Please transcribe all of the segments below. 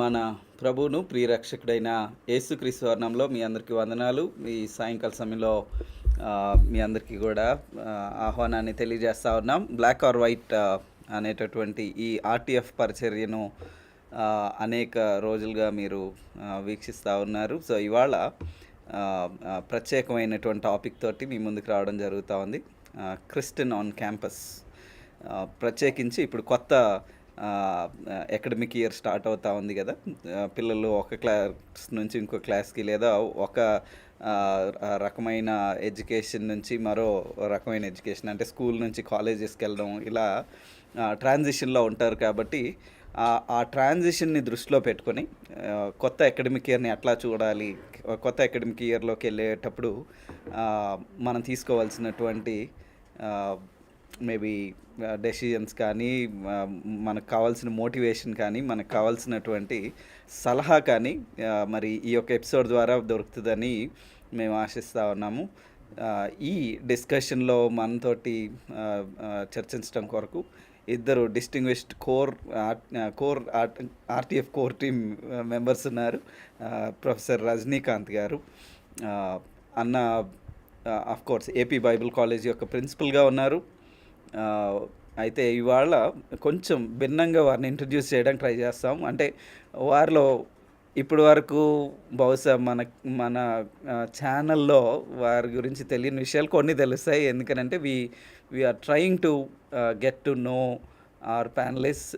మన ప్రభువును ప్రియరక్షకుడైన యేసుక్రీస్తు వర్ణంలో మీ అందరికీ వందనాలు. ఈ సాయంకాల సమయంలో మీ అందరికీ కూడా ఆహ్వానాన్ని తెలియజేస్తూ ఉన్నాం. బ్లాక్ ఆర్ వైట్ అనేటటువంటి ఈ ఆర్టీఎఫ్ పరిచర్యను అనేక రోజులుగా మీరు వీక్షిస్తూ ఉన్నారు. సో ఇవాళ ప్రత్యేకమైనటువంటి టాపిక్ తోటి మీ ముందుకు రావడం జరుగుతూ ఉంది. Christian on campus. ప్రత్యేకించి ఇప్పుడు కొత్త అకాడమిక్ ఇయర్ స్టార్ట్ అవుతూ ఉంది కదా, పిల్లలు ఒక క్లాస్ నుంచి ఇంకో క్లాస్కి లేదా ఒక రకమైన ఎడ్యుకేషన్ నుంచి మరో రకమైన ఎడ్యుకేషన్ అంటే స్కూల్ నుంచి కాలేజెస్కి వెళ్ళడం ఇలా ట్రాన్సిషన్లో ఉంటారు. కాబట్టి ఆ ట్రాన్సిషన్ని దృష్టిలో పెట్టుకొని కొత్త అకాడమిక్ ఇయర్ని ఎట్లా చూడాలి, కొత్త అకాడమిక్ ఇయర్లోకి వెళ్ళేటప్పుడు మనం తీసుకోవాల్సినటువంటి మేబీ డెసిషన్స్ కానీ, మనకు కావాల్సిన మోటివేషన్ కానీ, మనకు కావాల్సినటువంటి సలహా కానీ మరి ఈ యొక్క ఎపిసోడ్ ద్వారా దొరుకుతుందని మేము ఆశిస్తూ ఉన్నాము. ఈ డిస్కషన్లో మనతోటి చర్చించడం కొరకు ఇద్దరు distinguished RTF core team members ఉన్నారు. ప్రొఫెసర్ రజనీకాంత్ గారు, అన్న ఆఫ్కోర్స్ ఏపీ బైబిల్ కాలేజ్ యొక్క ప్రిన్సిపల్గా ఉన్నారు. అయితే ఇవాళ కొంచెం భిన్నంగా వారిని ఇంట్రడ్యూస్ చేయడానికి ట్రై చేస్తాం. అంటే వారిలో ఇప్పటి వరకు బహుశా మన ఛానల్లో వారి గురించి తెలియని విషయాలు కొన్ని తెలుస్తాయి. ఎందుకనంటే we are trying to get to know our panelists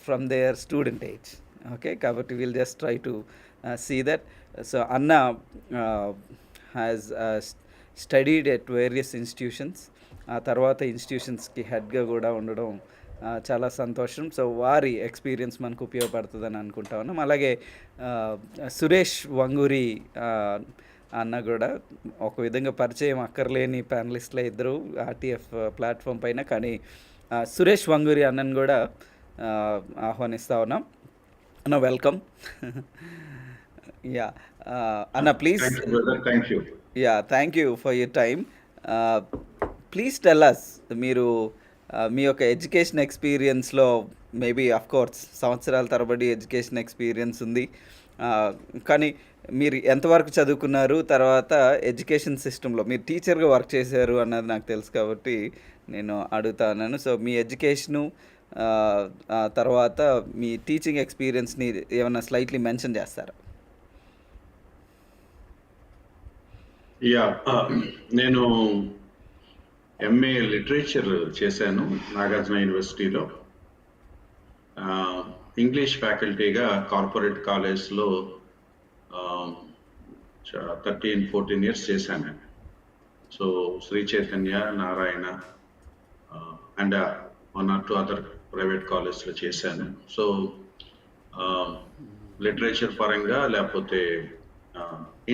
from their student age. Okay, కాబట్టి we'll just try to see that. So Anna has studied at various institutions. ఆ తర్వాత ఇన్స్టిట్యూషన్స్కి హెడ్గా కూడా ఉండడం చాలా సంతోషం. సో వారి ఎక్స్పీరియన్స్ మనకు ఉపయోగపడుతుందని అనుకుంటా ఉన్నాం. అలాగే సురేష్ వంగూరి అన్న కూడా ఒక విధంగా పరిచయం అక్కర్లేని ప్యానలిస్ట్లే ఇద్దరు ఆర్టీఎఫ్ ప్లాట్ఫామ్ పైన. కానీ సురేష్ వంగూరి అన్నను కూడా ఆహ్వానిస్తూ ఉన్నాం. అన్న వెల్కమ్. యా అన్న please. Yeah, thank you for your time. Please tell us, మీరు మీ యొక్క ఎడ్యుకేషన్ ఎక్స్పీరియన్స్లో మేబీ అఫ్కోర్స్ సంవత్సరాల తరబడి ఎడ్యుకేషన్ ఎక్స్పీరియన్స్ ఉంది, కానీ మీరు ఎంతవరకు చదువుకున్నారు, తర్వాత ఎడ్యుకేషన్ సిస్టంలో మీరు టీచర్గా వర్క్ చేశారు అన్నది నాకు తెలుసు కాబట్టి నేను అడుగుతాను. సో మీ ఎడ్యుకేషను తర్వాత మీ టీచింగ్ ఎక్స్పీరియన్స్ని ఏమైనా స్లైట్లీ మెన్షన్ చేస్తారా? యా, నేను ఎంఏ లిటరేచర్ చేశాను నాగార్జున యూనివర్సిటీలో. ఇంగ్లీష్ ఫ్యాకల్టీగా కార్పొరేట్ కాలేజ్లో 13-14 ఇయర్స్ చేశాను. So Sri Chaitanya, Narayana and 1 or 2 other private కాలేజ్లో చేశాను. సో లిటరేచర్ పరంగా లేకపోతే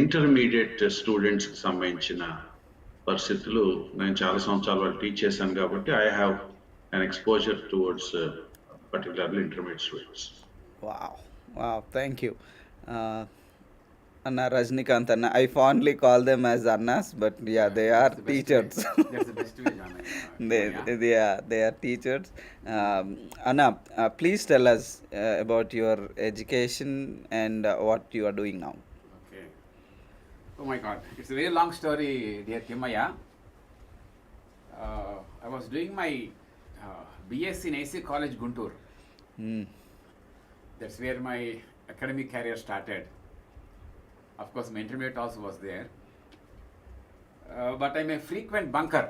ఇంటర్మీడియట్ స్టూడెంట్స్కి సంబంధించిన పరిస్థితులు నేను చాలా సంవత్సరాల వాళ్ళు టీచ్ చేశాను కాబట్టి I have an exposure towards particularly intermediate students. Wow, thank you అన్న. రజనీకాంత్ అన్న, I fondly call them as అన్నాస్, but yeah, they are teachers. they are teachers. Anna, please tell us about your education and what you are doing now. Oh my God, it's a very long story, dear Kimaya. I was doing my BSc in AC College, Guntur. That's where my academic career started. Of course, my intermediate also was there. But I'm a frequent bunker.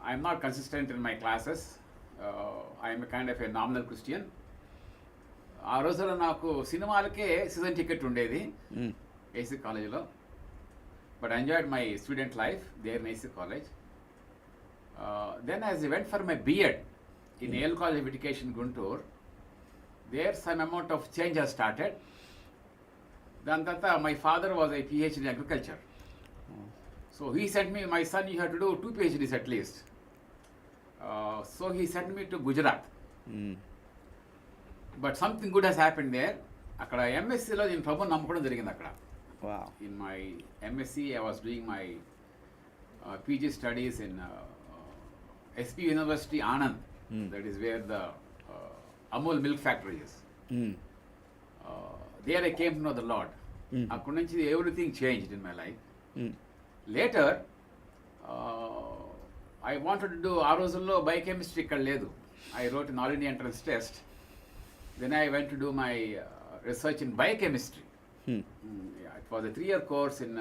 I'm not consistent in my classes. I'm a kind of a nominal Christian. ఆ రోజుల్లో నాకు సినిమాలకే season ticket ఉండేది AC కాలేజ్లో. But I enjoyed my student life there in AC college. Then as I went for my BEd in AL college of education Guntur, there some amount of change has started. దాని తర్వాత my father was I PhD in agriculture. So he sent me, my son you have to do 2 PhDs at least. So he sent me to Gujarat. But something good has happened there. అక్కడ ఎంఎస్సీలో నేను ప్రభుని నమ్మకం జరిగింది అక్కడ. In my MSc I was doing my PG studies in SP university Anand. That is where the Amul milk factories. Mm. There I came to know the Lord. Mm. అక్కడి నుంచి everything changed in my life. Mm. Later, I wanted to do ఆ రోజుల్లో biochemistry ఇక్కడ లేదు. I wrote an all India entrance test. Then I went to do my research in biochemistry. Mm. Yeah, it was a 3-year course in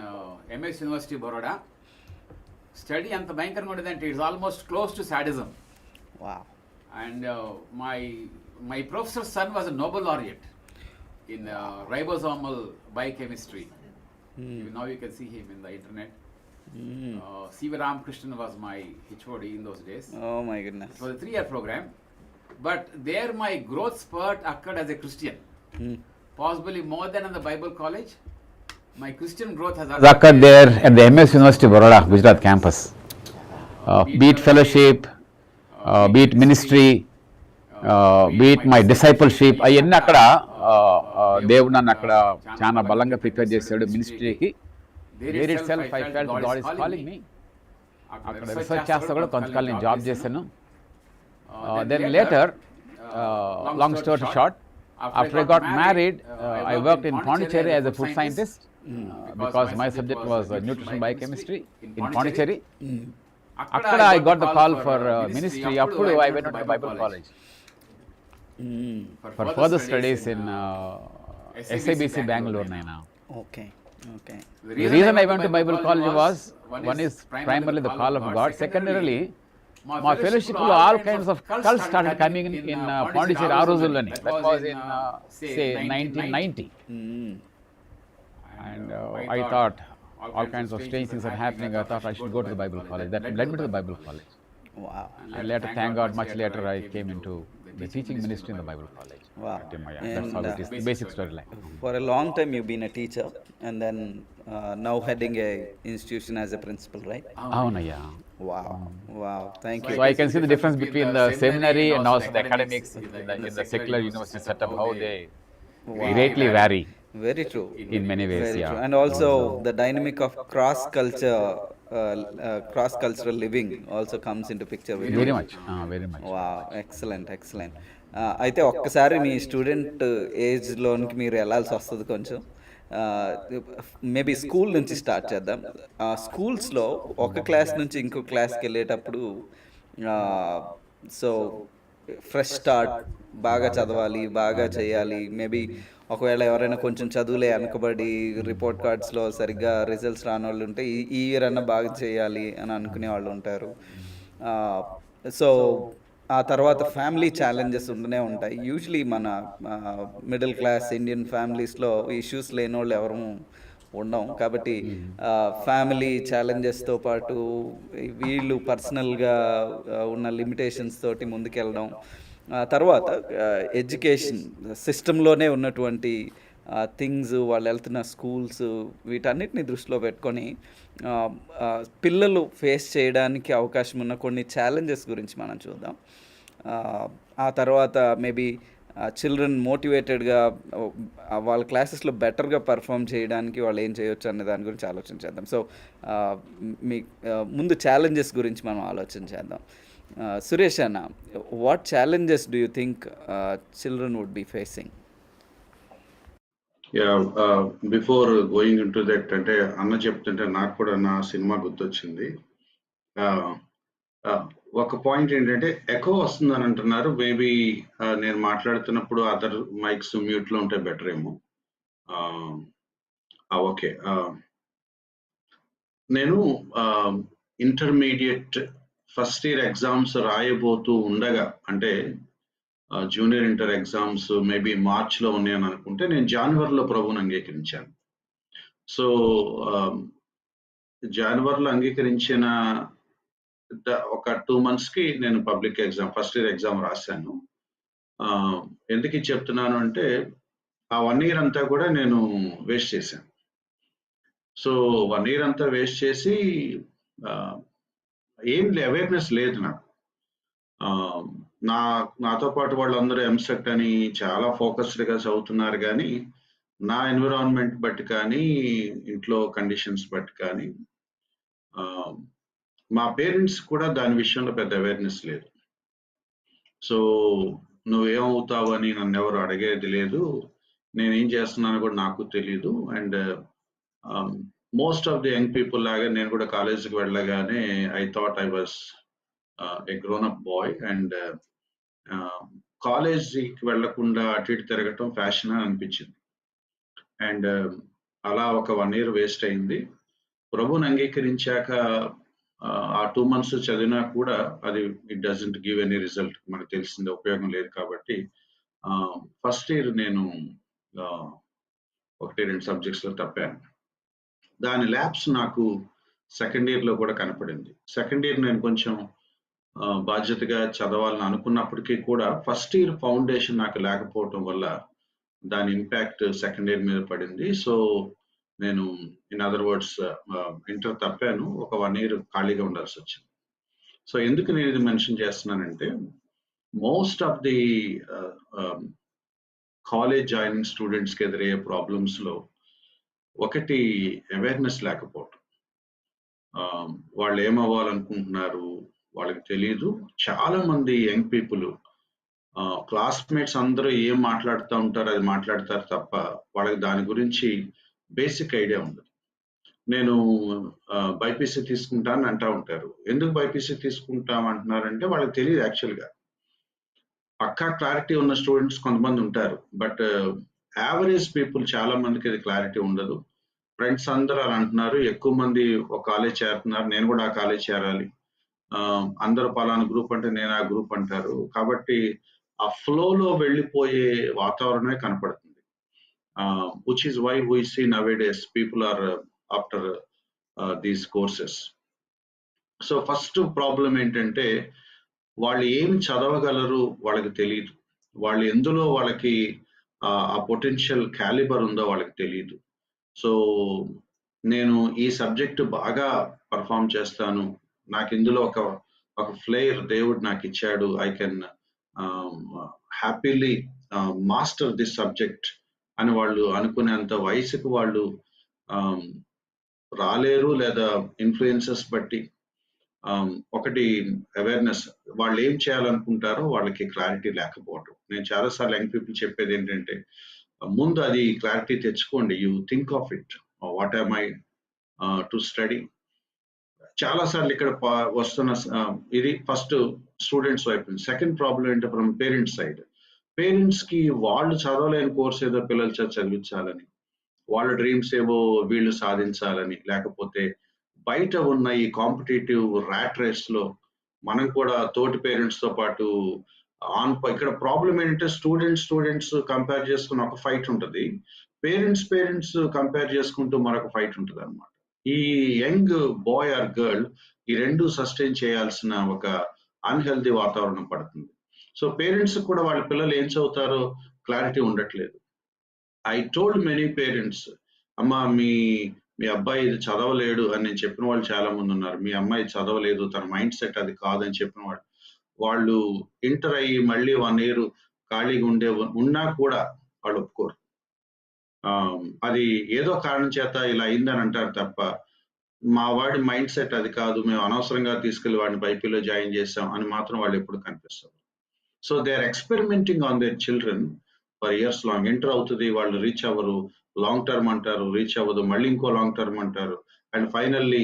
MS University, Baroda. Study అంత భయంకరంగా ఉండేదంటే it's almost close to sadism. Wow. And my professor's son was a Nobel laureate in ribosomal biochemistry. Now you can see him in the internet. C.V. Ramakrishnan was my HOD in those days. Oh my goodness. It was a 3-year program. But there my growth spurt occurred as a Christian. Possibly more than in the Bible college. My Christian growth has occurred there at the MS University Baroda, Gujarat campus. Be it fellowship, be it ministry, be it my discipleship, అవన్నీ అక్కడ దేవుడు నన్ను అక్కడ చాలా బలంగా prepare చేశాడు మినిస్ట్రీకి. There itself I felt God is calling me. అక్కడ రీసెర్చ్ చేస్తా కూడా కొంతకాలం నేను జాబ్ చేశాను. Then later, long story short, after I got married, I worked in Pondicherry as a food scientist because my subject was nutrition biochemistry in Pondicherry. Akkada I got the call for ministry. Appudu I went to Bible college for further studies in SABC Bangalore. Okay. Okay. The reason I went to Bible college was, one is primarily the call of God. Secondarily, my fellowship లో all kinds of cults started coming in Pondicherry ఆ రోజుల్లోనే. That was in say 1990. And I thought all kinds of strange things are happening. I thought I should go to the Bible college. That led me to the Bible college. Wow. And later, thank God, much later I came into the teaching ministry in the Bible college. Wow. That's how it is, the basic storyline. For a long time you've been a teacher and then now heading a institution as a principal, right? Avunayya. Wow. Wow. Thank you. So I can see the difference between the seminary and also the academics in the secular university setup, how they greatly vary. Very true. In many ways, Very yeah. true. And also the dynamic of cross cultural living also comes into picture. Very much. Very much. Wow, excellent excellent. అయితే ఒక్కసారి మీ student ఏజ్లోనికి మీరు వెళ్ళాల్సి వస్తుంది కొంచెం. Maybe school నుంచి start చేద్దాం. స్కూల్స్లో ఒక క్లాస్ నుంచి ఇంకో క్లాస్కి వెళ్ళేటప్పుడు సో ఫ్రెష్ స్టార్ట్, బాగా చదవాలి, బాగా చేయాలి. మేబీ ఒకవేళ ఎవరైనా కొంచెం చదువులే వెనకబడి రిపోర్ట్ కార్డ్స్లో సరిగ్గా రిజల్ట్స్ రాని వాళ్ళు ఉంటే ఈ ఇయర్ అన్నా బాగా చేయాలి అని అనుకునే వాళ్ళు ఉంటారు. సో ఆ తర్వాత ఫ్యామిలీ ఛాలెంజెస్ ఉంటూనే ఉంటాయి. యూజువలీ మన మిడిల్ క్లాస్ ఇండియన్ ఫ్యామిలీస్లో ఇష్యూస్ లేని వాళ్ళు ఎవరు ఉండం. కాబట్టి ఫ్యామిలీ ఛాలెంజెస్తో పాటు వీళ్ళు పర్సనల్గా ఉన్న లిమిటేషన్స్ తోటి ముందుకెళ్ళడం, తర్వాత ఎడ్యుకేషన్ సిస్టంలోనే ఉన్నటువంటి థింగ్స్, వాళ్ళు వెళ్తున్న స్కూల్స్, వీటన్నిటిని దృష్టిలో పెట్టుకొని పిల్లలు ఫేస్ చేయడానికి అవకాశం ఉన్న కొన్ని ఛాలెంజెస్ గురించి మనం చూద్దాం. ఆ తర్వాత మేబీ చిల్డ్రన్ మోటివేటెడ్గా వాళ్ళ క్లాసెస్లో బెటర్గా పర్ఫామ్ చేయడానికి వాళ్ళు ఏం చేయొచ్చు అనే దాని గురించి ఆలోచించేద్దాం. సో మీ ముందు ఛాలెంజెస్ గురించి మనం ఆలోచించేద్దాం. సురేష్ అన్న, what challenges do you think children would be facing? Before going into that, అంటే అన్న చెప్తుంటే నాకు కూడా నా సినిమా గుర్తొచ్చింది. ఒక పాయింట్ ఏంటంటే ఎకో వస్తుందని అంటున్నారు. మేబీ నేను మాట్లాడుతున్నప్పుడు అదర్ మైక్స్ మ్యూట్లో ఉంటే బెటర్ ఏమో. ఓకే, నేను ఇంటర్మీడియట్ ఫస్ట్ ఇయర్ ఎగ్జామ్స్ రాయబోతూ ఉండగా, అంటే జూనియర్ ఇంటర్ ఎగ్జామ్స్ మేబీ మార్చ్లో ఉన్నాయని అనుకుంటే, నేను జనవరిలో ప్రభువుని అంగీకరించాను. సో జనవరిలో అంగీకరించిన ఒక 2 monthsకి నేను public exam, first year exam రాశాను. ఎందుకు ఇది చెప్తున్నాను అంటే, ఆ 1 year అంతా కూడా నేను వేస్ట్ చేశాను. సో 1 year అంతా వేస్ట్ చేసి ఏం అవేర్నెస్ లేదు నాకు. నాతో పాటు వాళ్ళందరూ ఎంసెట్ అని చాలా ఫోకస్డ్గా చదువుతున్నారు, కానీ నా ఎన్విరాన్మెంట్ బట్టి కానీ ఇంట్లో కండిషన్స్ బట్టి కానీ మా పేరెంట్స్ కూడా దాని విషయంలో పెద్ద అవేర్నెస్ లేదు. సో నువ్వేమవుతావు అని నన్ను ఎవరు అడిగేది లేదు, నేనేం చేస్తున్నాను కూడా నాకు తెలియదు. And most of the young people లాగా నేను కూడా కాలేజీకి వెళ్ళగానే I thought I was a grown up boy. And కాలేజీకి వెళ్లకుండా అటు ఇటు తిరగటం ఫ్యాషన్ అని అనిపించింది. అండ్ అలా ఒక 1 year వేస్ట్ అయింది. ప్రభువుని అంగీకరించాక ఆ 2 months చదివినా కూడా అది it doesn't give any result. మనకు తెలిసిందే, ఉపయోగం లేదు కాబట్టి ఫస్ట్ ఇయర్ నేను 1-2 సబ్జెక్ట్స్లో తప్పాను. దాని ల్యాబ్స్ నాకు సెకండ్ ఇయర్లో కూడా కనపడింది. సెకండ్ ఇయర్ నేను కొంచెం బాధ్యతగా చదవాలని అనుకున్నప్పటికీ కూడా ఫస్ట్ ఇయర్ ఫౌండేషన్ నాకు లేకపోవటం వల్ల దాని ఇంపాక్ట్ సెకండ్ ఇయర్ మీద పడింది. సో నేను ఇన్ అదర్ వర్డ్స్ ఇంటర్ తప్పాను, ఒక 1 year ఖాళీగా ఉండాల్సి వచ్చింది. సో ఎందుకు నేను ఇది మెన్షన్ చేస్తున్నానంటే, most of the college joining స్టూడెంట్స్కి ఎదురయ్యే ప్రాబ్లమ్స్లో ఒకటి అవేర్నెస్ లేకపోవటం. వాళ్ళు ఏమవ్వాలనుకుంటున్నారు వాళ్ళకి తెలియదు. చాలా మంది యంగ్ పీపుల్ క్లాస్మేట్స్ అందరూ ఏం మాట్లాడుతూ ఉంటారు అది మాట్లాడతారు తప్ప వాళ్ళకి దాని గురించి బేసిక్ ఐడియా ఉండదు. నేను బైపీసీ తీసుకుంటానని అంటూ ఉంటారు. ఎందుకు బైపీసీ తీసుకుంటాం అంటున్నారంటే వాళ్ళకి తెలియదు. యాక్చువల్గా పక్కా క్లారిటీ ఉన్న స్టూడెంట్స్ కొంతమంది ఉంటారు, బట్ యావరేజ్ పీపుల్ చాలా మందికి అది క్లారిటీ ఉండదు. ఫ్రెండ్స్ అందరూ అలా అంటున్నారు, ఎక్కువ మంది ఒక కాలేజ్ చేరుతున్నారు, నేను కూడా ఆ కాలేజ్ చేరాలి, అందరూ పలానా గ్రూప్ అంటే నేను ఆ గ్రూప్ అంటారు. కాబట్టి ఆ ఫ్లోలో వెళ్ళిపోయే వాతావరణమే కనపడుతుంది. which is why we see nowadays people are after these courses. So first problem ఏంటంటే వాళ్ళు ఏం చదవగలరు వాళ్ళకి తెలియదు. వాళ్ళు ఎందులో వాళ్ళకి ఆ పొటెన్షియల్ క్యాలిబర్ ఉందో వాళ్ళకి తెలియదు. సో నేను ఈ సబ్జెక్టు బాగా పర్ఫామ్ చేస్తాను, నాకు ఇందులో ఒక ఫ్లేయర్ దేవుడు నాకు ఇచ్చాడు, I can happily master this subject అని వాళ్ళు అనుకునేంత వయసుకు వాళ్ళు రాలేరు. లేదా ఇన్ఫ్లుయెన్సెస్ బట్టి ఒకటి అవేర్నెస్, వాళ్ళు ఏం చేయాలనుకుంటారో వాళ్ళకి క్లారిటీ లేకపోవడం. నేను చాలాసార్లు యంగ్ పీపుల్ చెప్పేది ఏంటంటే, ముందు అది క్లారిటీ తెచ్చుకోండి. You think of it, what am I to study. చాలాసార్లు ఇక్కడ వస్తున్న ఇది ఫస్ట్ స్టూడెంట్స్ వైపు. సెకండ్ ప్రాబ్లం ఏంటంటే ఫ్రమ్ పేరెంట్స్ సైడ్. పేరెంట్స్కి వాళ్ళు చదవలేని కోర్స్ ఏదో పిల్లలు చదివించాలని, వాళ్ళ డ్రీమ్స్ ఏవో వీళ్ళు సాధించాలని, లేకపోతే బయట ఉన్న ఈ కాంపిటేటివ్ ర్యాట్ రేస్లో మనం కూడా తోటి పేరెంట్స్తో పాటు ఇక్కడ ప్రాబ్లం ఏంటంటే స్టూడెంట్స్ కంపేర్ చేసుకుని ఒక ఫైట్ ఉంటుంది, పేరెంట్స్ కంపేర్ చేసుకుంటూ మరొక ఫైట్ ఉంటుంది అనమాట. ఈ యంగ్ బాయ్ ఆర్ గర్ల్ ఈ రెండు సస్టైన్ చేయాల్సిన ఒక అన్హెల్దీ వాతావరణం పడుతుంది. సో పేరెంట్స్ కూడా వాళ్ళ పిల్లలు ఏం చదువుతారో క్లారిటీ ఉండట్లేదు. ఐ టోల్డ్ మెనీ పేరెంట్స్, అమ్మా మీ అబ్బాయి ఇది చదవలేడు అని నేను చెప్పిన వాళ్ళు చాలా మంది ఉన్నారు. మీ అమ్మాయి చదవలేదు, తన మైండ్ సెట్ అది కాదని చెప్పిన వాళ్ళు ఇంటర్ అయ్యి మళ్ళీ 1 year ఖాళీగా ఉన్నా కూడా వాళ్ళు ఒప్పుకోరు. అది ఏదో కారణం చేత ఇలా అయిందని అంటారు తప్ప, మా వాడి మైండ్ సెట్ అది కాదు, మేము అనవసరంగా తీసుకెళ్లి వాడిని బైపీలో జాయిన్ చేసాం అని మాత్రం వాళ్ళు ఎప్పుడు కనిపిస్తారు. So they are experimenting on their children for years long. Enter అవుతుంది, వాళ్ళు రీచ్ అవ్వరు, లాంగ్ టర్మ్ అంటారు, రీచ్ అవ్వదు, మళ్ళీ ఇంకో లాంగ్ టర్మ్ అంటారు, అండ్ ఫైనల్లీ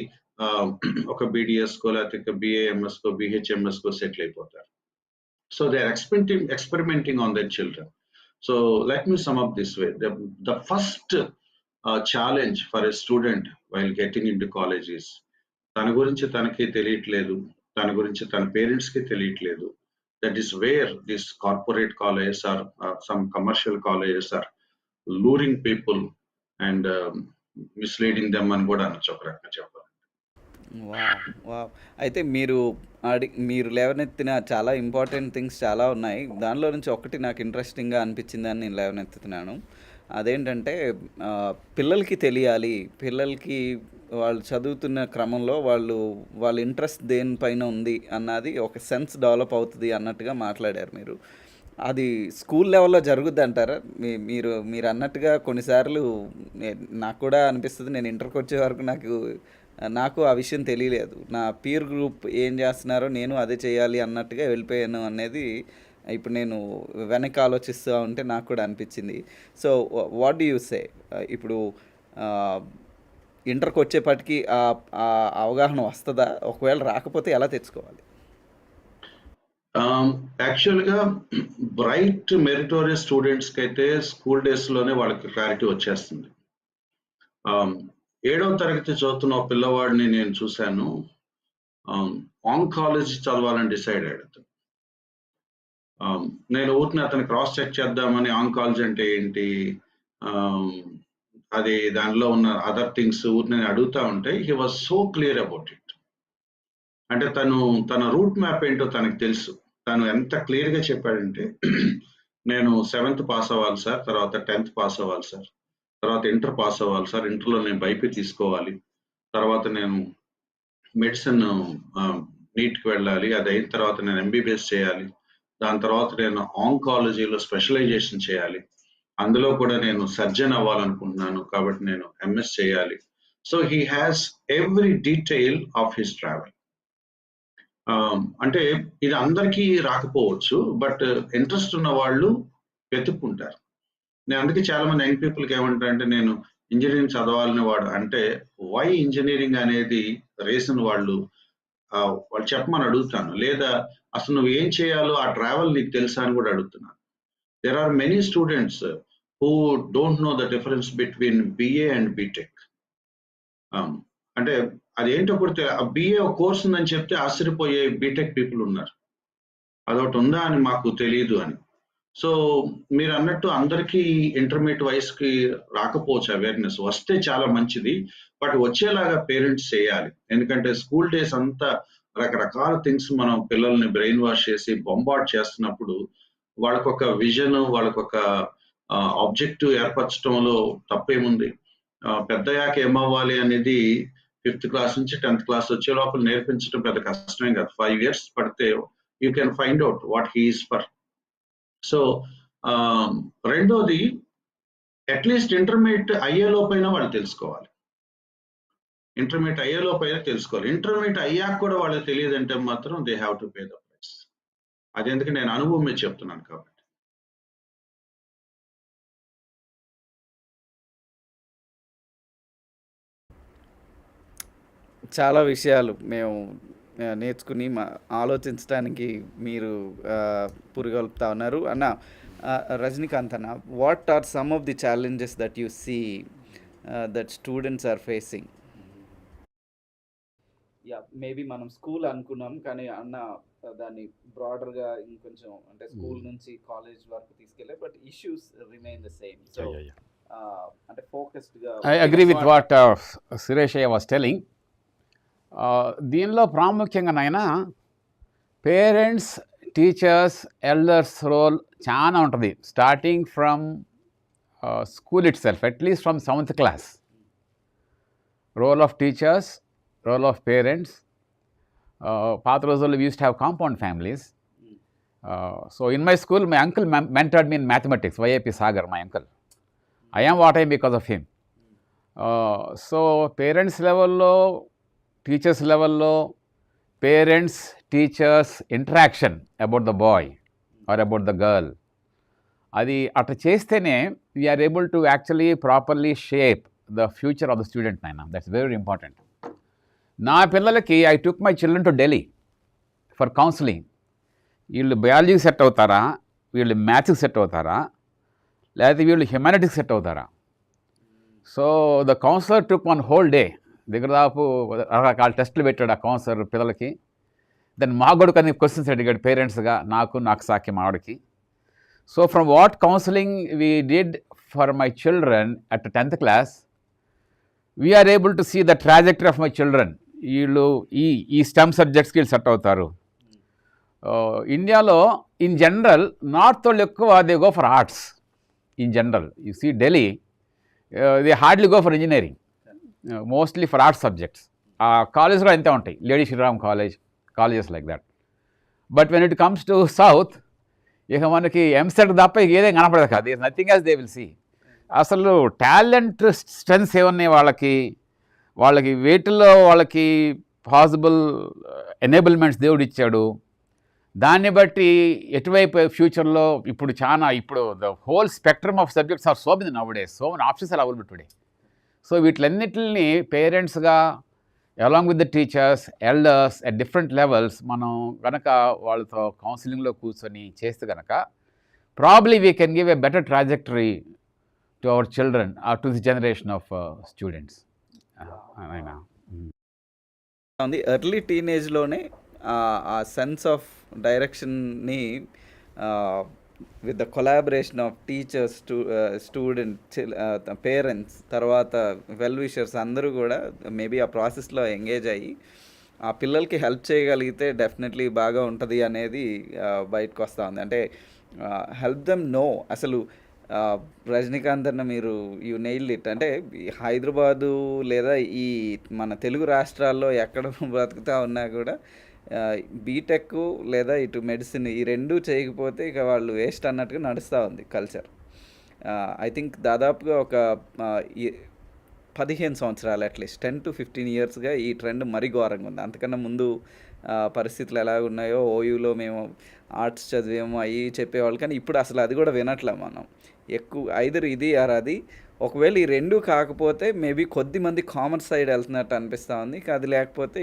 ఒక బీడిఎస్కో లేకపోతే బిఏఎంఎస్కో బిహెచ్ఎంఎస్కో సెటిల్ అయిపోతారు. So they are experimenting on their children. So let me sum up this way. The first challenge for a student while getting into colleges, తన గురించి తనకి తెలియట్లేదు, తన గురించి తన పేరెంట్స్కి తెలియట్లేదు. That is where these corporate colleges or some commercial colleges are luring people and misleading them అని కూడా అనొచ్చు ఒక రకంగా చెప్పాలి. వావ్. అయితే మీరు లేవనెత్తిన చాలా ఇంపార్టెంట్ థింగ్స్ చాలా ఉన్నాయి. దానిలో నుంచి ఒకటి నాకు ఇంట్రెస్టింగ్గా అనిపించిందని నేను లేవనెత్తుతున్నాను. అదేంటంటే పిల్లలకి తెలియాలి, పిల్లలకి వాళ్ళు చదువుతున్న క్రమంలో వాళ్ళ ఇంట్రెస్ట్ దేనిపైన ఉంది అన్నది ఒక సెన్స్ డెవలప్ అవుతుంది అన్నట్టుగా మాట్లాడారు మీరు. అది స్కూల్ లెవెల్లో జరుగుద్ది అంటారా? మీరు అన్నట్టుగా కొన్నిసార్లు నాకు కూడా అనిపిస్తుంది, నేను ఇంటర్కి వచ్చే వరకు నాకు ఆ విషయం తెలియలేదు. నా పీర్ గ్రూప్ ఏం చేస్తున్నారో నేను అదే చేయాలి అన్నట్టుగా వెళ్ళిపోయాను అనేది ఇప్పుడు నేను వెనక్కి ఆలోచిస్తూ ఉంటే నాకు కూడా అనిపించింది. So what do you say? ఇప్పుడు ఇంటర్కి వచ్చేపాటికి ఆ అవగాహన వస్తుందా? ఒకవేళ రాకపోతే ఎలా తెచ్చుకోవాలి? యాక్చువల్గా బ్రైట్ మెరిటోరియస్ స్టూడెంట్స్కి అయితే స్కూల్ డేస్లోనే వాళ్ళకి క్లారిటీ వచ్చేస్తుంది. 7వ తరగతి చదువుతున్న ఒక పిల్లవాడిని నేను చూశాను. ఆంకాలజీ చదవాలని డిసైడ్ అయ్యాడు. నేను ఊరిని అతను క్రాస్ చెక్ చేద్దామని ఆంకాలజీ అంటే ఏంటి, అది దానిలో ఉన్న అదర్ థింగ్స్ ఊరిని అడుగుతా ఉంటే he was so clear about it. అంటే తన రూట్ మ్యాప్ ఏంటో తనకు తెలుసు. తను ఎంత క్లియర్గా చెప్పాడంటే నేను 7th పాస్ అవ్వాలి సార్, తర్వాత 10th పాస్ అవ్వాలి సార్, తర్వాత ఇంటర్ పాస్ అవ్వాలి సార్, ఇంటర్లో నేను బైపీ తీసుకోవాలి, తర్వాత నేను మెడిసిన్ నీట్కి వెళ్ళాలి, అది అయిన తర్వాత నేను ఎంబీబీఎస్ చేయాలి, దాని తర్వాత నేను ఆంకాలజీలో స్పెషలైజేషన్ చేయాలి, అందులో కూడా నేను సర్జన్ అవ్వాలనుకుంటున్నాను, కాబట్టి నేను ఎంఎస్ చేయాలి. So he has every detail of his travel. అంటే ఇది అందరికీ రాకపోవచ్చు, బట్ ఇంట్రెస్ట్ ఉన్న వాళ్ళు వెతుక్కుంటారు. నేను అందుకే చాలా మంది యంగ్ పీపుల్కి ఏమంటారంటే, నేను ఇంజనీరింగ్ చదవాలని వాడు అంటే వై ఇంజనీరింగ్ అనేది రీజన్ వాళ్ళు చెప్పమని అడుగుతాను, లేదా అసలు నువ్వు ఏం చేయాలో ఆ ట్రావెల్ నీకు తెలుసా అని కూడా అడుగుతున్నాను. There are many students who don't know the difference between BA and BTech. అంటే అదేంటో కూడా బిఏ ఒక కోర్స్ ఉందని చెప్తే ఆశ్చర్యపోయే బీటెక్ పీపుల్ ఉన్నారు. అదొకటి ఉందా అని మాకు తెలియదు అని. సో మీరు అన్నట్టు అందరికీ ఇంటర్మీడియట్ వయసుకి రాకపోవచ్చు అవేర్నెస్, వస్తే చాలా మంచిది, బట్ వచ్చేలాగా పేరెంట్స్ చేయాలి. ఎందుకంటే స్కూల్ డేస్ అంతా రకరకాల థింగ్స్ మనం పిల్లల్ని బ్రెయిన్ వాష్ చేసి బొంబార్డ్ చేస్తున్నప్పుడు వాళ్ళకొక విజన్, వాళ్ళకొక ఆబ్జెక్టివ్ ఏర్పరచడంలో తప్పేముంది. పెద్దయ్యాక ఏమవ్వాలి అనేది 5th క్లాస్ నుంచి 10th క్లాస్ వచ్చే లోపల నేర్పించడం పెద్ద కష్టమే కాదు. 5 years పడితే you can find out what he is for. So రెండోది, అట్లీస్ట్ ఇంటర్మీడియట్ అయ్యేలోపైనా వాళ్ళు తెలుసుకోవాలి. ఇంటర్మీడియట్ అయ్యాక కూడా వాళ్ళకి తెలియదంటే మాత్రం they have to pay the price. అది ఎందుకు నేను అనుభవం మీద చెప్తున్నాను కాబట్టి. చాలా విషయాలు మేము నేర్చుకుని ఆలోచించడానికి మీరు పురిగొల్పుతా ఉన్నారు. అన్న రజనీకాంత్ అన్న, what are some of the challenges that you see that students are facing? Maybe మనం స్కూల్ అనుకున్నాం, కానీ అన్న దాన్ని బ్రాడర్గా ఇంకొంచెం అంటే స్కూల్ నుంచి కాలేజ్ వరకు తీసుకెళ్ళే, but issues remain the same. So అంటే ఫోకస్డ్గా I agree with what Suresh was telling. దీనిలో ప్రాముఖ్యంగా నైనా పేరెంట్స్, టీచర్స్, ఎల్డర్స్ రోల్ చాలా ఉంటుంది. Starting from school itself, at least from 7th class. Role of teachers, role of parents. పాత రోజుల్లో we used to have compound families. So in my school, my uncle mentored me in mathematics, YAP Sagar, my uncle. I am what I am because of him. So parents లెవెల్లో, teachers లెవెల్లో, parents teachers interaction about the boy or about the girl, అది అట్లా చేస్తేనే we are able to actually properly shape the future of the student. నైనా that's very important. నా పిల్లలకి I took my children to Delhi for counselling. వీళ్ళు బయాలజీకి set అవుతారా, వీళ్ళు మ్యాథ్స్కి సెట్ అవుతారా, లేకపోతే వీళ్ళు హ్యుమానిటీకి సెట్ అవుతారా. So the counsellor took one whole day, దగ్గరదాపు రకరకాల టెస్టులు పెట్టాడు ఆ కౌన్సిలర్ పిల్లలకి. దెన్ మా కూడా కొన్ని క్వశ్చన్స్ అడిగాడు పేరెంట్స్గా, నాకు సాకి మావాడికి. So from what counselling we did for my children at 10th class, we are able to see the trajectory of my children. వీళ్ళు ఈ స్టెమ్ సబ్జెక్ట్స్కి వీళ్ళు సెట్ అవుతారు. ఇండియాలో ఇన్ జనరల్ నార్త్ వాళ్ళు ఎక్కువ they go for arts. In general you see Delhi, they hardly go for engineering, mostly for arts subjects. ఆ కాలేజ్లో అంతే ఉంటాయి, lady Shriram colleges like that. But when it comes to south, ఇక మనకి ఎంసెట్ తప్ప ఇక ఏదేం కనపడదు కాదు. Is nothing else they will see. అసలు టాలెంట్ స్ట్రెంగ్స్ ఏమన్నాయి వాళ్ళకి వేటిల్లో వాళ్ళకి పాసిబుల్ ఎనేబుల్మెంట్స్ దేవుడు ఇచ్చాడు. దాన్ని బట్టి ఎటువైపు ఫ్యూచర్లో ఇప్పుడు the whole spectrum of subjects are so many nowadays, so many options are available today. So వీటిలన్నిటిని పేరెంట్స్గా along with the teachers, elders at different levels మనం కనుక వాళ్ళతో కౌన్సిలింగ్లో కూర్చొని చేస్తే కనుక probably we can give a better trajectory to our children or to the generation of students. ఉంది ఎర్లీ టీనేజ్లోనే ఆ సెన్స్ ఆఫ్ డైరెక్షన్ని with the collaboration of teachers, student, parents, తర్వాత వెల్ విషర్స్ అందరూ కూడా మేబీ ఆ ప్రాసెస్లో ఎంగేజ్ అయ్యి ఆ పిల్లలకి హెల్ప్ చేయగలిగితే డెఫినెట్లీ బాగా ఉంటుంది అనేది బయటకు వస్తూ ఉంది. అంటే హెల్ప్ దెమ్ నో. అసలు రజనీకాంత్ అన్న మీరు యు నెయిల్డ్ ఇట్. అంటే హైదరాబాదు లేదా ఈ మన తెలుగు రాష్ట్రాల్లో ఎక్కడ బ్రతుకుతా ఉన్నా కూడా బీటెక్ లేదా ఇటు మెడిసిన్ ఈ రెండూ చేయకపోతే ఇక వాళ్ళు వేస్ట్ అన్నట్టుగా నడుస్తూ ఉంది కల్చర్. ఐ థింక్ దాదాపుగా ఒక 15 సంవత్సరాలు అట్లీస్ట్ 10 to 15 ఇయర్స్గా ఈ ట్రెండ్ మరీ ఘోరంగా ఉంది. అంతకన్నా ముందు పరిస్థితులు ఎలా ఉన్నాయో ఓయూలో మేము ఆర్ట్స్ చదివేమో అవి చెప్పేవాళ్ళు, కానీ ఇప్పుడు అసలు అది కూడా వినట్లే మనం. ఎక్కువ ఐదర్ ఇది ఆర్ అది. ఒకవేళ ఈ రెండు కాకపోతే మేబీ కొద్దిమంది కామర్స్ సైడ్ వెళ్తున్నట్టు అనిపిస్తూ ఉంది. ఇక అది లేకపోతే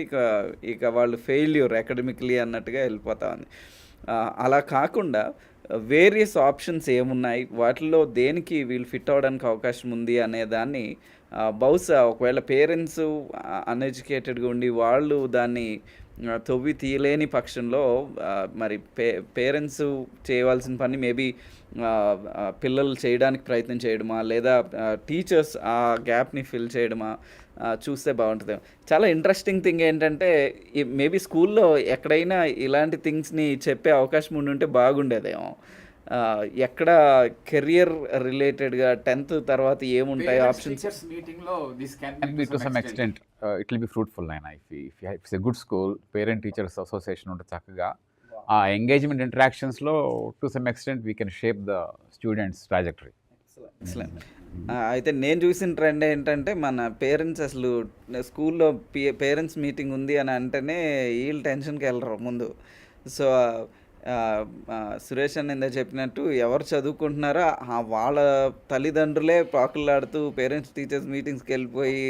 ఇక వాళ్ళు ఫెయిల్యూర్ అకాడమిక్లీ అన్నట్టుగా వెళ్ళిపోతూ ఉంది. అలా కాకుండా వేరియస్ ఆప్షన్స్ ఏమున్నాయి, వాటిల్లో దేనికి వీళ్ళు ఫిట్ అవ్వడానికి అవకాశం ఉంది అనే దాన్ని బహుశా ఒకవేళ పేరెంట్స్ అన్ఎడ్యుకేటెడ్గా ఉండి వాళ్ళు దాన్ని తవ్వి తీయలేని పక్షంలో మరి పేరెంట్స్ చేయవలసిన పని మేబీ పిల్లలు చేయడానికి ప్రయత్నం చేయడమా, లేదా టీచర్స్ ఆ గ్యాప్ని ఫిల్ చేయడమా చూస్తే బాగుంటుంది. చాలా ఇంట్రెస్టింగ్ థింగ్ ఏంటంటే మేబీ స్కూల్లో ఎక్కడైనా ఇలాంటి థింగ్స్ని చెప్పే అవకాశం ఉండుంటే బాగుండేదేమో. ఎక్కడ కెరియర్ రిలేటెడ్గా 10th తర్వాత ఏముంటాయి ఆప్షన్స్ మీటింగ్లో this can be to some extent it will be fruitful. If it's a good school, parent teachers association ఉంటే చక్కగా ఆ ఎంగేజ్మెంట్ ఇంటరాక్షన్స్లో to some extent we can shape the students trajectory. Excellent. అయితే నేను చూసిన ట్రెండ్ ఏంటంటే మన పేరెంట్స్ అసలు స్కూల్లో పేరెంట్స్ మీటింగ్ ఉంది అని అంటేనే వీళ్ళు టెన్షన్కి వెళ్ళరు ముందు. సో సురేష్ అన్న ఇందా చెప్పినట్టు ఎవరు చదువుకుంటున్నారో వాళ్ళ తల్లిదండ్రులే పాకులాడుతూ పేరెంట్స్ టీచర్స్ మీటింగ్స్కి వెళ్ళిపోయి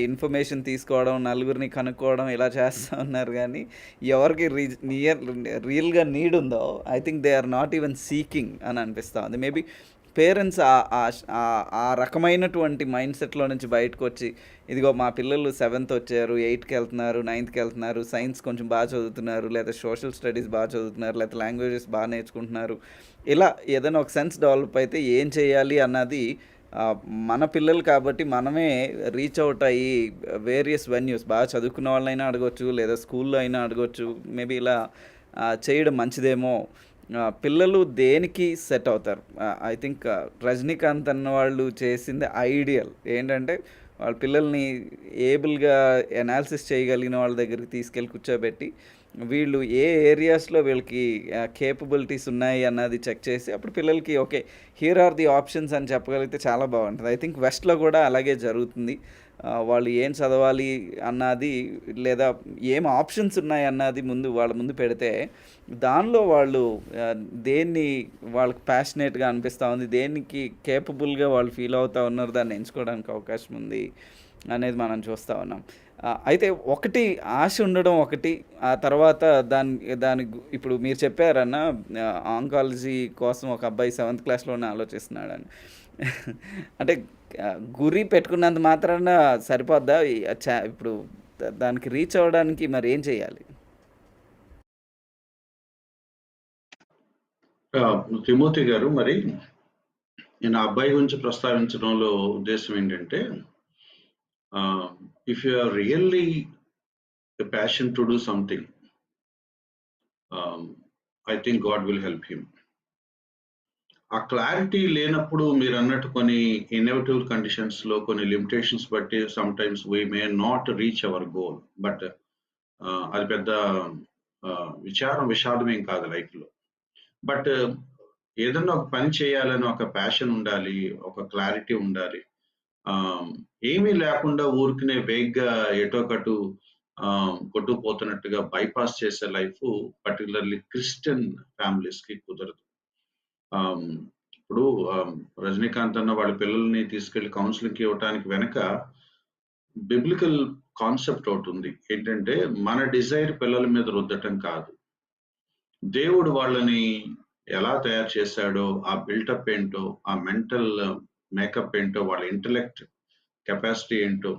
ఇన్ఫర్మేషన్ తీసుకోవడం, నలుగురిని కనుక్కోవడం ఇలా చేస్తూ ఉన్నారు. కానీ ఎవరికి రియల్గా నీడ్ ఉందో I think they are not even seeking అని అనిపిస్తూ ఉంది. మేబీ పేరెంట్స్ ఆ రకమైనటువంటి మైండ్ సెట్లో నుంచి బయటకు వచ్చి ఇదిగో మా పిల్లలు 7th వచ్చారు, 8th వెళ్తున్నారు, 9th వెళ్తున్నారు, సైన్స్ కొంచెం బాగా చదువుతున్నారు, లేదా సోషల్ స్టడీస్ బాగా చదువుతున్నారు, లేదా లాంగ్వేజెస్ బాగా నేర్చుకుంటున్నారు, ఇలా ఏదైనా ఒక సెన్స్ డెవలప్ అయితే ఏం చేయాలి అన్నది మన పిల్లలు కాబట్టి మనమే రీచ్ అవుట్ అయ్యి వేరియస్ వెన్యూస్ బాగా చదువుకున్న వాళ్ళైనా అడగొచ్చు, లేదా స్కూల్లో అయినా అడగొచ్చు. మేబీ ఇలా చేయడం మంచిదేమో. పిల్లలు దేనికి సెట్ అవుతారు. ఐ థింక్ రజనీకాంత్ అన్న వాళ్ళు చేసింది ఐడియల్. ఏంటంటే వాళ్ళ పిల్లల్ని ఏబుల్గా ఎనాలిసిస్ చేయగలిగిన వాళ్ళ దగ్గరికి తీసుకెళ్ళి కూర్చోబెట్టి వీళ్ళు ఏ ఏరియాస్లో వీళ్ళకి కేపబిలిటీస్ ఉన్నాయి అన్నది చెక్ చేసి అప్పుడు పిల్లలకి okay here are the options అని చెప్పగలిగితే చాలా బాగుంటుంది. ఐ థింక్ వెస్ట్లో కూడా అలాగే జరుగుతుంది. వాళ్ళు ఏం చదవాలి అన్నది లేదా ఏం ఆప్షన్స్ ఉన్నాయి అన్నది వాళ్ళ ముందు పెడితే దానిలో వాళ్ళు దేన్ని వాళ్ళకి ప్యాషనేట్గా అనిపిస్తూ ఉంది, దేనికి కేపబుల్గా వాళ్ళు ఫీల్ అవుతూ ఉన్నారు, దాన్ని ఎంచుకోవడానికి అవకాశం ఉంది అనేది మనం చూస్తూ ఉన్నాం. అయితే ఒకటి ఆశ ఉండడం ఒకటి, ఆ తర్వాత దాని ఇప్పుడు మీరు చెప్పారన్న ఆంకాలజీ కోసం ఒక అబ్బాయి 7th క్లాస్లోనే ఆలోచిస్తున్నాడని. అంటే గురి పెట్టుకున్నంత మాత్రాన సరిపోద్దా? ఇప్పుడు దానికి రీచ్ అవ్వడానికి మరి ఏం చేయాలి? త్రిమూర్తి గారు, మరి నేను ఆ అబ్బాయి గురించి ప్రస్తావించడంలో ఉద్దేశం ఏంటంటే, if you are really a passion to do something, I think God will help him. ఆ క్లారిటీ లేనప్పుడు మీరు అన్నట్టు కొన్ని ఇన్నోవేటివ్ కండిషన్స్లో కొన్ని లిమిటేషన్స్ బట్టి some times we may not reach our goal. But అది పెద్ద విషాదమేం కాదు లైఫ్లో. బట్ ఏదన్నా ఒక పని చేయాలని ఒక ప్యాషన్ ఉండాలి, ఒక క్లారిటీ ఉండాలి. ఏమీ లేకుండా ఊరికనే వేగ్గా ఎటోకటు కొట్టుకుపోతున్నట్టుగా బైపాస్ చేసే లైఫ్ పర్టికులర్లీ క్రిస్టియన్ ఫ్యామిలీస్కి కుదరదు. ఇప్పుడు రజనీకాంత్ అన్న వాళ్ళ పిల్లల్ని తీసుకెళ్లి కౌన్సిలింగ్కి ఇవ్వటానికి వెనక బిబ్లికల్ కాన్సెప్ట్ ఒకటి ఉంది. ఏంటంటే మన డిజైర్ పిల్లల మీద రుద్దటం కాదు, దేవుడు వాళ్ళని ఎలా తయారు చేశాడో, ఆ బిల్టప్ ఏంటో, ఆ మెంటల్ మేకప్ ఏంటో, వాళ్ళ ఇంటలెక్ట్ కెపాసిటీ ఏంటో,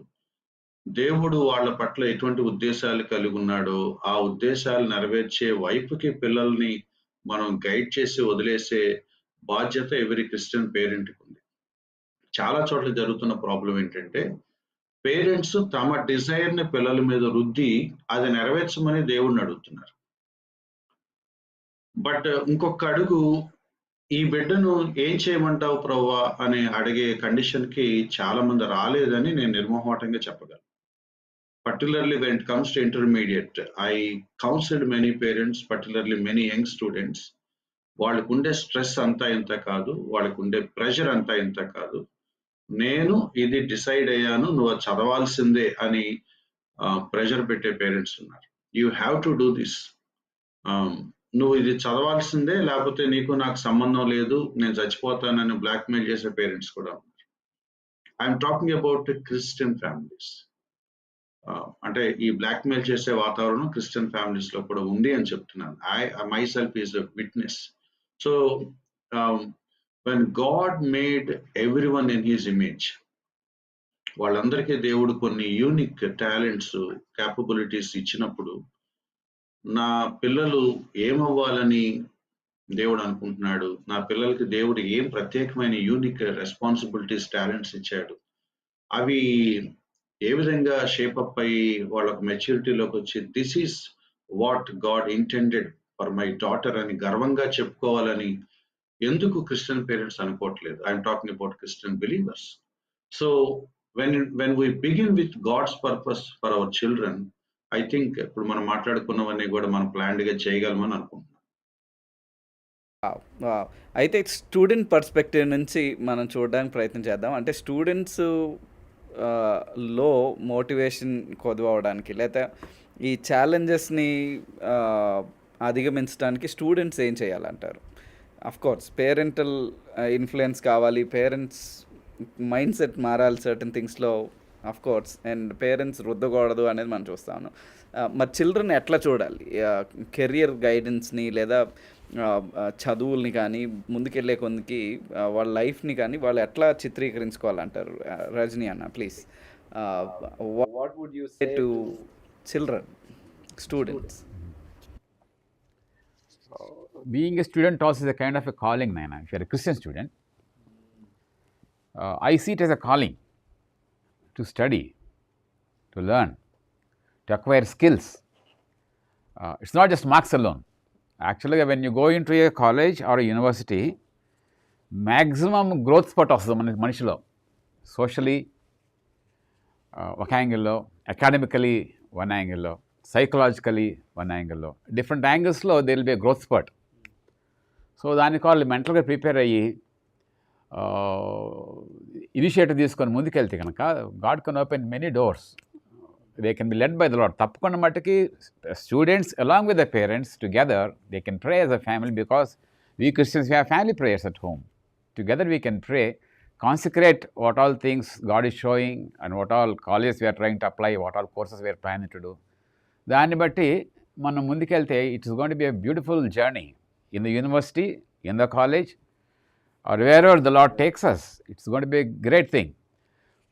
దేవుడు వాళ్ళ పట్ల ఎటువంటి ఉద్దేశాలు కలిగి ఉన్నాడో ఆ ఉద్దేశాలు నెరవేర్చే వైపుకి పిల్లల్ని మనం గైడ్ చేసి వదిలేసే బాధ్యత ఎవరి క్రిస్టియన్ పేరెంట్కి ఉంది. చాలా చోట్ల జరుగుతున్న ప్రాబ్లం ఏంటంటే పేరెంట్స్ తమ డిజైర్ ని పిల్లల మీద రుద్ది అది నెరవేర్చమని దేవుడిని అడుగుతున్నారు. బట్ ఇంకొక అడుగు, ఈ బిడ్డను ఏం చేయమంటావు ప్రవ్వా అని అడిగే కండిషన్ కి చాలా మంది రాలేదని నేను నిర్మోహమాటంగా చెప్పగలను. Particularly when it comes to intermediate, I counseled many parents, particularly many young students. వాళ్ళకు ఉండే స్ట్రెస్ అంతా ఇంత కాదు, వాళ్ళకు ఉండే ప్రెషర్ అంతా ఇంత కాదు, నేను ఇది డిసైడ్ అయ్యాను, నువ్వు అది చదవాల్సిందే అని ప్రెషర్ పెట్టే పేరెంట్స్ ఉన్నారు. You have to do this, నువ్వు ఇది చదవాల్సిందే, లేకపోతే నీకు నాకు సంబంధం లేదు, నేను చచ్చిపోతానని బ్లాక్మెయిల్ చేసే పేరెంట్స్ కూడా ఉన్నారు. I'm talking about Christian families. అంటే ఈ బ్లాక్మెయిల్ చేసే వాతావరణం క్రిస్టియన్ ఫ్యామిలీస్ లో కూడా ఉంది అని చెప్తున్నాను. I my self is a witness. So when God made everyone in his image, వాళ్ళందరికీ దేవుడు కొన్ని యూనిక్ టాలెంట్స్, క్యాపబిలిటీస్ ఇచ్చినప్పుడు, నా పిల్లలు ఏమవ్వాలని దేవుడు అనుకుంటున్నాడు, నా పిల్లలకి దేవుడు ఏం ప్రత్యేకమైన యూనిక్ రెస్పాన్సిబిలిటీస్, టాలెంట్స్ ఇచ్చాడు, అవి ఏ విధంగా షేపప్ అయ్యి వాళ్ళకు మెచ్యూరిటీలోకి వచ్చి this is what God intended for my daughter అని గర్వంగా చెప్పుకోవాలని ఎందుకు క్రిస్టియన్ పేరెంట్స్ అనుకోవట్లేదు? I'm talking about Christian believers. So when we begin with God's purpose for our children, I think ఇప్పుడు మనం మాట్లాడుకున్నవన్నీ కూడా మనం ప్లాన్డ్గా చేయగలమని అనుకుంటున్నాం. అయితే స్టూడెంట్ పర్స్పెక్టివ్ నుంచి మనం చూడడానికి ప్రయత్నం చేద్దాం. అంటే స్టూడెంట్స్ లో మోటివేషన్ కొదవడానికి, లేదా ఈ ఛాలెంజెస్ని అధిగమించడానికి స్టూడెంట్స్ ఏం చేయాలంటారు? కోర్స్ పేరెంటల్ ఇన్ఫ్లుయెన్స్ కావాలి, పేరెంట్స్ మైండ్ సెట్ మారాలి సర్టన్ థింగ్స్లో కోర్స్, అండ్ పేరెంట్స్ రుద్దకూడదు అనేది మనం చూస్తాను. మరి చిల్డ్రన్ ఎట్లా చూడాలి? కెరియర్ గైడెన్స్ని లేదా చదువుల్ని కానీ, ముందుకెళ్ళే కొందికి వాళ్ళ లైఫ్ని కానీ వాళ్ళు ఎట్లా చిత్రీకరించుకోవాలంటారు? రజనీ అన్న, please, what would you say to children, students? Being a student also is a kind of a calling, Naina. If you are a Christian student, I see it as a calling to study, to learn, to acquire skills. It's not just marks alone. Actually, when you go into a college or a university, maximum growth spurt వస్తుంది మనిషిలో. Socially ఒక యాంగిల్లో, academically one యాంగిల్లో, psychologically one యాంగిల్లో, different యాంగిల్స్లో they will be growth spurt. So దానికి వాళ్ళు మెంటల్గా ప్రిపేర్ అయ్యి ఇనిషియేటివ్ తీసుకొని ముందుకెళ్తే కనుక God can open many doors. They can be led by the Lord. తప్పకుండా మట్టుకి students along with the parents together they can pray as a family, because we Christians we have family prayers at home. Together we can pray, consecrate what all things God is showing and what all colleges we are trying to apply, what all courses we are planning to do. దాన్ని బట్టి మనం ముందుకెళ్తే it is going to be a beautiful journey in the university, in the college, or wherever the Lord takes us. It's going to be a great thing.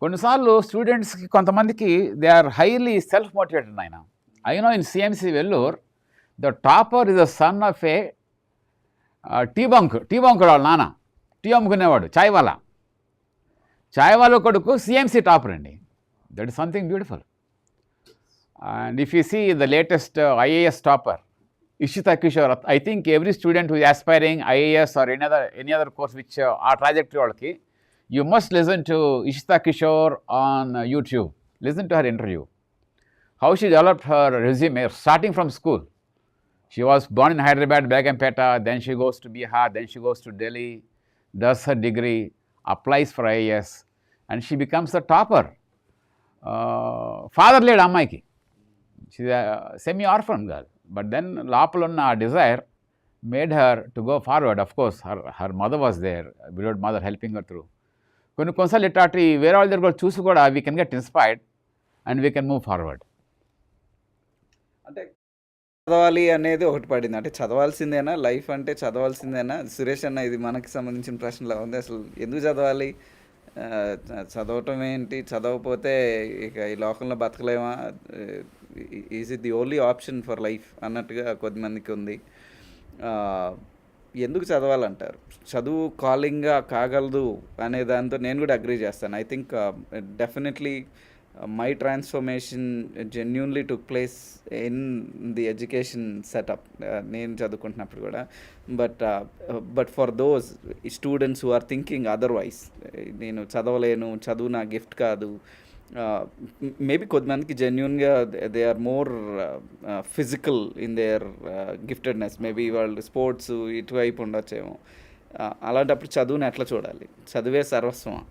కొన్నిసార్లు స్టూడెంట్స్కి కొంతమందికి they are highly self motivated. ఆయన I know in CMC Vellore the topper is the son of a tea bunk వాళ్ళ నాన్న tea అమ్ముకునేవాడు, చాయ్ వాళ్ళ కొడుకు సిఎంసి టాపర్ అండి. That is something beautiful. And if you see the latest IAS topper Ishita Kishore, I think every student who aspiring IAS or any other course which ఆ trajectory వాళ్ళకి, you must listen to Ishita Kishore on YouTube. Listen to her interview, how she developed her resume starting from school. She was born in Hyderabad, Begumpeta, then she goes to Bihar, then she goes to Delhi, does her degree, applies for IAS, and she becomes the topper. Father లేడు అమ్మాయికి. She semi orphan girl. But then లోపల ఉన్న ఆ desire made her to go forward. Of course her mother was there, widowed mother helping her through. కొన్నిసార్లు ఇట్లాంటి వేరే వాళ్ళ దగ్గర కూడా చూసి కూడా we can get inspired and we can move forward. అంటే చదవాలి అనేది ఒకటి పడింది. అంటే చదవాల్సిందేనా, లైఫ్ అంటే చదవాల్సిందేనా? సురేష్ అన్న, ఇది మనకి సంబంధించిన ప్రశ్నలా ఉంది. అసలు ఎందుకు చదవాలి? చదవటం ఏంటి? చదవకపోతే ఇక ఈ లోకంలో బతకలేమా? Is it the only option for life అన్నట్టుగా కొద్దిమందికి ఉంది. ఎందుకు చదవాలంటారు? చదువు కాలింగ్గా కాగలదు అనే దాంతో నేను కూడా అగ్రీ చేస్తాను. I think definitely my transformation genuinely took place in the education setup, నేను చదువుకుంటున్నప్పుడు కూడా. But for those students who are thinking otherwise, నేను చదవలేను, చదువు నా గిఫ్ట్ కాదు, మేబీ కొద్దిమందికి జెన్యున్గా they are more physical in their గిఫ్టెడ్నెస్, మేబీ వాళ్ళు స్పోర్ట్స్ ఇటువైపు ఉండొచ్చేమో. అలాంటప్పుడు చదువుని ఎట్లా చూడాలి? చదువే సర్వస్వం?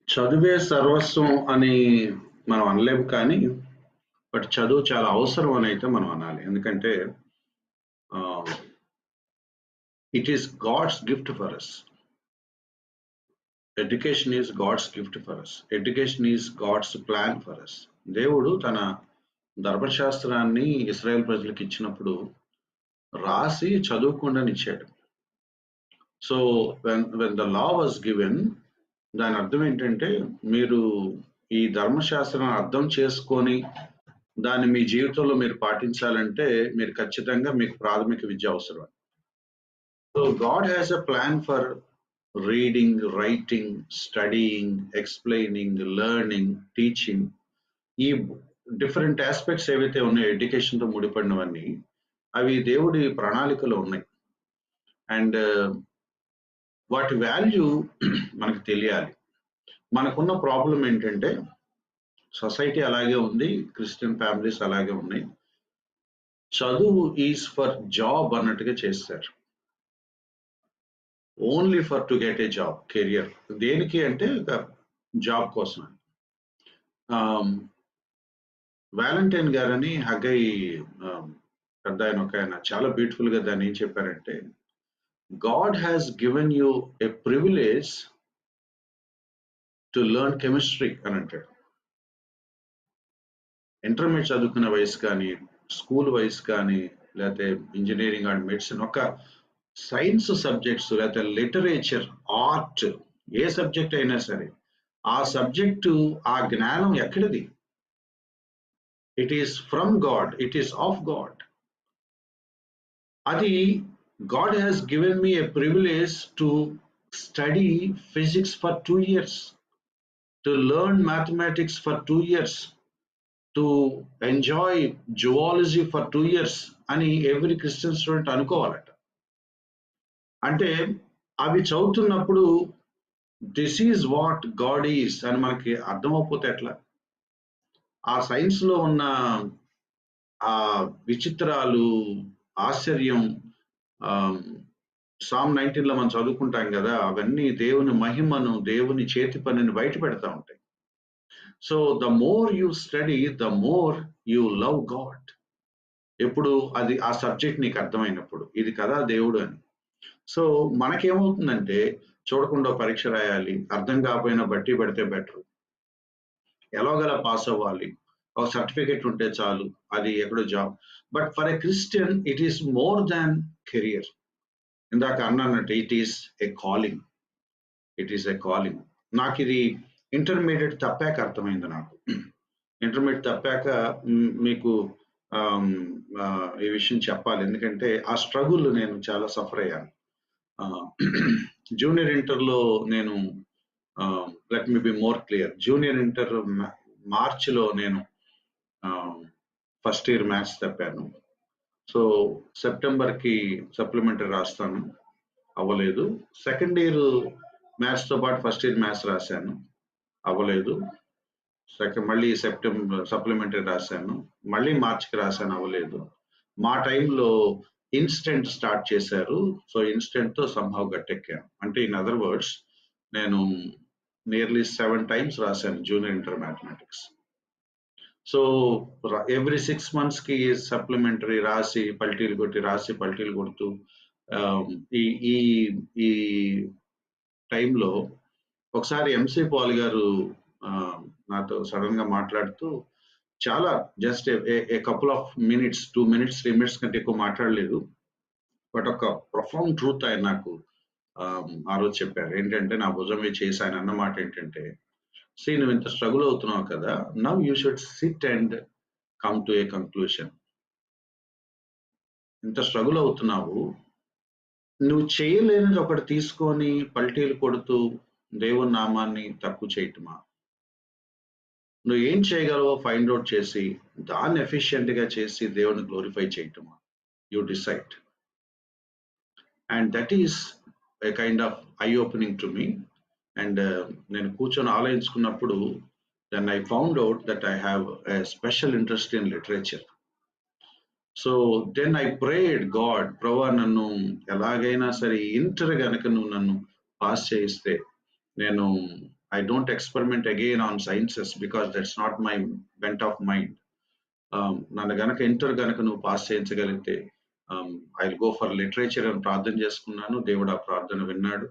చదువే సర్వస్వం అని మనం అనలేము, కానీ బట్ చదువు చాలా అవసరం అని అయితే మనం అనాలి. ఎందుకంటే it is God's gift for us. Education is God's gift for us. Education is God's plan for us. దేవుడు తన ధర్మశాస్త్రాన్ని ఇశ్రాయేల్ ప్రజలకు ఇచ్చినప్పుడు రాసి చదువుకుండని ఇచ్చాడు. So when the law was given, దాని అర్థం ఏంటంటే మీరు ఈ ధర్మశాస్త్రాన్ని అర్థం చేసుకొని దాన్ని మీ జీవితంలో మీరు పాటించాలంటే మీరు ఖచ్చితంగా మీకు ప్రాథమిక విద్య అవసరం. So God has a plan for reading, writing, studying, explaining, learning, teaching. ఈ డిఫరెంట్ ఆస్పెక్ట్స్ ఏవైతే ఉన్నాయో ఎడ్యుకేషన్తో ముడిపడినవన్నీ, అవి దేవుడి ప్రణాళికలో ఉన్నాయి. అండ్ వాటి వాల్యూ మనకు తెలియాలి. మనకున్న ప్రాబ్లం ఏంటంటే సొసైటీ అలాగే ఉంది, క్రిస్టియన్ ఫ్యామిలీస్ అలాగే ఉన్నాయి. చదువు ఈజ్ ఫర్ జాబ్ అన్నట్టుగా చేస్తారు. Only for to get a job, career. దేనికి అంటే జాబ్ కోసం. వ్యాలంటైన్ గారని హగ్గై పెద్ద ఆయన ఒక ఆయన చాలా బ్యూటిఫుల్ గా దాన్ని ఏం చెప్పారంటే, God has given you A privilege to learn chemistry అని అంటాడు. ఇంటర్మీడియట్ చదువుకునే వయసు కానీ, స్కూల్ వయసు కానీ, లేకపోతే ఇంజనీరింగ్ అండ్ మెడిసిన్, ఒక సైన్స్ సబ్జెక్ట్స్ లేకపోతే లిటరేచర్, ఆర్ట్, ఏ సబ్జెక్ట్ అయినా సరే ఆ సబ్జెక్టు, ఆ జ్ఞానం ఎక్కడిది? It is from God, it is of God. అది God has given me a privilege to study physics for 2 years, to learn mathematics for 2 years, to enjoy zoology for 2 years అని every Christian student అనుకోవాలట. అంటే అవి చదువుతున్నప్పుడు this is what God is అని మనకి అర్థమైపోతే ఎట్లా? ఆ సైన్స్ లో ఉన్న ఆ విచిత్రాలు, ఆశ్చర్యం, సామ్ 19 లో మనం చదువుకుంటాం కదా, అవన్నీ దేవుని మహిమను, దేవుని చేతి పనిని బయట పెడతా ఉంటాయి. So the more you study, the more you love God. ఎప్పుడు అది ఆ సబ్జెక్ట్ నీకు అర్థమైనప్పుడు, ఇది కదా దేవుడు అని. సో మనకేమవుతుందంటే, చూడకుండా పరీక్ష రాయాలి, అర్థం కాకపోయినా బట్టి పెడితే బెటర్, ఎలాగలా పాస్ అవ్వాలి, ఒక సర్టిఫికెట్ ఉంటే చాలు, అది ఎక్కడో job. But for a Christian it is more than career. ఇందాక అన్నట్టు it is a calling, it is a calling. నాకు ఇది ఇంటర్మీడియట్ తప్పాక అర్థమైంది. నాకు ఇంటర్మీడియట్ తప్పాక మీకు ఈ విషయం చెప్పాలి, ఎందుకంటే ఆ స్ట్రగుల్ నేను చాలా సఫర్ అయ్యాను. జూనియర్ ఇంటర్లో నేను, let me be more clear, junior inter మార్చిలో నేను ఫస్ట్ ఇయర్ మ్యాథ్స్ తప్పాను. సో సెప్టెంబర్కి సప్లిమెంటరీ రాస్తాను, అవ్వలేదు. సెకండ్ ఇయర్ మ్యాథ్స్తో పాటు ఫస్ట్ ఇయర్ మ్యాథ్స్ రాశాను, అవ్వలేదు. మళ్ళీ సెప్టెంబర్ సప్లిమెంటరీ రాశాను, మళ్ళీ మార్చికి రాశాను, అవ్వలేదు. మా టైంలో ఇన్స్టెంట్ స్టార్ట్ చేశారు. సో ఇన్స్టెంట్తో సంహవ్ గట్టెక్కాను. అంటే ఇన్ అదర్ వర్డ్స్, నేను నియర్లీ 7 times రాశాను junior inter mathematics. So every 6 monthsకి సప్లిమెంటరీ రాసి పల్టీలు కొడుతూ ఈ ఈ ఈ టైంలో ఒకసారి ఎంసీ పాల్ గారు నాతో సడన్ గా మాట్లాడుతూ చాలా just a couple of minutes 2 minutes 3 minutes కంటే ఎక్కువ మాట్లాడలేదు. బట్ ఒక ప్రొఫౌండ్ ట్రూత్ ఆయన నాకు ఆ రోజు చెప్పారు. ఏంటంటే నా భుజం మీద చేసి ఆయన అన్న మాట ఏంటంటే, సీ నువ్వు ఇంత స్ట్రగుల్ అవుతున్నావు కదా, now you should SIT and come to A conclusion. ఇంత స్ట్రగుల్ అవుతున్నావు, నువ్వు చేయలేనిది ఒకటి తీసుకొని పల్టీలు కొడుతూ దేవుని నామాన్ని తక్కువ చేయటమా? నువ్వు ఏం చేయగలవో ఫైండ్ అవుట్ చేసి దాన్ని ఎఫిషియెంట్ గా చేసి దేవుని గ్లోరిఫై చేయటమా? You decide. And that is a kind of eye opening to me. And నేను కూర్చొని ఆలోచించుకున్నప్పుడు then I found out that I have a special interest in literature. So then I prayed God, ప్రభా నన్ను ఎలాగైనా సరే inter గనక నువ్వు నన్ను పాస్ చేయిస్తే నేను I don't experiment again on sciences because that's not my bent of mind. నన్ను గనక ఇంటర్ గనక నువ్వు పాస్ చేయించగలిగితే I will go for literature అని ప్రార్థన చేసుకున్నాను. దేవుడు ఆ ప్రార్థన విన్నాడు.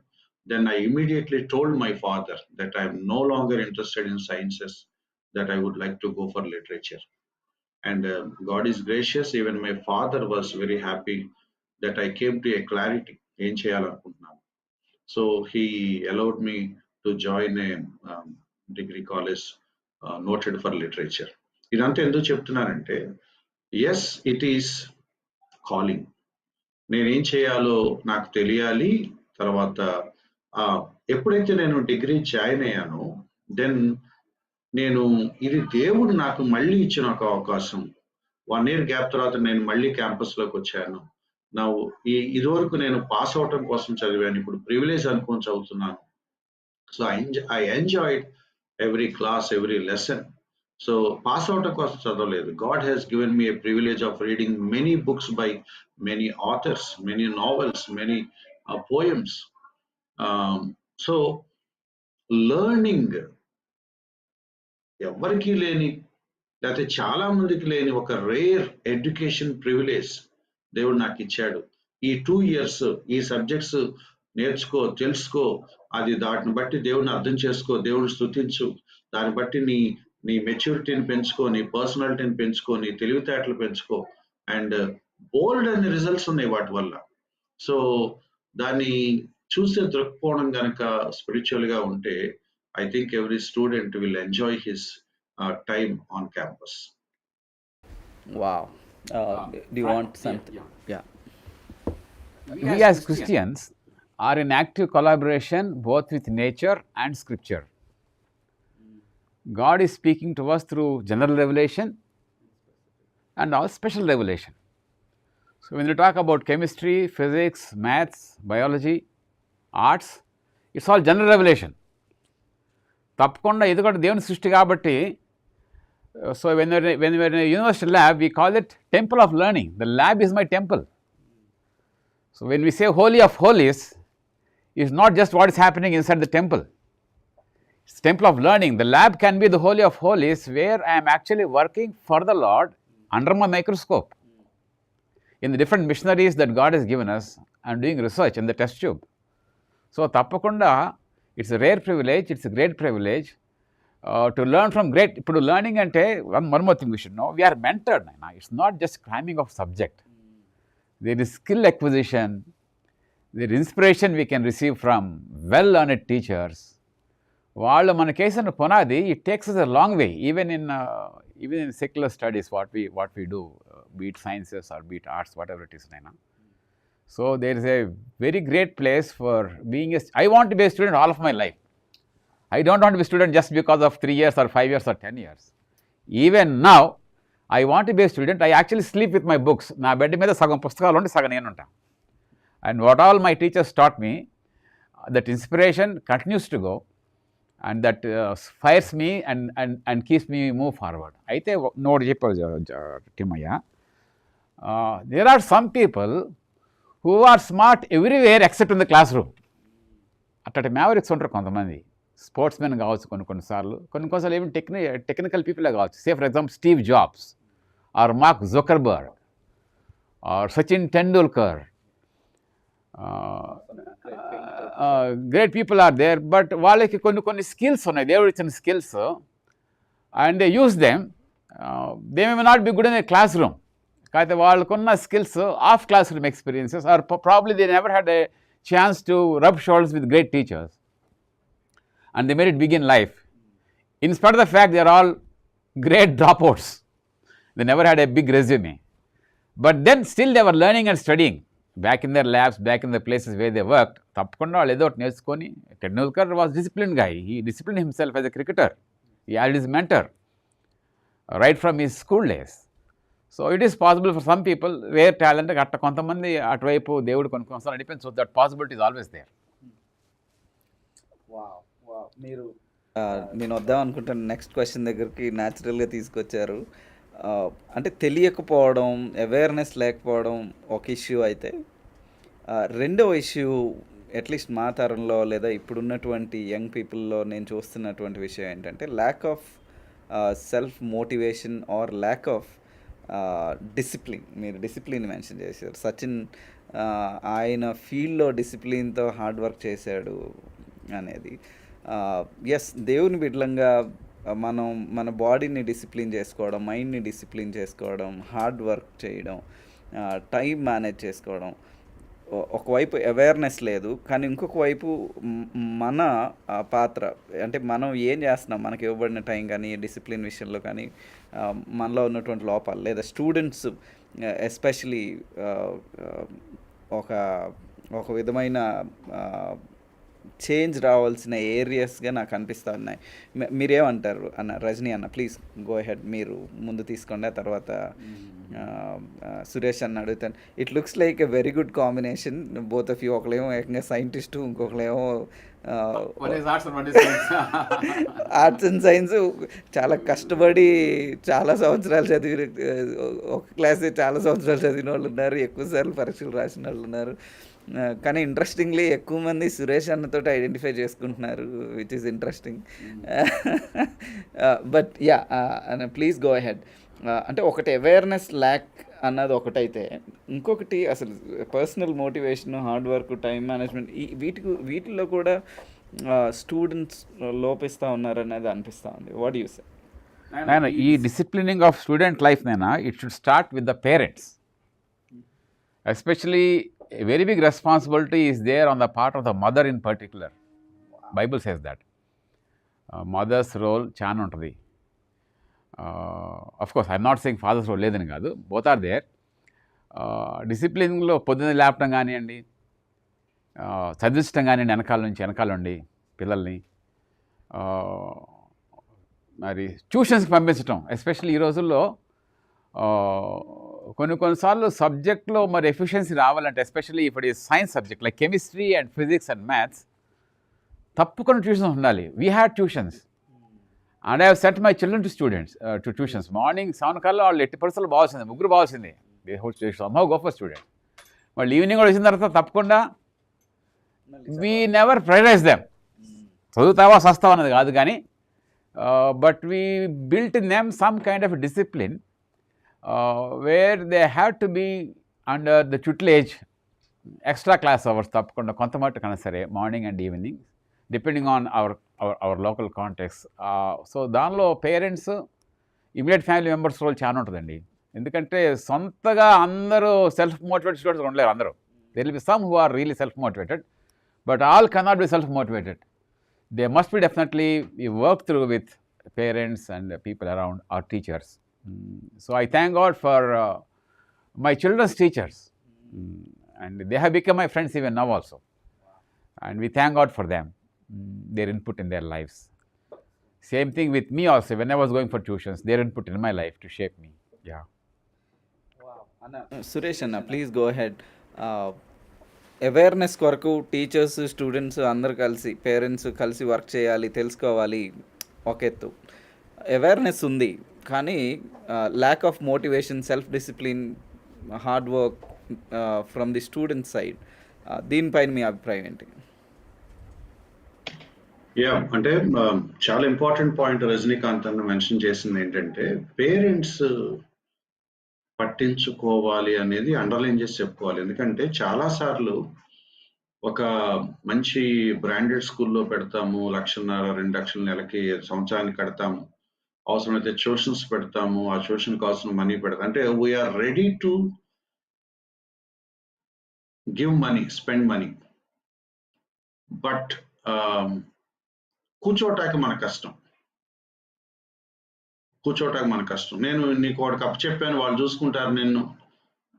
Then I immediately told my father that I am no longer interested in sciences, that I would like to go for literature. And God is gracious. Even my father was very happy that I came to a clarity ఏం చేయాలనుకుంటున్నాను. So he allowed me to join a degree college noted for literature. ఇదంతా ఎందుకు చెప్తున్నానంటే, yes it is calling. నేనేం చేయాలో నాకు తెలియాలి. తర్వాత ఎప్పుడైతే నేను డిగ్రీ జాయిన్ అయ్యానో దెన్ నేను ఇది దేవుడు నాకు మళ్ళీ ఇచ్చిన ఒక అవకాశం. 1 year గ్యాప్ తర్వాత నేను మళ్ళీ క్యాంపస్లోకి వచ్చాను. నా ఇదివరకు నేను పాస్ అవటం కోసం చదివాను, ఇప్పుడు ప్రివిలేజ్ అనుకొని చదువుతున్నాను. So I enjoyed every class, every lesson. So pass out కోసం చదవలేదు. God has given me a privilege of reading many books by many authors, many novels, many poems. So learning ఎవరికి లేని, లేకపోతే చాలా మందికి లేని ఒక రేర్ ఎడ్యుకేషన్ ప్రివిలేజ్ దేవుడు నాకు ఇచ్చాడు. ఈ 2 years ఈ సబ్జెక్ట్స్ నేర్చుకో, తెలుసుకో, అది దాటిని బట్టి దేవుడిని అర్థం చేసుకో, దేవుడిని స్తుతించు, దాన్ని బట్టి నీ మెచ్యూరిటీని పెంచుకో, నీ పర్సనాలిటీని పెంచుకో, నీ తెలివితేటలు పెంచుకో. అండ్ బోల్డ్ అనే రిజల్ట్స్ ఉన్నాయి వాటి వల్ల. సో దాన్ని చూసే దృక్కోణం కనుక స్పిరిచువల్ గా ఉంటే I think every student will enjoy his time on campus. Wow. Do you want something? Yeah. We as Christians are in active collaboration both with nature and scripture. God is speaking to us through general revelation and all special revelation. So when you talk about chemistry, physics, maths, biology, arts, it's all general revelation. తప్పకుండా ఇది కూడా దేవుని సృష్టి కాబట్టి. So when we're in a university lab, we call it temple of learning. The lab is my temple. So when we say holy of holies, it's not just what is happening inside the temple. It's temple of learning. The lab can be the holy of holies where I am actually working for the Lord under my microscope. In the different missionaries that God has given us, I am doing research in the test tube. So తప్పకుండా it's a rare privilege, it's a great privilege to learn from great. ఇప్పుడు learning అంటే one more thing we should know, we are mentored. It's not just cramming of subject. There is skill acquisition, there is inspiration we can receive from well-learned teachers. వాళ్ళు మనకేసిన పునాది, it takes us a long way, even in secular studies, what we do, be it sciences or be it arts, whatever it is. So there is a very great place for being I want to be a student all of my life. I don't want to be a student just because of 3 years or 5 years or 10 years. Even now, I want to be a student. I actually sleep with my books. నా bed మీద సగం పుస్తకాలు ఉంటే సగం నేను ఉంటాను. And what all my teachers taught me, that inspiration continues to go and that fires me and keeps me move forward. అయితే node చెప్పావు టిమయ్య, there are some people who are smart everywhere except in the classroom. అట్టటి mavericks ఉంటారు కొంతమంది. Sportsmen కావచ్చు కొన్నిసార్లు ఏమి technical పీపులే కావచ్చు. Say for example Steve Jobs or Mark Zuckerberg or Sachin Tendulkar. Great people are there, but వాళ్ళకి కొన్ని స్కిల్స్ ఉన్నాయి, దేవుడు ఇచ్చిన skills, and they use them. They may not be good in a classroom, కాకపోతే వాళ్ళకున్న skills of classroom experiences or probably they never had a chance to rub shoulders with great teachers, and they made it big in life. In spite of the fact they are all great dropouts, they never had a big resume, but then still they were learning and studying back in their labs, back in the places where they worked. తప్పకుండా వాళ్ళు ఏదో ఒకటి నేర్చుకొని. Tendulkar was discipline guy, he disciplined himself as a cricketer, he had his mentor right from his school days. So it is possible for some people where talent అట్ట కొంతమంది అటువైపు దేవుడు కొన్నిసార్లు నడిపించు. So that possibility is always there. మీరు నేను వద్దాం అనుకుంటాను నెక్స్ట్ క్వశ్చన్ దగ్గరికి న్యాచురల్గా తీసుకొచ్చారు. అంటే తెలియకపోవడం, అవేర్నెస్ లేకపోవడం ఒక ఇష్యూ అయితే, రెండవ ఇష్యూ అట్లీస్ట్ మా తరంలో లేదా ఇప్పుడున్నటువంటి యంగ్ పీపుల్లో నేను చూస్తున్నటువంటి విషయం ఏంటంటే lack of self motivation are lack of discipline. మీరు డిసిప్లిన్ మెన్షన్ చేశారు. సచిన్ ఆయన ఫీల్డ్లో డిసిప్లిన్తో హార్డ్ వర్క్ చేశాడు అనేది. ఎస్, దేవుని బిడ్డలంగా మనం మన బాడీని డిసిప్లిన్ చేసుకోవడం, మైండ్ని డిసిప్లిన్ చేసుకోవడం, హార్డ్ వర్క్ చేయడం, టైం మేనేజ్ చేసుకోవడం, ఒకవైపు అవేర్నెస్ లేదు, కానీ ఇంకొక వైపు మన పాత్ర అంటే మనం ఏం చేస్తున్నాం, మనకి ఇవ్వబడిన టైం కానీ డిసిప్లిన్ విషయంలో కానీ మనలో ఉన్నటువంటి లోపాలు, లేదా స్టూడెంట్స్ ఎస్పెషలీ ఒక విధమైన చేంజ్ రావాల్సిన ఏరియాస్గా నాకు అనిపిస్తూ ఉన్నాయి. మీరేమంటారు అన్న? రజనీ అన్న ప్లీజ్ గో హెడ్, మీరు ముందు తీసుకోండి, ఆ తర్వాత సురేష్ అన్న అడుగుతాను. It looks like a very good combination both of you. ఒకళ్ళేమో ఏకంగా సైంటిస్టు, ఇంకొకళ్ళేమో ఆర్ట్స్ అండ్ సైన్స్. చాలా కష్టపడి చాలా సంవత్సరాలు చదివి, ఒక క్లాసే చాలా సంవత్సరాలు చదివిన వాళ్ళు ఉన్నారు, ఎక్కువసార్లు పరీక్షలు రాసిన వాళ్ళు ఉన్నారు. కానీ ఇంట్రెస్టింగ్లీ ఎక్కువ మంది సురేష్ అన్నతో ఐడెంటిఫై చేసుకుంటున్నారు, which is interesting. But yeah, please go ahead. అంటే ఒకటి అవేర్నెస్ ల్యాక్ అన్నది ఒకటైతే, ఇంకొకటి అసలు personal motivation, hard work, time management, వీటిల్లో కూడా స్టూడెంట్స్ లోపిస్తూ ఉన్నారనేది అనిపిస్తూ ఉంది. What you say? నేను ఈ డిసిప్లినింగ్ ఆఫ్ స్టూడెంట్ లైఫ్ నేనా, it should start with the parents. Especially a very big responsibility is there on the part of the mother in particular. Bible says that mother's role చాలా ఉంటుంది. Of course I'm not saying father's role లేదని కాదు, both are there. డిసిప్లిన్లో పొద్దున్న లేపటం కానివ్వండి, చదివించడం కానివ్వండి, వెనకాల నుండి పిల్లల్ని, మరి ట్యూషన్స్కి పంపించటం. ఎస్పెషల్లీ ఈ రోజుల్లో కొన్నిసార్లు సబ్జెక్ట్లో మరి ఎఫిషియన్సీ రావాలంటే, ఎస్పెషల్లీ ఇప్పుడు ఈ science subject like chemistry and physics and maths, తప్పకుండా ట్యూషన్స్ ఉండాలి. We had tuitions and I have set my children to tuitions. Morning 7 కల్లా వాళ్ళు 80% బాగుంది, 3 బాగుంది, సమ్హౌ గో ఫర్ స్టూడెంట్. వాళ్ళు ఈవినింగ్ కూడా వచ్చిన తర్వాత తప్పకుండా వీ నెవర్ ప్రైరైజ్ దెమ్, చదువుతావా సస్తావా అన్నది కాదు, కానీ but we built in them some kind of discipline where they have to be under the tutelage, extra class hours తప్పకుండా కొంత మట్టుకన్నా సరే, morning and evening, depending on our local context. So దానిలో parents, immediate family members role చాలా ఉంటుందండి. ఎందుకంటే సొంతగా అందరూ సెల్ఫ్ మోటివేటెడ్ స్టూడెంట్స్ ఉండలేరు అందరూ. There will be some who are really self motivated, but all cannot be self motivated. They must be definitely work through with parents and people around, or teachers. So I thank God for my children's teachers, and they have become my friends even now also, and we thank God for them, their input in their lives. Same thing with me also, when I was going for tuitions, their input in my life to shape me. Yeah. Wow. Anna, Suresh Anna, please go ahead. Awareness కొరకు teachers, students అందరు కలిసి, parents కలిసి work చేయాలి, తెలుసుకోవాలి ఒక ఎత్తు. Awareness ఉంది, కానీ lack of motivation, self discipline, hard work from the student side, దీనిపైన మీ అభిప్రాయం ఏంటి? అంటే చాలా ఇంపార్టెంట్ పాయింట్ రజనీకాంత్ అన్న మెన్షన్ చేసింది ఏంటంటే, పేరెంట్స్ పట్టించుకోవాలి అనేది అండర్లైన్ చేసి చెప్పుకోవాలి. ఎందుకంటే చాలా సార్లు ఒక మంచి బ్రాండెడ్ స్కూల్లో పెడతాము, 1,50,000 2,00,000 నెలకి సంవత్సరానికి కడతాము. అవసరమైతే ట్యూషన్స్ పెడతాము, ఆ ట్యూషన్ కావాల్సిన మనీ పెడతాం. అంటే we are ready to give money, spend money. But కూర్చోటానికి మన కష్టం. నేను నీకు ఒకటి అప్పు చెప్పాను, వాళ్ళు చూసుకుంటారు నిన్ను.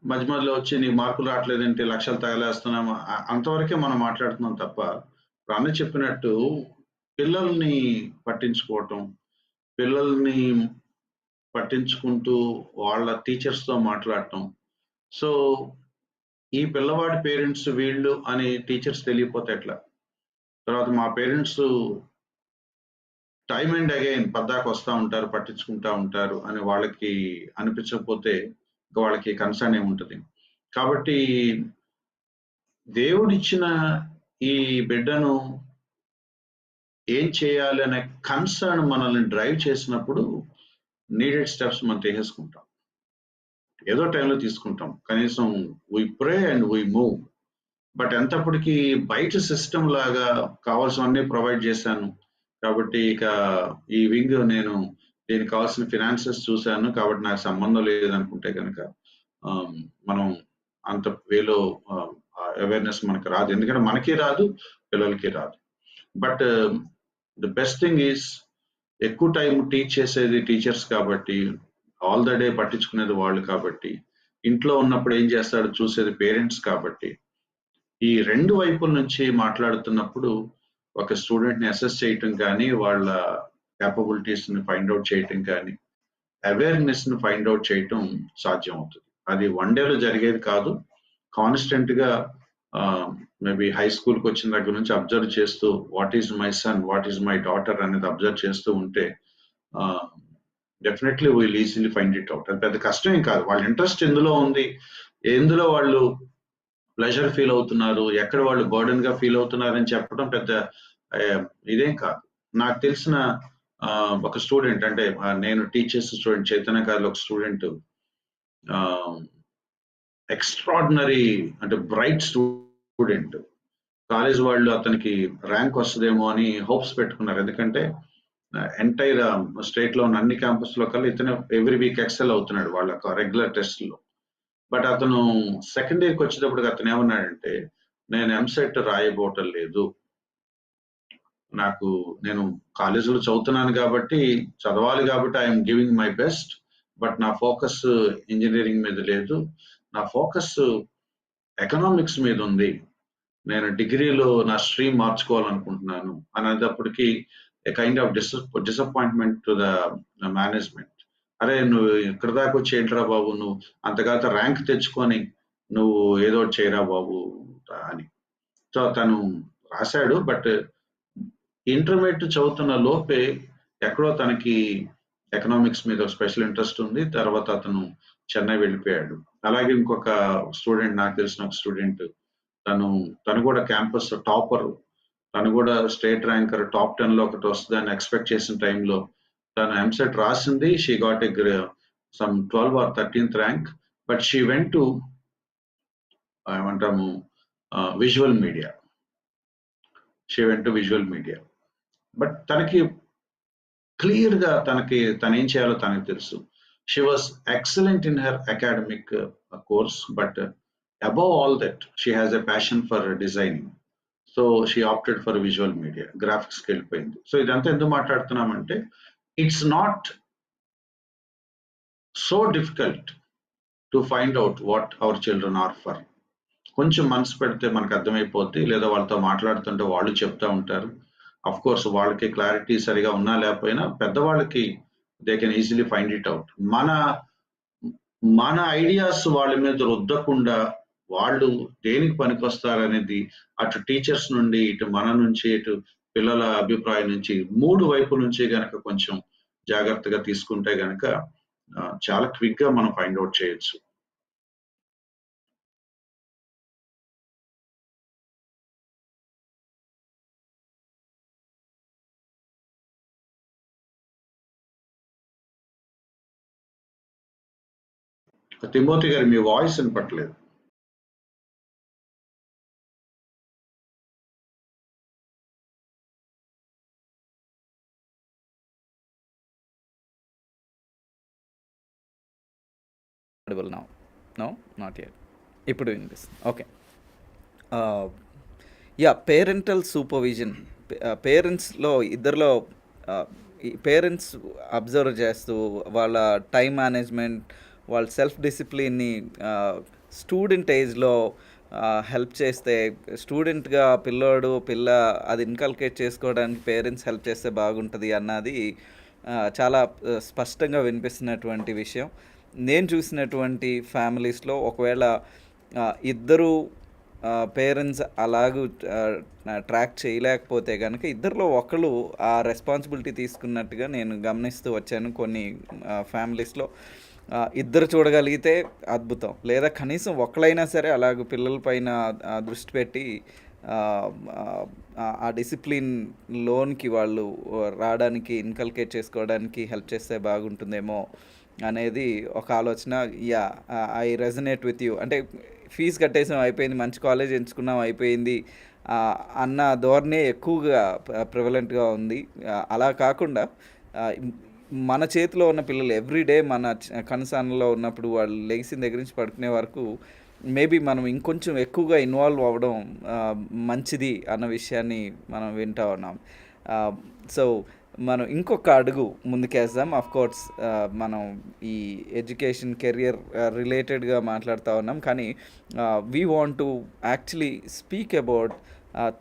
మధ్య మధ్యలో వచ్చి నీ మార్కులు రావట్లేదంటే లక్షలు తగలేస్తున్నాము, అంతవరకే మనం మాట్లాడుతున్నాం తప్ప, ఇప్పుడు అన్న చెప్పినట్టు పిల్లల్ని పట్టించుకోవటం, పిల్లల్ని పట్టించుకుంటూ వాళ్ళ టీచర్స్తో మాట్లాడటం. సో ఈ పిల్లవాడి పేరెంట్స్ వీళ్ళు అని టీచర్స్ తెలియపోతే ఎట్లా? తర్వాత మా పేరెంట్స్ టైమ్ అండ్ అగైన్ పద్దాకు వస్తూ ఉంటారు, పట్టించుకుంటా ఉంటారు అని వాళ్ళకి అనిపించకపోతే ఇంకా వాళ్ళకి కన్సర్న్ ఏముంటుంది? కాబట్టి దేవుడిచ్చిన ఈ బిడ్డను ఏం చేయాలి అనే కన్సర్న్ మనల్ని డ్రైవ్ చేసినప్పుడు నీడెడ్ స్టెప్స్ మనం తీసేసుకుంటాం. ఏదో టైంలో తీసుకుంటాం. కనీసం we pray and we move. But ఎంతప్పటికీ బయట సిస్టమ్ లాగా కావాల్సినవన్నీ ప్రొవైడ్ చేశాను కాబట్టి ఇక ఈ వింగ్ నేను దీనికి కావాల్సిన ఫినాన్సెస్ చూశాను కాబట్టి నాకు సంబంధం లేదనుకుంటే కనుక మనం అంత వేలో అవేర్నెస్ మనకు రాదు. ఎందుకంటే మనకి రాదు, పిల్లలకి రాదు. But the best thing is ఎక్కువ టైం టీచ్ చేసేది టీచర్స్ కాబట్టి, ఆల్ ద డే పట్టించుకునేది వాళ్ళు కాబట్టి, ఇంట్లో ఉన్నప్పుడు ఏం చేస్తాడో చూసేది పేరెంట్స్ కాబట్టి, ఈ రెండు వైపుల నుంచి మాట్లాడుతున్నప్పుడు ఒక స్టూడెంట్ని అసెస్ చేయటం కానీ, వాళ్ళ క్యాపబిలిటీస్ని ఫైండ్ అవుట్ చేయటం కానీ, అవేర్నెస్ని ఫైండ్ అవుట్ చేయటం సాధ్యం అవుతుంది. అది వన్ డేలో జరిగేది కాదు. కాన్స్టెంట్గా మేబీ హై స్కూల్కి వచ్చిన దగ్గర నుంచి అబ్జర్వ్ చేస్తూ what is my son, what is my daughter అనేది అబ్జర్వ్ చేస్తూ ఉంటే definitely will easily find it out. అది పెద్ద కష్టమేం కాదు. వాళ్ళ ఇంట్రెస్ట్ ఎందులో ఉంది, ఎందులో వాళ్ళు ప్లెజర్ ఫీల్ అవుతున్నారు, ఎక్కడ వాళ్ళు బర్డెన్ గా ఫీల్ అవుతున్నారు అని చెప్పడం పెద్ద ఇదేం కాదు. నాకు తెలిసిన ఒక స్టూడెంట్, అంటే నేను టీచ్ చేసిన స్టూడెంట్ చైతన్య గారిలో ఒక స్టూడెంట్, ఎక్స్ట్రాడినరీ అంటే బ్రైట్ స్టూడెంట్. కాలేజ్ వాళ్ళు అతనికి ర్యాంక్ వస్తుందేమో అని హోప్స్ పెట్టుకున్నారు. ఎందుకంటే ఎంటైర్ స్టేట్ లో ఉన్న అన్ని క్యాంపస్ లో కల్లా ఇతను ఎవ్రీ వీక్ ఎక్సెల్ అవుతున్నాడు వాళ్ళ రెగ్యులర్ టెస్ట్ లో. బట్ అతను సెకండ్ ఇయర్కి వచ్చేటప్పటికి అతను ఏమన్నాడంటే, నేను ఎంసెట్ రాయబోవటం లేదు, నేను కాలేజీలో చదువుతున్నాను కాబట్టి చదవాలి కాబట్టి I'm giving my best, but నా ఫోకస్ ఇంజనీరింగ్ మీద లేదు, నా ఫోకస్ ఎకనామిక్స్ మీద ఉంది, నేను డిగ్రీలో నా స్ట్రీమ్ మార్చుకోవాలనుకుంటున్నాను అనేటప్పటికి a kind of disappointment to the management. అరే నువ్వు ఇక్కడ దాకా వచ్చి ఏంట్రా బాబు, నువ్వు అంతకాత ర్యాంక్ తెచ్చుకొని నువ్వు ఏదో చేయరా బాబు అని. సో తను రాశాడు. బట్ ఇంటర్మీడియట్ చదువుతున్న లోపే ఎక్కడో తనకి ఎకనామిక్స్ మీద స్పెషల్ ఇంట్రెస్ట్ ఉంది. తర్వాత అతను చెన్నై వెళ్ళిపోయాడు. అలాగే ఇంకొక స్టూడెంట్, నాకు తెలిసిన ఒక స్టూడెంట్, తను కూడా క్యాంపస్ టాపర్, తను కూడా స్టేట్ ర్యాంకర్, టాప్ 10 లో ఒకటి వస్తుందని ఎక్స్పెక్ట్ చేసిన టైంలో తను ఎంసెట్ రాసింది. She got a some 12 or 13th rank. But she went to ఏమంటాము విజువల్ మీడియా. బట్ తనకి క్లియర్ గా తను ఏం చేయాలో తనకి తెలుసు. She was excellent in her academic course, but above all that she has a passion for designing. So she opted for visual media, గ్రాఫిక్స్కి వెళ్ళిపోయింది. సో ఇదంతా ఎందుకు మాట్లాడుతున్నామంటే, it's not so difficult to find out what our children are for. కొంచెం మనసు పెడితే మనకు అర్థమైపోద్ది, లేదా వాళ్ళతో మాట్లాడుతుంటే వాళ్ళు చెప్తా ఉంటారు. అఫ్ కోర్స్ వాళ్ళకి క్లారిటీ సరిగా ఉన్నా లేకపోయినా పెద్దవాళ్ళకి they can easily find it out. మన ఐడియాస్ వాళ్ళ మీద రుద్దకుండా వాళ్ళు దేనికి పనికొస్తారనేది అటు టీచర్స్ నుండి, ఇటు మన నుంచి, ఇటు పిల్లల అభిప్రాయం నుంచి, 3 వైపుల నుంచి గనక కొంచెం జాగ్రత్తగా తీసుకుంటే గనక చాలా క్విక్ గా మనం ఫైండ్ అవుట్ చేయొచ్చు. తిమోతి గారు మీ వాయిస్ వినపట్లేదు. No not yet. ఇప్పుడు వినిపిస్తుంది. ఓకే. Yeah, parental supervision. పేరెంట్స్లో ఇద్దరిలో ఈ పేరెంట్స్ అబ్జర్వ్ చేస్తూ వాళ్ళ టైం మేనేజ్మెంట్, వాళ్ళ సెల్ఫ్ డిసిప్లిన్ని స్టూడెంట్ ఏజ్లో హెల్ప్ చేస్తే, స్టూడెంట్గా పిల్ల అది ఇన్కల్కేట్ చేసుకోవడానికి పేరెంట్స్ హెల్ప్ చేస్తే బాగుంటుంది అన్నది చాలా స్పష్టంగా వినిపిస్తున్నటువంటి విషయం. నేను చూసినటువంటి ఫ్యామిలీస్లో ఒకవేళ ఇద్దరు పేరెంట్స్ అలాగూ ట్రాక్ చేయలేకపోతే కనుక ఇద్దరిలో ఒకళ్ళు ఆ రెస్పాన్సిబిలిటీ తీసుకున్నట్టుగా నేను గమనిస్తూ వచ్చాను కొన్ని ఫ్యామిలీస్లో. ఇద్దరు చూడగలిగితే అద్భుతం, లేదా కనీసం ఒకళ్ళైనా సరే అలాగ పిల్లల పైన దృష్టి పెట్టి ఆ డిసిప్లిన్ లోన్కి వాళ్ళు రావడానికి, ఇన్కల్కేట్ చేసుకోవడానికి హెల్ప్ చేస్తే బాగుంటుందేమో అనేది ఒక ఆలోచన. Yeah, I resonate with you. అంటే ఫీజు కట్టేసాం అయిపోయింది, మంచి కాలేజ్ ఎంచుకున్నాం అయిపోయింది అన్న ధోరణి ఎక్కువగా ప్రివలెంట్గా ఉంది. అలా కాకుండా మన చేతిలో ఉన్న పిల్లలు ఎవ్రీడే మన కనుసన్నలో ఉన్నప్పుడు వాళ్ళు లెగిసిన దగ్గర నుంచి పడుకునే వరకు మేబీ మనం ఇంకొంచెం ఎక్కువగా ఇన్వాల్వ్ అవ్వడం మంచిది అన్న విషయాన్ని మనం వింటూ ఉన్నాం. సో మనం ఇంకొక అడుగు ముందుకేద్దాం. కోర్స్ మనం ఈ ఎడ్యుకేషన్ కెరియర్ రిలేటెడ్గా మాట్లాడుతూ ఉన్నాం, కానీ we want to actually speak about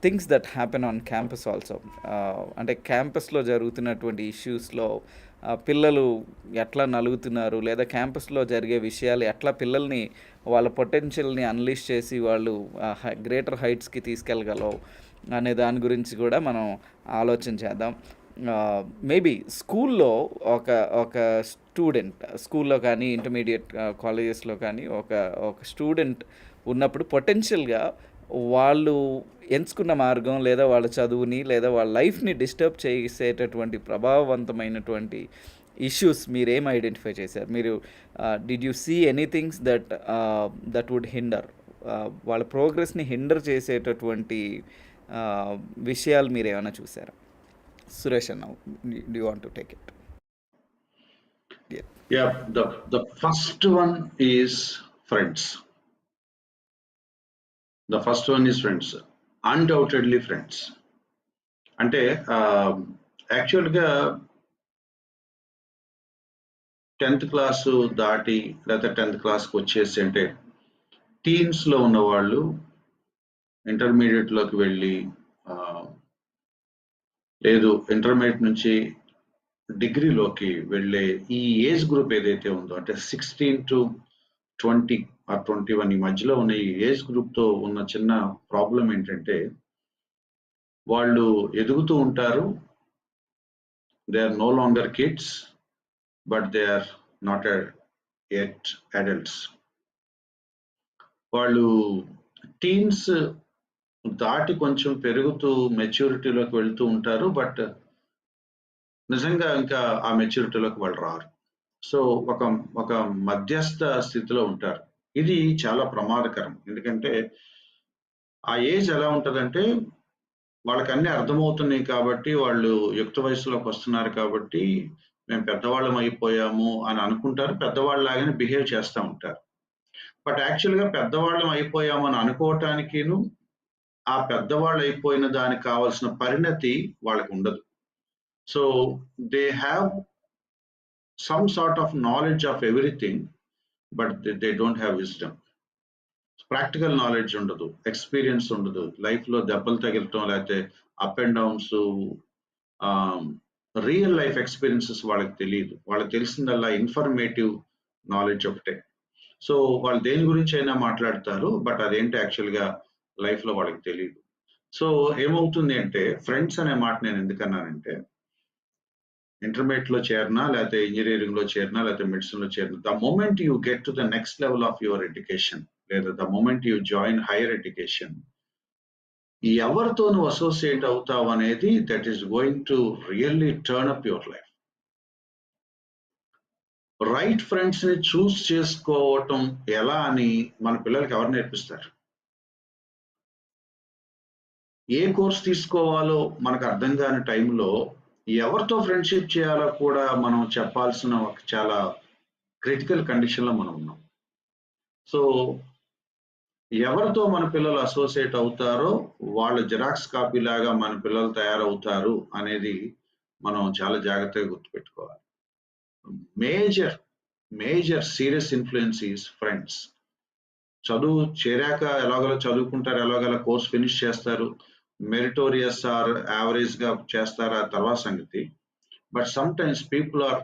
things that happen on campus also. అంటే క్యాంపస్లో జరుగుతున్నటువంటి ఇష్యూస్లో పిల్లలు ఎట్లా నలుగుతున్నారు, లేదా క్యాంపస్లో జరిగే విషయాలు ఎట్లా పిల్లల్ని వాళ్ళ పొటెన్షియల్ని అన్లీష్ చేసి వాళ్ళు గ్రేటర్ హైట్స్కి తీసుకెళ్ళగలవు అనే దాని గురించి కూడా మనం ఆలోచన చేద్దాం. మేబీ స్కూల్లో ఒక స్టూడెంట్, స్కూల్లో కానీ ఇంటర్మీడియట్ కాలేజెస్లో కానీ ఒక స్టూడెంట్ ఉన్నప్పుడు పొటెన్షియల్గా వాళ్ళు ఎంచుకున్న మార్గం, లేదా వాళ్ళ చదువుని, లేదా వాళ్ళ లైఫ్ని డిస్టర్బ్ చేసేటటువంటి ప్రభావవంతమైనటువంటి ఇష్యూస్ మీరేం ఐడెంటిఫై చేశారు? మీరు did you see anythings that would hinder, వాళ్ళ ప్రోగ్రెస్ని హిండర్ చేసేటటువంటి విషయాలు మీరు ఏమైనా చూసారా? Suresh, now do you want to take it? Yeah, the first one is friends. The first one is friends, undoubtedly friends. అంటే యాక్చువల్గా 10th క్లాసు దాటి లేదా 10th క్లాస్కి వచ్చేసి అంటే టీన్స్లో ఉన్నవాళ్ళు ఇంటర్మీడియట్లోకి వెళ్ళి లేదు ఇంటర్మీడియట్ నుంచి డిగ్రీలోకి వెళ్ళే ఈ ఏజ్ గ్రూప్ ఏదైతే ఉందో, అంటే 16 to 20 or 21 ఈ మధ్యలో ఉన్న ఈ ఏజ్ గ్రూప్తో ఉన్న చిన్న ప్రాబ్లం ఏంటంటే వాళ్ళు ఎదుగుతూ ఉంటారు. They are no longer kids, but they are not at adults. వాళ్ళు టీన్స్ దాటి కొంచెం పెరుగుతూ మెచ్యూరిటీలోకి వెళ్తూ ఉంటారు, బట్ నిజంగా ఇంకా ఆ మెచ్యూరిటీలోకి వాళ్ళు రారు. సో ఒక మధ్యస్థ స్థితిలో ఉంటారు. ఇది చాలా ప్రమాదకరం. ఎందుకంటే ఆ ఏజ్ ఎలా ఉంటుందంటే వాళ్ళకి అన్ని అర్థమవుతున్నాయి కాబట్టి, వాళ్ళు యుక్త వయసులోకి వస్తున్నారు కాబట్టి మేము పెద్దవాళ్ళం అయిపోయాము అని అనుకుంటారు, పెద్దవాళ్ళలాగానే బిహేవ్ చేస్తూ ఉంటారు. బట్ యాక్చువల్గా పెద్దవాళ్ళం అయిపోయాము అని అనుకోవటానికిను ఆ పెద్దవాళ్ళు అయిపోయిన దానికి కావాల్సిన పరిణతి వాళ్ళకి ఉండదు. So they have some sort of knowledge of everything, but they don't have wisdom. Practical knowledge ఉండదు, ఎక్స్పీరియన్స్ ఉండదు, లైఫ్లో దెబ్బలు తగిలటం లేకపోతే up and downs, real life experiences వాళ్ళకి తెలియదు. వాళ్ళకి తెలిసిందల్లా ఇన్ఫర్మేటివ్ నాలెడ్జ్ ఒకటే. సో వాళ్ళు దేని గురించి అయినా మాట్లాడతారు, బట్ అదేంటి యాక్చువల్గా లైఫ్లో వాళ్ళకి తెలియదు. సో ఏమవుతుంది అంటే, ఫ్రెండ్స్ అనే మాట నేను ఎందుకన్నానంటే, ఇంటర్మీడియట్లో చేరినా లేకపోతే ఇంజనీరింగ్లో చేరినా లేకపోతే మెడిసిన్లో చేరినా, the moment you get to the next level of your education, లేదా the moment you join higher education, ఎవరితో నువ్వు అసోసియేట్ అవుతావు అనేది that is going to really turn up your life. Right ఫ్రెండ్స్ని చూస్ చేసుకోవటం ఎలా అని మన పిల్లలకి ఎవరు నేర్పిస్తారు? ఏ కోర్స్ తీసుకోవాలో మనకు అర్థం కాని టైంలో ఎవరితో ఫ్రెండ్షిప్ చేయాలో కూడా మనం చెప్పాల్సిన ఒక చాలా క్రిటికల్ కండిషన్లో మనం ఉన్నాం. సో ఎవరితో మన పిల్లలు అసోసియేట్ అవుతారో వాళ్ళ జిరాక్స్ కాపీ లాగా మన పిల్లలు తయారవుతారు అనేది మనం చాలా జాగ్రత్తగా గుర్తుపెట్టుకోవాలి. Major serious influence is friends. చదువు చేరాక ఎలాగోలా చదువుకుంటారు, ఎలాగోలా కోర్స్ ఫినిష్ చేస్తారు, మెరిటోరియస్ ఆర్ యావరేజ్ గా చేస్తారు, ఆ తర్వాత సంగతి. But sometimes people are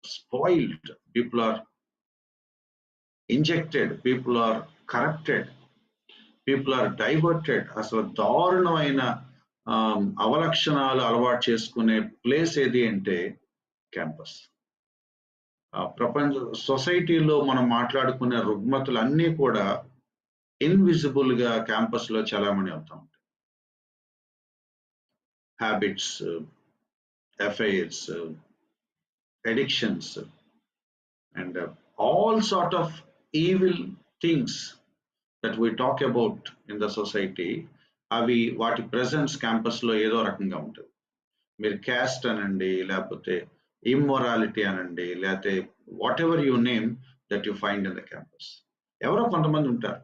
spoiled, people are injected, people are corrupted, people are diverted. అసలు దారుణమైన అవలక్షణాలు అలవాటు చేసుకునే ప్లేస్ ఏది అంటే క్యాంపస్. ప్రపంచ సొసైటీలో మనం మాట్లాడుకునే రుగ్మతులు అన్నీ కూడా ఇన్విజిబుల్ గా క్యాంపస్ లో చలామణి అవుతా ఉంటాయి. Habits, affairs, addictions and all sort of evil things that we talk about in the society, అవి వాటి ప్రెజెన్స్ క్యాంపస్ లో ఏదో రకంగా ఉంటుంది. మీరు క్యాస్ట్ అనండి, లేకపోతే ఇమ్మొరాలిటీ అనండి, లేకపోతే what ever you name that you find in the campus. ఎవరో కొంతమంది ఉంటారు.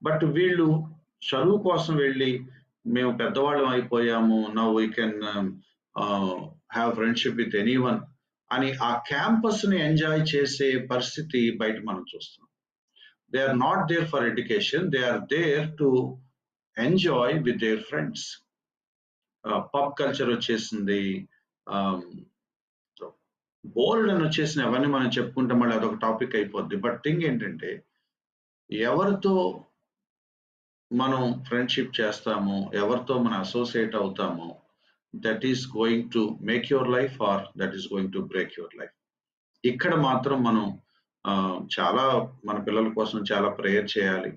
బట్ వీళ్ళు చదువు కోసం వెళ్ళి మేము పెద్దవాళ్ళం అయిపోయాము, now we can have friendship with anyone అని ఆ క్యాంపస్ ని ఎంజాయ్ చేసే పరిస్థితి బయట మనం చూస్తాం. They are not there for education, they are there to enjoy with their friends. Pub culture వచ్చేసింది, బోల్డ్ అని వచ్చేసిన అవన్నీ మనం చెప్పుకుంటే మళ్ళీ అదొక టాపిక్ అయిపోద్ది. బట్ థింగ్ ఏంటంటే ఎవరితో మనం ఫ్రెండ్షిప్ చేస్తామో, ఎవరితో మనం అసోసియేట్ అవుతామో, that is going to make your life or that is going to break your life. ఇక్కడ మాత్రం మనం చాలా మన పిల్లల కోసం చాలా ప్రేయర్ చేయాలి.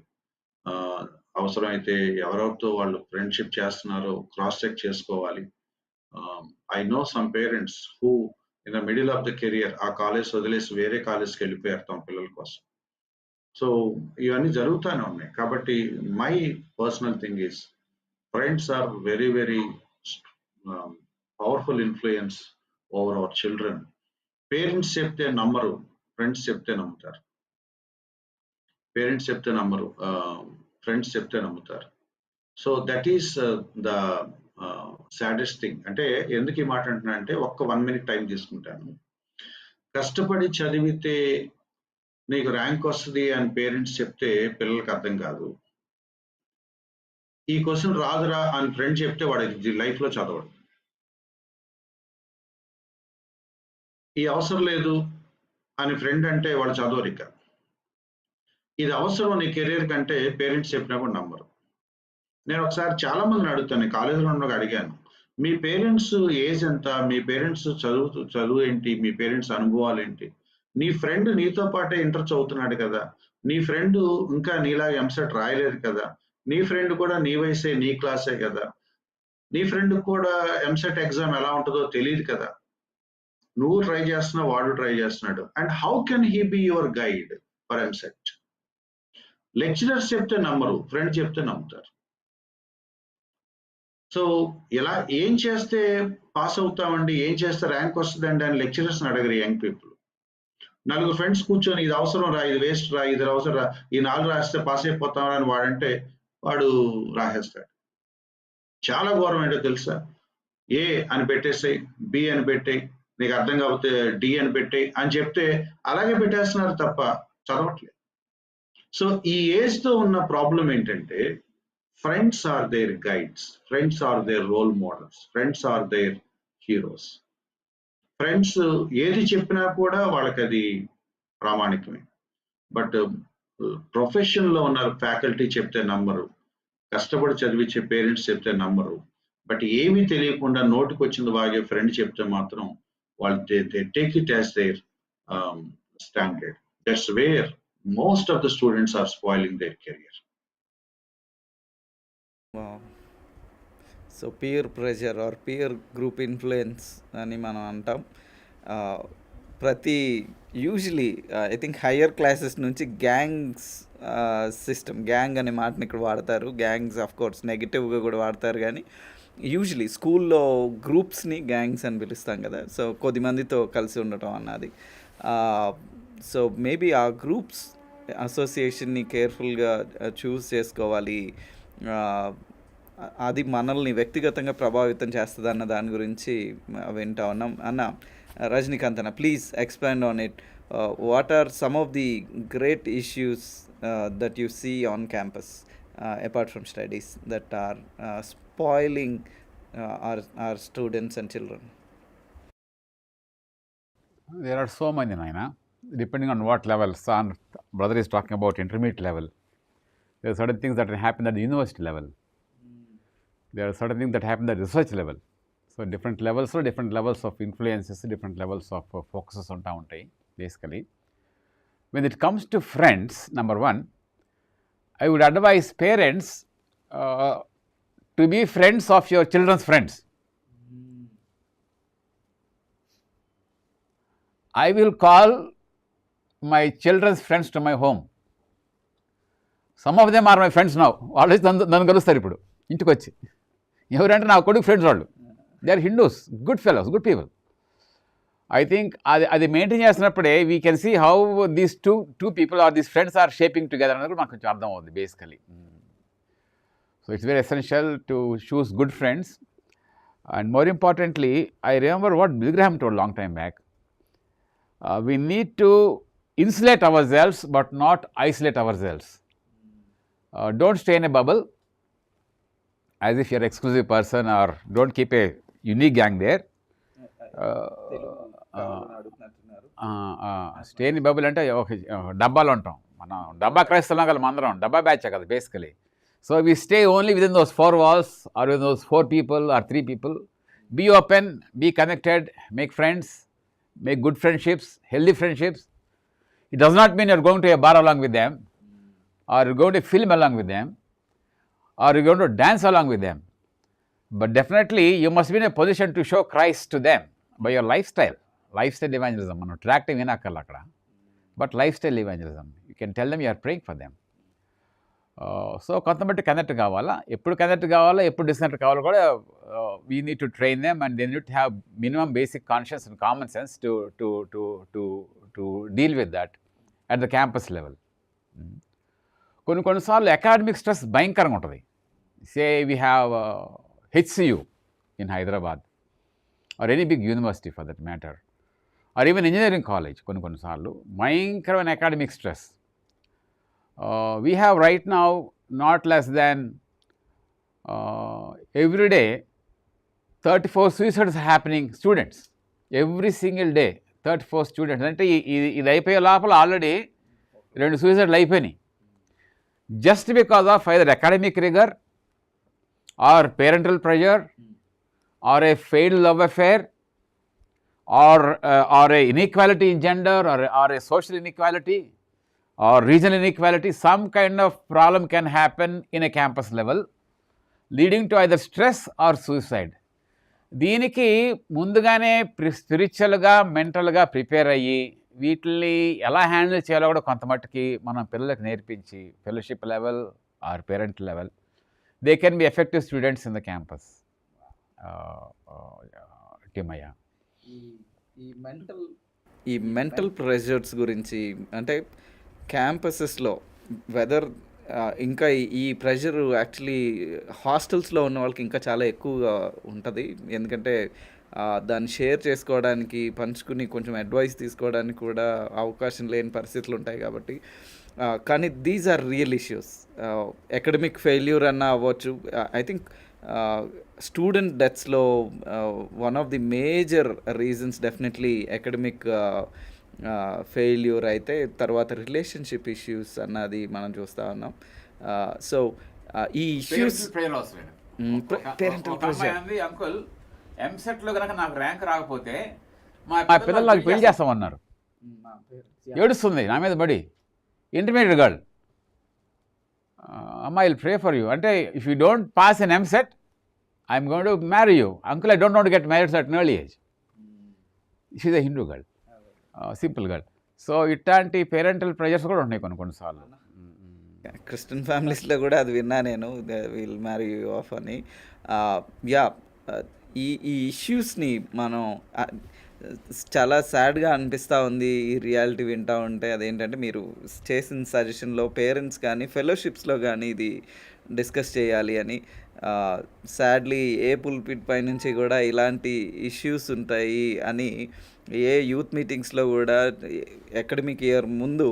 అవసరమైతే ఎవరెవరితో వాళ్ళు ఫ్రెండ్షిప్ చేస్తున్నారో క్రాస్ చెక్ చేసుకోవాలి. I know some parents who in the middle of the career ఆ కాలేజ్ వదిలేసి వేరే కాలేజ్కి వెళ్ళిపోయారు తమ పిల్లల కోసం. సో ఇవన్నీ జరుగుతూనే ఉన్నాయి. కాబట్టి my personal thing is friends are very very powerful influence over our children. Parents చెప్తే నమ్మరు, ఫ్రెండ్స్ చెప్తే నమ్ముతారు. పేరెంట్స్ చెప్తే నమ్మరు, ఫ్రెండ్స్ చెప్తే నమ్ముతారు. So that is the saddest thing. అంటే ఎందుకు ఈ మాట అంటున్నా అంటే ఒక్క 1 minute టైం తీసుకుంటాను. కష్టపడి చదివితే నీకు ర్యాంక్ వస్తుంది అని పేరెంట్స్ చెప్తే పిల్లలకి అర్థం కాదు. ఈ క్వశ్చన్ రాదురా అని ఫ్రెండ్ చెప్తే వాడు లైఫ్ లో చదవడు. ఈ అవసరం లేదు అని ఫ్రెండ్ అంటే వాడు చదవరు. ఇక ఇది అవసరం నీ కెరీర్ కంటే పేరెంట్స్ చెప్పినా కూడా నమ్మరు. నేను ఒకసారి చాలా మందిని అడుగుతాను, కాలేజీలో ఉన్నగా అడిగాను, మీ పేరెంట్స్ ఏజ్ ఎంత, మీ పేరెంట్స్ చదువు ఏంటి, మీ పేరెంట్స్ అనుభవాలు ఏంటి? నీ ఫ్రెండ్ నీతో పాటే ఇంటర్ చదువుతున్నాడు కదా, నీ ఫ్రెండ్ ఇంకా నీలాగా ఎంసెట్ రాయలేదు కదా, నీ ఫ్రెండ్ కూడా నీ వయసే, నీ క్లాసే కదా, నీ ఫ్రెండ్ కూడా ఎంసెట్ ఎగ్జామ్ ఎలా ఉంటుందో తెలియదు కదా, నువ్వు ట్రై చేస్తున్నావు, వాడు ట్రై చేస్తున్నాడు, and how can he be your guide for EAMCET? Lecturers చెప్తే నమ్మరు, ఫ్రెండ్ చెప్తే నమ్ముతారు. సో ఇలా ఏం చేస్తే పాస్ అవుతామండి, ఏం చేస్తే ర్యాంక్ వస్తుందండి అని లెక్చరర్స్ని అడగరు యంగ్ పీపుల్. నలుగురు ఫ్రెండ్స్ కూర్చొని ఇది అవసరం రా, ఇది వేస్ట్ రా, ఇది అవసరం రా, ఈ 4 రాస్తే పాస్ అయిపోతామని అని వాడంటే వాడు రాసేస్తాడు. చాలా ఘోరం ఏంటో తెలుసా? ఏ అని పెట్టేసాయి, బి అని పెట్టేయి, నీకు అర్థం కాకపోతే డి అని పెట్టేయి అని చెప్తే అలాగే పెట్టేస్తున్నారు తప్ప చదవట్లేదు. సో ఈ ఏజ్ తో ఉన్న ప్రాబ్లం ఏంటంటే friends are their guides, friends are their role models, friends are their heroes. Friends ఏది చెప్పినా కూడా వాళ్ళకి అది ప్రామాణికమే. బట్ ప్రొఫెషన్లో ఉన్న ఫ్యాకల్టీ చెప్తే నమ్మరు, కష్టపడి చదివించే పేరెంట్స్ చెప్తే నమ్మరు. బట్ ఏమీ తెలియకుండా నోటికి వచ్చింది వాగే ఫ్రెండ్ చెప్తే మాత్రం వాళ్ళు they take it as their standard. That's where most of the students are spoiling their career. So peer pressure or peer group influence అని మనం అంటాం. ప్రతి usually I think higher classes నుంచి గ్యాంగ్స్ సిస్టమ్, గ్యాంగ్ అనే మాటని ఇక్కడ వాడతారు. Gangs of course నెగిటివ్గా కూడా వాడతారు, కానీ యూజువలీ స్కూల్లో గ్రూప్స్ని గ్యాంగ్స్ అని పిలుస్తాం కదా. సో కొద్దిమందితో కలిసి ఉండటం అన్నది. సో మేబీ ఆ గ్రూప్స్ అసోసియేషన్ని కేర్ఫుల్గా చూస్ చేసుకోవాలి. అది మనల్ని వ్యక్తిగతంగా ప్రభావితం చేస్తుంది అన్న దాని గురించి వింటా ఉన్నాం. అన్న రజనీకాంత్ అన్న, please expand on it. What are some of the great issues that you see on campus apart from studies that are spoiling our students and children? There are so many, Naina, depending on what level. Son, brother is talking about intermediate level. There are certain things that happen at the university level. There are certain things that happen at the research level. So different levels of influences, different levels of focuses on town, basically. When it comes to friends, number one, I would advise parents to be friends of your children's friends. I will call my children's friends to my home. Some of them are my friends now. Always nanu kalustharu ippudu intiki vachi. Evarante na koduku friends vallu. They are Hindus, good fellows, good people. I think adi maintain chestunnappude we can see how these two people or these friends are shaping together anadu maku koncham ardham avuddi basically. So it's very essential to choose good friends, and more importantly, I remember what Bill Graham told long time back. We need to insulate ourselves but not isolate ourselves. Don't stay in a bubble as if you're an exclusive person, or don't keep a unique gang there. Stay in a bubble ante డబ్బాలో ఉంటాం మనం. డబ్బా క్రైస్తవులం కదా మందరం, డబ్బా batch కదా basically. So we stay only within those four walls, or within those four people or three people. Be open, be connected, make friends, make good friendships, healthy friendships. It does not mean you're going to a bar along with them, or you're going to film along with them, or you're going to dance along with them. But definitely you must be in a position to show Christ to them by your lifestyle. Lifestyle evangelism. Manu attractive vinakalla akkada, but lifestyle evangelism. You can tell them you are praying for them. సో కొంతమంది connect కావాలా, ఎప్పుడు connect కావాలా, ఎప్పుడు disconnect కావాలో కూడా we need to train them, and they need to have minimum basic conscious and common sense to deal with that at the campus level. కొన్నిసార్లు academic stress భయంకరంగా ఉంటుంది. Say we have HCU in Hyderabad, or any big university for that matter, or even engineering college. కొన్నిసార్లు భయంకరమైన academic stress. We have right now not less than every day 34 suicides happening, students. Every single day 34 students. అంటే ఇది అయిపోయే లోపల already 2 suicides అయిపోయినాయి. Just because of either academic rigor, or parental pressure, or a failed love affair, or a inequality in gender, or a social inequality, or regional inequality. Some kind of problem can happen in a campus level, leading to either stress or suicide. దీనికి ముందుగానే స్పిరిచువల్గా, మెంటల్గా prepare అయ్యి వీటిని ఎలా handle చేయాలో కూడా కొంతమట్టుకి మనం పిల్లలకు నేర్పించి, fellowship level or parent level, they can be effective students in the campus. Timmaiah, ఈ మెంటల్ ప్రెషర్స్ గురించి అంటే క్యాంపసెస్లో వెదర్ ఇంకా ఈ ప్రెషర్ యాక్చువల్లీ హాస్టల్స్లో ఉన్న వాళ్ళకి ఇంకా చాలా ఎక్కువగా ఉంటుంది. ఎందుకంటే దాన్ని షేర్ చేసుకోవడానికి, పంచుకుని కొంచెం అడ్వైస్ తీసుకోవడానికి కూడా అవకాశం లేని పరిస్థితులు ఉంటాయి కాబట్టి. కానీ these are real issues. Academic failure అన్న అవ్వచ్చు. ఐ థింక్ స్టూడెంట్ డెత్స్లో one of the major reasons definitely academic failure అయితే, తర్వాత రిలేషన్షిప్ ఇష్యూస్ అన్నది మనం చూస్తూ ఉన్నాం. సో ఈ ఇష్యూస్ పేరెంటల్ ప్రెషర్. అంకుల్ ఎంసెట్లో కనుక నాకు ర్యాంక్ రాకపోతే మా పిల్లలు నాకు పెళ్లి చేస్తామన్నారు. ఏడుస్తుంది నా మీద బడి. ఇంటర్మీడియట్ గర్ల్, అమ్మా ఐల్ ప్రే ఫర్ యూ అంటే, if you don't pass an EAMCET I'm going to marry you. Uncle I don't want to get married at an early age. She is a Hindu girl. సింపుల్గా. So ఇట్లాంటి parental pressures కూడా ఉన్నాయి కొన్నిసార్లు. Christian ఫ్యామిలీస్లో కూడా అది విన్నా నేను, విల్ మ్యారీ యూ ఆఫ్ అని. యా, ఈ ఈ ఇష్యూస్ని మనం చాలా సాడ్గా అనిపిస్తూ ఉంది ఈ రియాలిటీ వింటూ ఉంటే. అదేంటంటే మీరు చేసిన సజెషన్లో పేరెంట్స్ కానీ ఫెలోషిప్స్లో కానీ ఇది డిస్కస్ చేయాలి అని. సాడ్లీ ఏ పుల్పిట్ పై నుంచి కూడా ఇలాంటి ఇష్యూస్ ఉంటాయి అని ఏ యూత్ మీటింగ్స్లో కూడా అకాడమిక్ ఇయర్ ముందు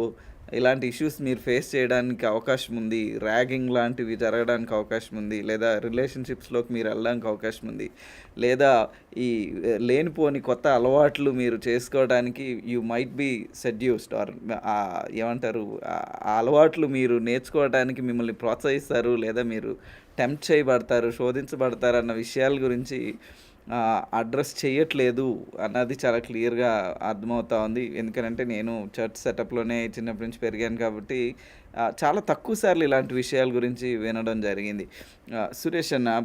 ఇలాంటి ఇష్యూస్ మీరు ఫేస్ చేయడానికి అవకాశం ఉంది, ర్యాగింగ్ లాంటివి జరగడానికి అవకాశం ఉంది, లేదా రిలేషన్షిప్స్లోకి మీరు వెళ్ళడానికి అవకాశం ఉంది, లేదా ఈ లేనిపోని కొత్త అలవాట్లు మీరు చేసుకోవడానికి యూ మైట్ బీ సెడ్యూస్డ్ ఆర్ ఏమంటారు, ఆ అలవాట్లు మీరు నేర్చుకోవడానికి మిమ్మల్ని ప్రోత్సహిస్తారు, లేదా మీరు టెంప్ట్ చేయబడతారు, శోధించబడతారు అన్న విషయాల గురించి అడ్రస్ చేయట్లేదు అన్నది చాలా క్లియర్గా అర్థమవుతా ఉంది. ఎందుకంటే నేను చర్చ్ సెటప్లోనే చిన్నప్పటి నుంచి పెరిగాను కాబట్టి చాలా తక్కువ సార్లు ఇలాంటి విషయాల గురించి వినడం జరిగింది. సురేష్ అన్న,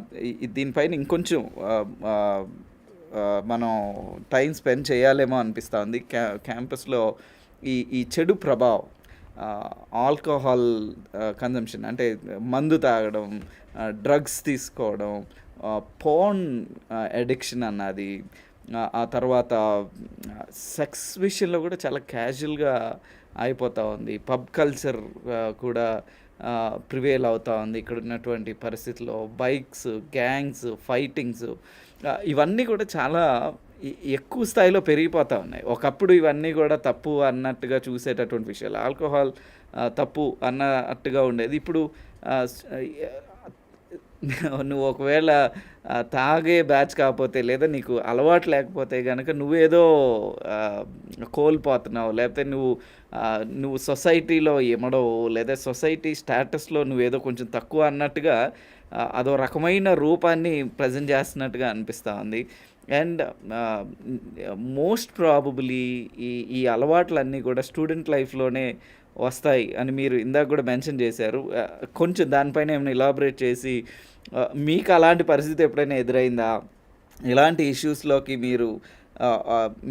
దీనిపైన ఇంకొంచెం మనం టైం స్పెండ్ చేయాలేమో అనిపిస్తూ ఉంది. క్యాంపస్లో ఈ చెడు ప్రభావం, ఆల్కహాల్ కన్జంప్షన్ అంటే మందు తాగడం, డ్రగ్స్ తీసుకోవడం, పోర్న్ అడిక్షన్ అన్నది, ఆ తర్వాత సెక్స్ విషయంలో కూడా చాలా క్యాజువల్గా అయిపోతూ ఉంది. పబ్ కల్చర్ కూడా ప్రివేల్ అవుతూ ఉంది ఇక్కడ ఉన్నటువంటి పరిస్థితుల్లో. బైక్స్, గ్యాంగ్స్, ఫైటింగ్స్, ఇవన్నీ కూడా చాలా ఎక్కువ స్థాయిలో పెరిగిపోతూ ఉన్నాయి. ఒకప్పుడు ఇవన్నీ కూడా తప్పు అన్నట్టుగా చూసేటటువంటి విషయాలు, ఆల్కహాల్ తప్పు అన్నట్టుగా ఉండేది. ఇప్పుడు నువ్వు ఒకవేళ తాగే బ్యాచ్ కాకపోతే, లేదా నీకు అలవాటు లేకపోతే కనుక నువ్వేదో కోల్పోతున్నావు, లేకపోతే నువ్వు సొసైటీలో ఇమడవు, లేదా సొసైటీ స్టేటస్లో నువ్వేదో కొంచెం తక్కువ అన్నట్టుగా అదో రకమైన రూపాన్ని ప్రజెంట్ చేస్తున్నట్టుగా అనిపిస్తూ ఉంది. అండ్ మోస్ట్ ప్రాబబులీ ఈ అలవాట్లన్నీ కూడా స్టూడెంట్ లైఫ్లోనే వస్తాయి అని మీరు ఇందాక కూడా మెన్షన్ చేశారు. కొంచెం దానిపైన ఏమైనా ఇలాబరేట్ చేసి, మీకు అలాంటి పరిస్థితి ఎప్పుడైనా ఎదురైందా? ఇలాంటి ఇష్యూస్లోకి మీరు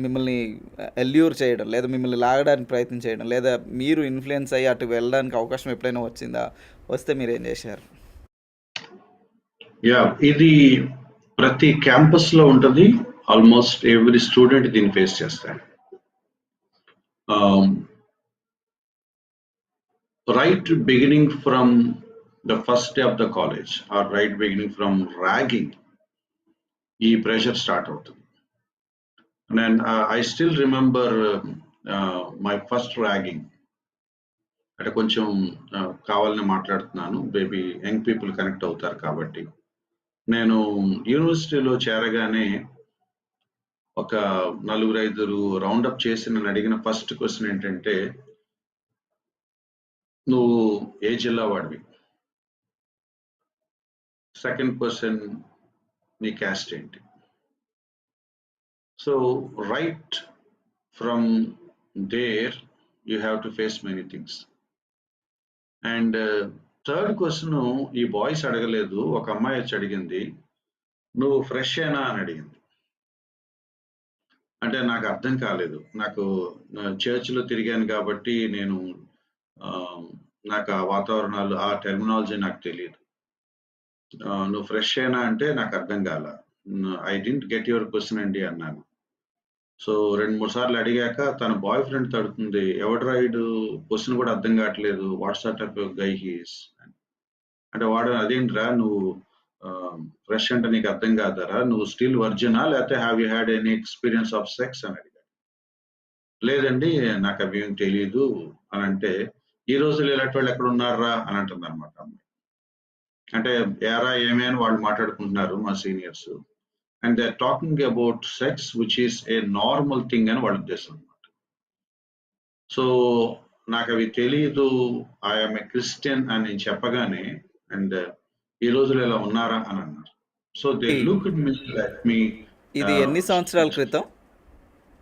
మిమ్మల్ని ఎల్యూర్ చేయడం, లేదా మిమ్మల్ని లాగడానికి ప్రయత్నం చేయడం, లేదా మీరు ఇన్ఫ్లుయెన్స్ అయ్యి అటు వెళ్ళడానికి అవకాశం ఎప్పుడైనా వచ్చిందా? వస్తే మీరు ఏం చేశారు? ఇది ప్రతి క్యాంపస్లో ఉంటుంది. ఆల్మోస్ట్ ఎవ్రీ స్టూడెంట్ దీన్ని ఫేస్ చేస్తాడు. Right beginning from the first day of the college, or right beginning from ragging, ఈ ప్రెషర్ స్టార్ట్ అవుతుంది. And I still remember my first ragging. అంటే కొంచెం కావాలని మాట్లాడుతున్నాను, బేబీ యంగ్ పీపుల్ కనెక్ట్ అవుతారు కాబట్టి. నేను యూనివర్సిటీలో చేరగానే ఒక 4-5 రౌండప్ చేసి నన్ను అడిగిన ఫస్ట్ క్వశ్చన్ ఏంటంటే, నువ్వు ఏ జిల్లా వాడివి? సెకండ్ క్వశ్చన్, నీ క్యాస్ట్ ఏంటి? So right from there you have to face many things. And third question ఈ బాయ్స్ అడగలేదు, ఒక అమ్మాయి వచ్చి అడిగింది, నువ్వు ఫ్రెష్ ఏనా అని అడిగింది. అంటే నాకు అర్థం కాలేదు. నాకు చర్చ్లో తిరిగాను కాబట్టి నేను నాకు ఆ వాతావరణాలు, ఆ టెర్మినాలజీ నాకు తెలియదు. నువ్వు ఫ్రెష్ అయినా అంటే నాకు అర్థం కాల. I didn't get your question అండి అన్నాను. సో 2-3 సార్లు అడిగాక తన బాయ్ ఫ్రెండ్ తడుతుంది, ఎవడు రైడు క్వశ్చన్ కూడా అర్థం కావట్లేదు, వాట్సాప్ టైప్ గై హీస్ అంటే. వాడు అదేంట్రా నువ్వు ఫ్రెష్ అంటే నీకు అర్థం కాదరా, నువ్వు స్టిల్ వర్జినా, లేకపోతే have you had any experience of sex అని అడిగాడు. లేదండి నాకు అవి ఏం తెలియదు అని అంటే, ఈ రోజులు ఇలాంటి వాళ్ళు ఎక్కడ ఉన్నారా అని అంటుంది అనమాట అమ్మాయి. అంటే ఏరా ఏమే అని వాళ్ళు మాట్లాడుకుంటున్నారు మా seniors, and they are talking about sex which is a normal thing అని వాళ్ళ ఉద్దేశం అనమాట. సో నాకు అవి తెలియదు, ఐఎమ్ ఏ క్రిస్టియన్ అని నేను చెప్పగానే, అండ్ ఈ రోజులు ఇలా ఉన్నారా అని అన్నారు. సో దే లుక్ అట్ మీ. ఇది ఎన్ని సంవత్సరాల క్రితం?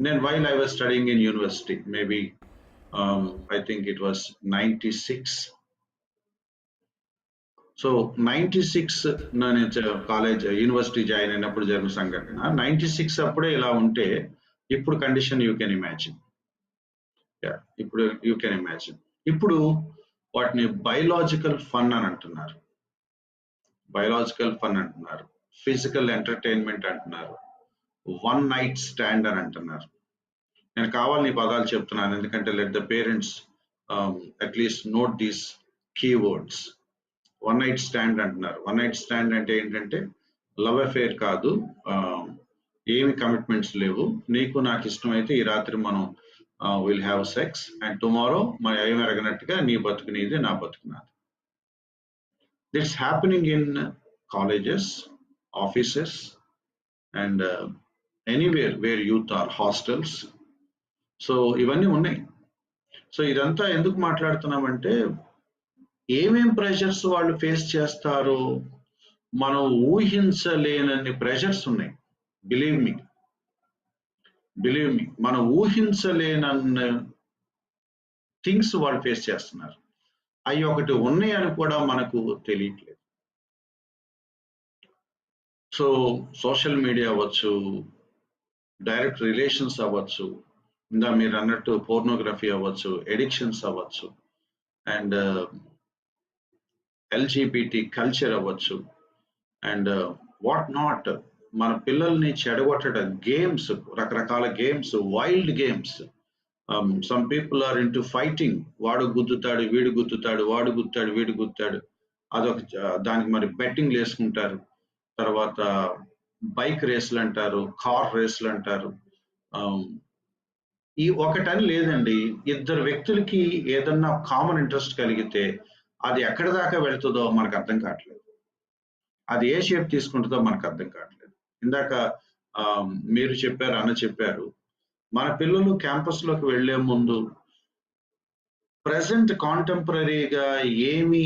నేను while I was studying in university, maybe I think it was 96. So 96 నేను కాలేజ్ యూనివర్సిటీ జాయిన్ అయినప్పుడు జరిగిన సంఘటన. 96 అప్పుడే ఇలా ఉంటే ఇప్పుడు కండిషన్ యూ కెన్ ఇమాజిన్. ఇప్పుడు యూ కెన్ ఇమాజిన్. ఇప్పుడు వాటిని బయలాజికల్ ఫన్ అని అంటున్నారు, ఫిజికల్ ఎంటర్టైన్మెంట్ అంటున్నారు, వన్ నైట్ స్టాండ్ అని అంటున్నారు. నేను కావాలని ఈ పదాలు చెప్తున్నాను ఎందుకంటే let the parents at least note these keywords. One night stand అంటున్నారు. వన్ నైట్ స్టాండ్ అంటే ఏంటంటే లవ్ అఫేర్ కాదు, ఏమి కమిట్మెంట్స్ లేవు, నీకు నాకు ఇష్టమైతే ఈ రాత్రి మనం will have sex and tomorrow మన ఏమి ఎరగనట్టుగా నీ బతుకు నీది, నా బతుకు నాది. It's happening in colleges, offices and anywhere where youth are, hostels. So ఇవన్నీ ఉన్నాయి. సో ఇదంతా ఎందుకు మాట్లాడుతున్నామంటే ఏమేం ప్రెషర్స్ వాళ్ళు ఫేస్ చేస్తారో మనం ఊహించలేనన్ని ప్రెషర్స్ ఉన్నాయి. బిలీవ్ మీ, మనం ఊహించలేనన్న థింగ్స్ వాళ్ళు ఫేస్ చేస్తున్నారు. అవి ఒకటి ఉన్నాయని కూడా మనకు తెలియట్లేదు. సో సోషల్ మీడియా అవ్వచ్చు, డైరెక్ట్ రిలేషన్స్ అవ్వచ్చు, ఇందా మీరు అన్నట్టు పోర్నోగ్రఫీ అవ్వచ్చు, ఎడిక్షన్స్ అవ్వచ్చు, అండ్ ఎల్జిబిటి కల్చర్ అవ్వచ్చు, అండ్ వాట్ నాట్. మన పిల్లల్ని చెడగొట్టడం, గేమ్స్, రకరకాల games, wild games. Some people are into fighting. వాడు గుద్దుతాడు, వీడు గుద్దుతాడు, వాడు గుద్దుతాడు, వీడు గుద్దుతాడు. అదొక దానికి మరి బెట్టింగ్లు వేసుకుంటారు. తర్వాత బైక్ రేసులు అంటారు, కార్ రేసులు అంటారు. ఈ ఒకటని లేదండి, ఇద్దరు వ్యక్తులకి ఏదన్నా కామన్ ఇంట్రెస్ట్ కలిగితే అది ఎక్కడి దాకా వెళ్తుందో మనకు అర్థం కావట్లేదు, అది ఏ షేప్ తీసుకుంటుందో మనకు అర్థం కావట్లేదు. ఇందాక మీరు చెప్పారు, అన్న చెప్పారు, మన పిల్లలు క్యాంపస్ లోకి వెళ్లే ముందు ప్రజెంట్ కాంటెంపరీగా ఏమి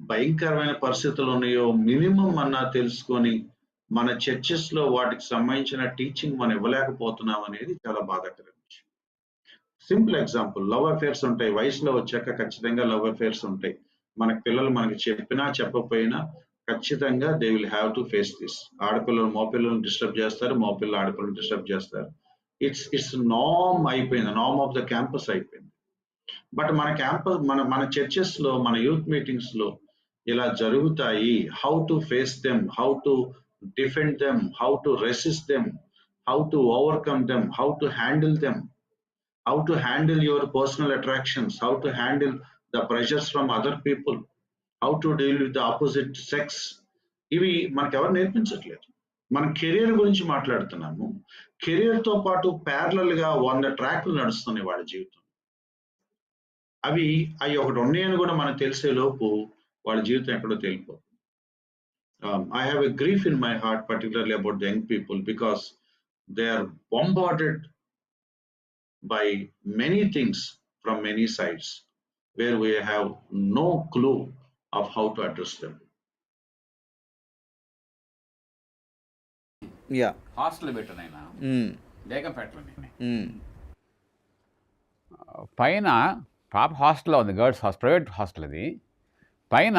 భయంకరమైన పరిస్థితులు ఉన్నాయో మినిమం అన్నా తెలుసుకొని మన చర్చెస్ లో వాటికి సంబంధించిన టీచింగ్ మనం ఇవ్వలేకపోతున్నాం అనేది చాలా బాధాకరం విషయం. సింపుల్ ఎగ్జాంపుల్, లవ్ అఫేర్స్ ఉంటాయి. వయసులో వచ్చాక ఖచ్చితంగా లవ్ అఫేర్స్ ఉంటాయి. మనకి పిల్లలు మనకి చెప్పినా చెప్పకపోయినా ఖచ్చితంగా they will have to face this. ఆడపిల్లలు మగపిల్లలను డిస్టర్బ్ చేస్తారు, మగపిల్లలు ఆడపిల్లలను డిస్టర్బ్ చేస్తారు. ఇట్స్ నార్మ్ అయిపోయింది, నార్మ్ ఆఫ్ ద క్యాంపస్ అయిపోయింది. బట్ మన క్యాంపస్, మన చర్చెస్ లో, మన యూత్ మీటింగ్స్ లో ఇలా జరుగుతాయి. How to face them, how to defend them, how to resist them, how to overcome them, how to handle them, how to handle your personal attractions, how to handle the pressures from other people, how to deal with the opposite sex. ఇవి మనకు ఎవరు నేర్పించట్లేదు. మనం career గురించి మాట్లాడుతున్నాము, career తో పాటు parallel గా 100 ట్రాక్లు నడుస్తున్నాయి వాళ్ళ జీవితం. అవి ఒకటి ఉన్నాయని కూడా మనకు తెలిసే లోపు వాళ్ళ జీవితం ఎక్కడో తేలిపోతుంది. I have a grief in my heart particularly about the young people because they are bombarded by many things from many sides where we have no clue of how to address them. Yeah. Hostel పెట్టనైనా లేకపోతే పైన పాప హాస్టల్లో ఉంది, girls hostel, private hostel అది. పైన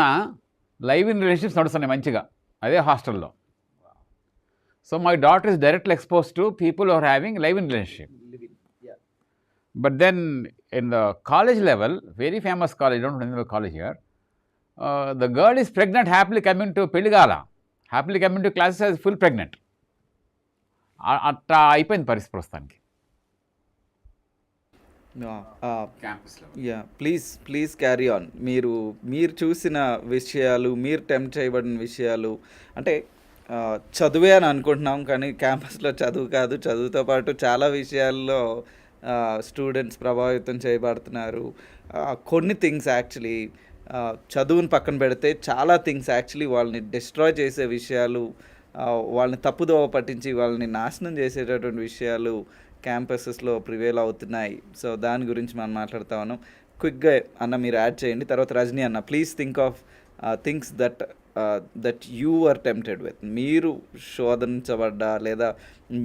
live in relationships నడుస్తున్నాయి మంచిగా అదే హాస్టల్లో. So my daughter is directly expose to people are having live in relationship. But then in the college level, very famous college, I don't know the college here, the girl is pregnant, happily coming to Peligala, happily coming to classes as full pregnant. అట్లా అయిపోయింది పరిస్థితి ప్రస్తుతానికి. క్యాంపస్లో. Yeah, please carry on. మీరు చూసిన విషయాలు, మీరు tempt చేయబడిన విషయాలు, అంటే చదువే అని అనుకుంటున్నాం కానీ క్యాంపస్లో చదువు కాదు, చదువుతో పాటు చాలా విషయాల్లో స్టూడెంట్స్ ప్రభావితం చేయబడుతున్నారు. కొన్ని థింగ్స్ యాక్చువల్లీ చదువుని పక్కన పెడితే చాలా థింగ్స్ యాక్చువల్లీ వాళ్ళని డిస్ట్రాయ్ చేసే విషయాలు, వాళ్ళని తప్పుదోవ పట్టించి వాళ్ళని నాశనం చేసేటటువంటి విషయాలు క్యాంపసెస్లో ప్రివేల్ అవుతున్నాయి. సో దాని గురించి మనం మాట్లాడుతా ఉన్నాం. క్విక్గా అన్న మీరు యాడ్ చేయండి, తర్వాత రజనీ అన్న please think of things that you are tempted with. మీరు శోధించబడ్డా లేదా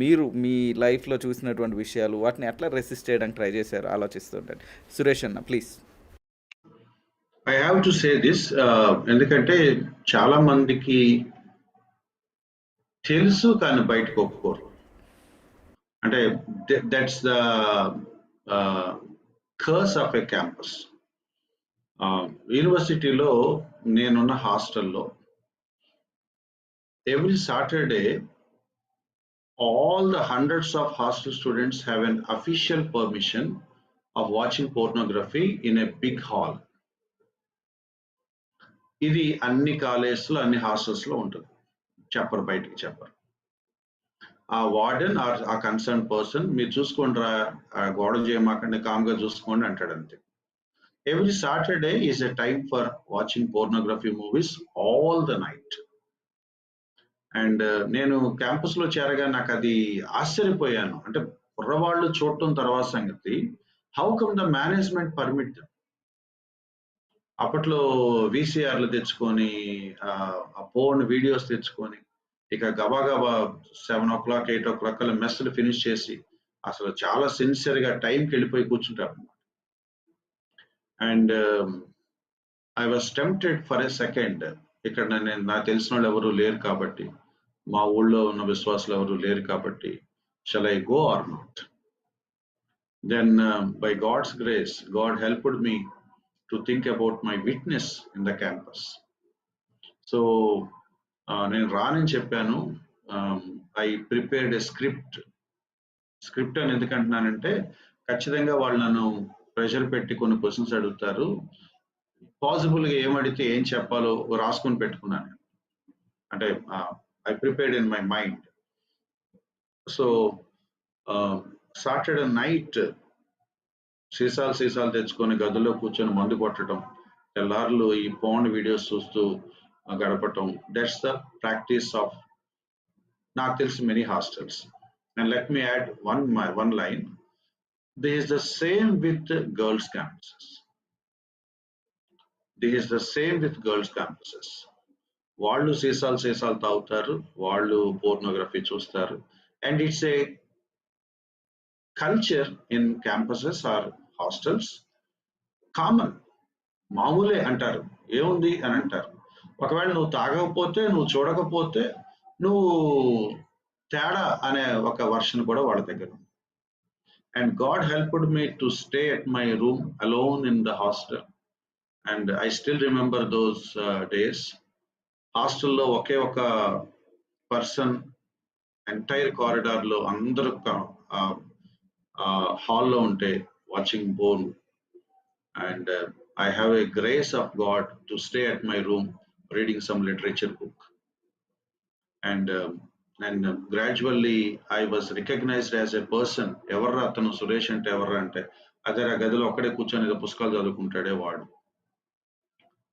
మీరు మీ లైఫ్లో చూసినటువంటి విషయాలు వాటిని ఎట్లా రెసిస్ట్ చేయడానికి ట్రై చేశారు ఆలోచిస్తుంటారు. సురేష్ అన్న please. I have to say this, ఎందుకంటే చాలా మందికి తెలుసు కానీ బయటకు ఒప్పుకోరు. అంటే that's the curse of a campus. యూనివర్సిటీలో నేనున్న హాస్టల్లో every Saturday all the hundreds of hostel students have an official permission of watching pornography in a big hall. ఇది అన్ని కాలేజెస్లో అన్ని హాస్టల్స్లో ఉంటుంది. చెప్పరు, బయటికి చెప్పరు. ఆ వార్డెన్ ఆర్ ఆ కన్సర్న్ పర్సన్ మీరు చూసుకోండి రా, గోడ చేయమాకండి, కామ్గా చూసుకోండి అంటాడు అంతే. Every Saturday is a time for watching pornography movies all the night. And నేను క్యాంపస్లో చేరగా నాకు అది ఆశ్చర్యపోయాను. అంటే కుర్రవాళ్ళు చూడటం తర్వాత సంగతి, how come the management permit. అప్పట్లో వీసీఆర్లు తెచ్చుకొని ఆ పోర్న్ వీడియోస్ తెచ్చుకొని ఇక గబాగబా 7 o'clock 8 o'clock కల్లా మెస్సులు ఫినిష్ చేసి అసలు చాలా సిన్సియర్గా టైంకి వెళ్ళిపోయి కూర్చుంటారు అనమాట. And I was tempted for a second. ఇక్కడ నాకు తెలిసిన వాళ్ళు ఎవరు లేరు కాబట్టి, మా ఊళ్ళో ఉన్న విశ్వాసులు ఎవరు లేరు కాబట్టి, shall I go or not? Then by God's grace, God helped me to think about my witness in the campus. So నేను రానని చెప్పాను. ఐ ప్రిపేర్డ్ ఎ స్క్రిప్ట్ అని ఎందుకంటున్నానంటే, ఖచ్చితంగా వాళ్ళు నన్ను ప్రెషర్ పెట్టి కొన్ని క్వశ్చన్స్ అడుగుతారు. పాసిబుల్గా ఏమడిగితే ఏం చెప్పాలో రాసుకొని పెట్టుకున్నాను. అంటే I prepared in my mind. So Saturday night సీసాలు తెచ్చుకొని గదిలో కూర్చొని మందు కొట్టడం, తెల్లార్లు ఈ పోర్న్ వీడియోస్ చూస్తూ గడపటం, దట్స్ ద ప్రాక్టీస్ ఆఫ్ నాకు తెలిసి many hostels. And let me add one line. This is the same with girls campuses. వాళ్ళు సీసాలు తాగుతారు, వాళ్ళు పోర్నోగ్రఫీ చూస్తారు. And it's a culture in campuses or hostels. Common, మామూలే అంటారు, ఏముంది అని అంటారు. ఒకవేళ నువ్వు తాగకపోతే, నువ్వు చూడకపోతే నువ్వు తేడా అనే ఒక వర్షన్ కూడా వాళ్ళ దగ్గర ఉంది. And God helped me to stay at my room alone in the hostel. And I still remember those days. హాస్టల్లో ఒకే ఒక పర్సన్ ఎంటైర్ కారిడార్లో అందరూ హాల్లో ఉంటే watching porn. And I have a grace of God to stay at my room reading some literature book. And gradually I was recognized as a person. ఎవర్రా అతను సురేష్ అంటే ఎవర్రా అంటే, అదే ఆ గదిలో ఒక్కడే కూర్చొని ఏదో పుస్తకాలు చదువుకుంటాడే వాడు.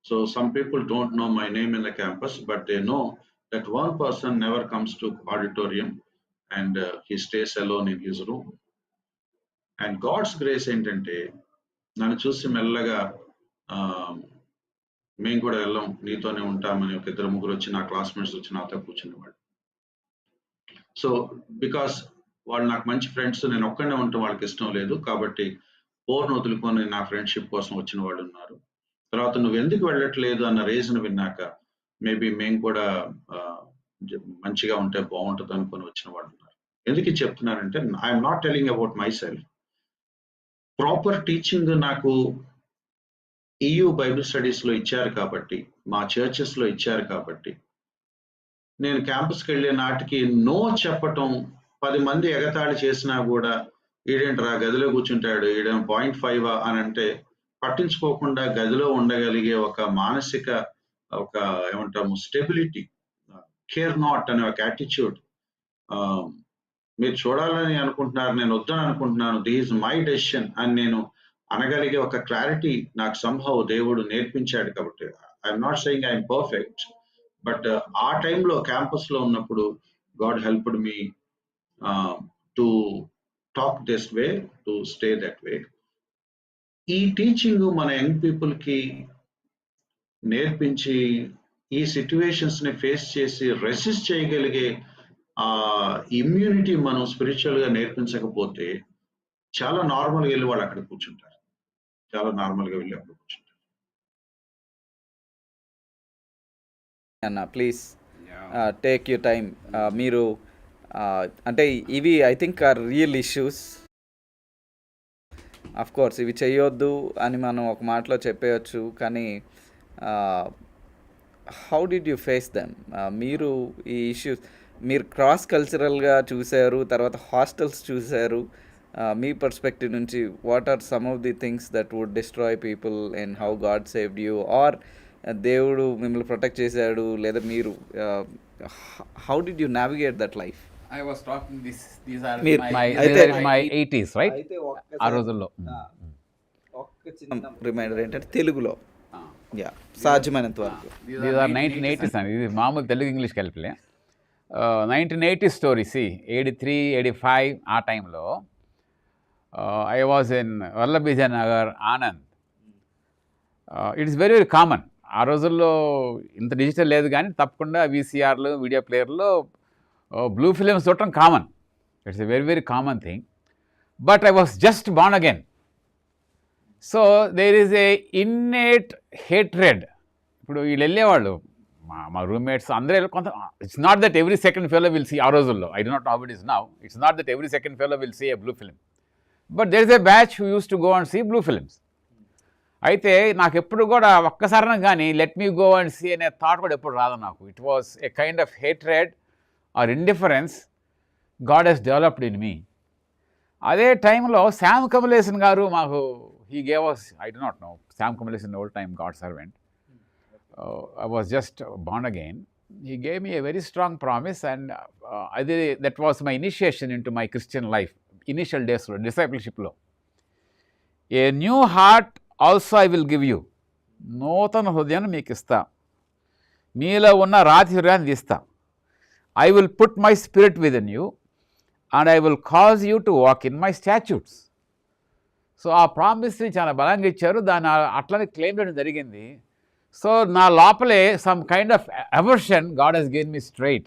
So some people don't know my name in the campus, but they know that one person never comes to auditorium and he stays alone in his room. And God's grace ఏంటంటే, నన్ను చూసి మెల్లగా మేము కూడా వెళ్ళాం, నీతోనే ఉంటామని ఒక 2-3 వచ్చి నా క్లాస్మేట్స్ వచ్చి నాతో కూర్చునేవాడు. సో బికాస్ వాళ్ళు నాకు మంచి ఫ్రెండ్స్, నేను ఒక్కడే ఉండటం వాళ్ళకి ఇష్టం లేదు కాబట్టి పోర్ను వదులుకొని నా ఫ్రెండ్షిప్ కోసం వచ్చిన వాళ్ళు ఉన్నారు. తర్వాత నువ్వు ఎందుకు వెళ్ళట్లేదు అన్న రీజన్ విన్నాక మేబీ మేము కూడా మంచిగా ఉంటే బాగుంటుంది అనుకొని వచ్చిన వాళ్ళు ఉన్నారు. ఎందుకు చెప్తున్నానంటే, I'm not telling about my self. Proper teaching నాకు EU బైబిల్ స్టడీస్లో ఇచ్చారు కాబట్టి, మా చర్చెస్లో ఇచ్చారు కాబట్టి, నేను క్యాంపస్కి వెళ్ళే నాటికి నో చెప్పటం, 10 మంది ఎగతాళి చేసినా కూడా ఈడేంట్రా గదిలో కూర్చుంటాడు, ఈడేం 0.5 అని అంటే పట్టించుకోకుండా గదిలో ఉండగలిగే ఒక మానసిక ఒక ఏమంటాము స్టెబిలిటీ, కేర్ నాట్ అనే ఒక యాటిట్యూడ్ మీరు చూడాలని అనుకుంటున్నారు, నేను వద్దని అనుకుంటున్నాను, దిస్ ఈజ్ మై డెసిషన్ అని నేను అనగలిగే ఒక క్లారిటీ నాకు సంహవ్ దేవుడు నేర్పించాడు. కాబట్టి I'm not saying I'm perfect, but ఆ టైంలో క్యాంపస్లో ఉన్నప్పుడు God helped me to talk this way, to stay that way. ఈ టీచింగ్ మన యంగ్ పీపుల్కి నేర్పించి ఈ సిచ్యువేషన్స్ని ఫేస్ చేసి రెసిస్ట్ చేయగలిగే ఇమ్యూనిటీ మనం స్పిరిచువల్గా నేర్పించకపోతే చాలా నార్మల్గా వెళ్ళి వాళ్ళు అక్కడ కూర్చుంటారు, చాలా నార్మల్గా వెళ్ళి అక్కడ కూర్చుంటారు. అన్న ప్లీజ్ టేక్ యూ టైం. మీరు అంటే ఇవి I think are real issues. Of course ఇవి చేయొద్దు అని మనం ఒక మాటలో చెప్పేయచ్చు, కానీ how did you face them? మీరు ఈ ఇష్యూస్ మీరు క్రాస్ కల్చరల్గా చూశారు, తర్వాత హాస్టల్స్ చూశారు. మీ పర్స్పెక్టివ్ నుంచి what are some of the things that would destroy people and how God saved you, or దేవుడు మిమ్మల్ని ప్రొటెక్ట్ చేశాడు, లేదా మీరు how did you navigate that life? I was talking these are my 80s, right? ఆ రోజుల్లో ఒక్క చిన్న reminder ఏంటంటే తెలుగులో యా సాధ్యమైనంత వరకు దీస్ ఆర్ 1980s అండి. ఇది మామూలు తెలుగు ఇంగ్లీష్ కలిపిలే. 1980 స్టోరీస్, 83, 85 ఆ టైంలో I was in Vallabh Vidyanagar, Anand. It's very very common. ఆ రోజుల్లో ఇంత డిజిటల్ లేదు, కానీ తప్పకుండా వీసీఆర్లు, వీడియో ప్లేయర్లో బ్లూ ఫిలిమ్స్ చూడటం common. It's a very very common thing. But I was just born again. So there is a innate hatred. ఇప్పుడు వీళ్ళు వెళ్ళేవాళ్ళు, మా రూమ్మేట్స్ అందరూ కొంత, it's not that every second fellow will see. ఆ రోజుల్లో I do not know how it is now. It's not that every second fellow will see a blue film, but there is a batch who use to go and see blue films. అయితే నాకు ఎప్పుడు కూడా ఒక్కసారినా కానీ let me go and see అనే thought కూడా ఎప్పుడు రాదు నాకు. It was a kind of hatred or indifference God has developed in me. అదే టైంలో శామ్ కమలేసన్ గారు మాకు, he gave us, I do not know, Sam Kamal is an old time God servant. I was just born again. He gave me a very strong promise, and that was my initiation into my Christian life. Initial days lo, discipleship lo. A new heart also I will give you. నూతన హృదయాన్ని మీకు ఇస్తా, మీలో ఉన్న రాతి హృదయాన్ని తీస్తా. I will put my spirit within you, and I will cause you to walk in my statutes. So ఆ ప్రామిస్ని చాలా బలంగా ఇచ్చారు. దాన్ని అట్లనే క్లెయిమ్ చేయడం జరిగింది. సో నా లోపలే some kind of aversion God has given me straight.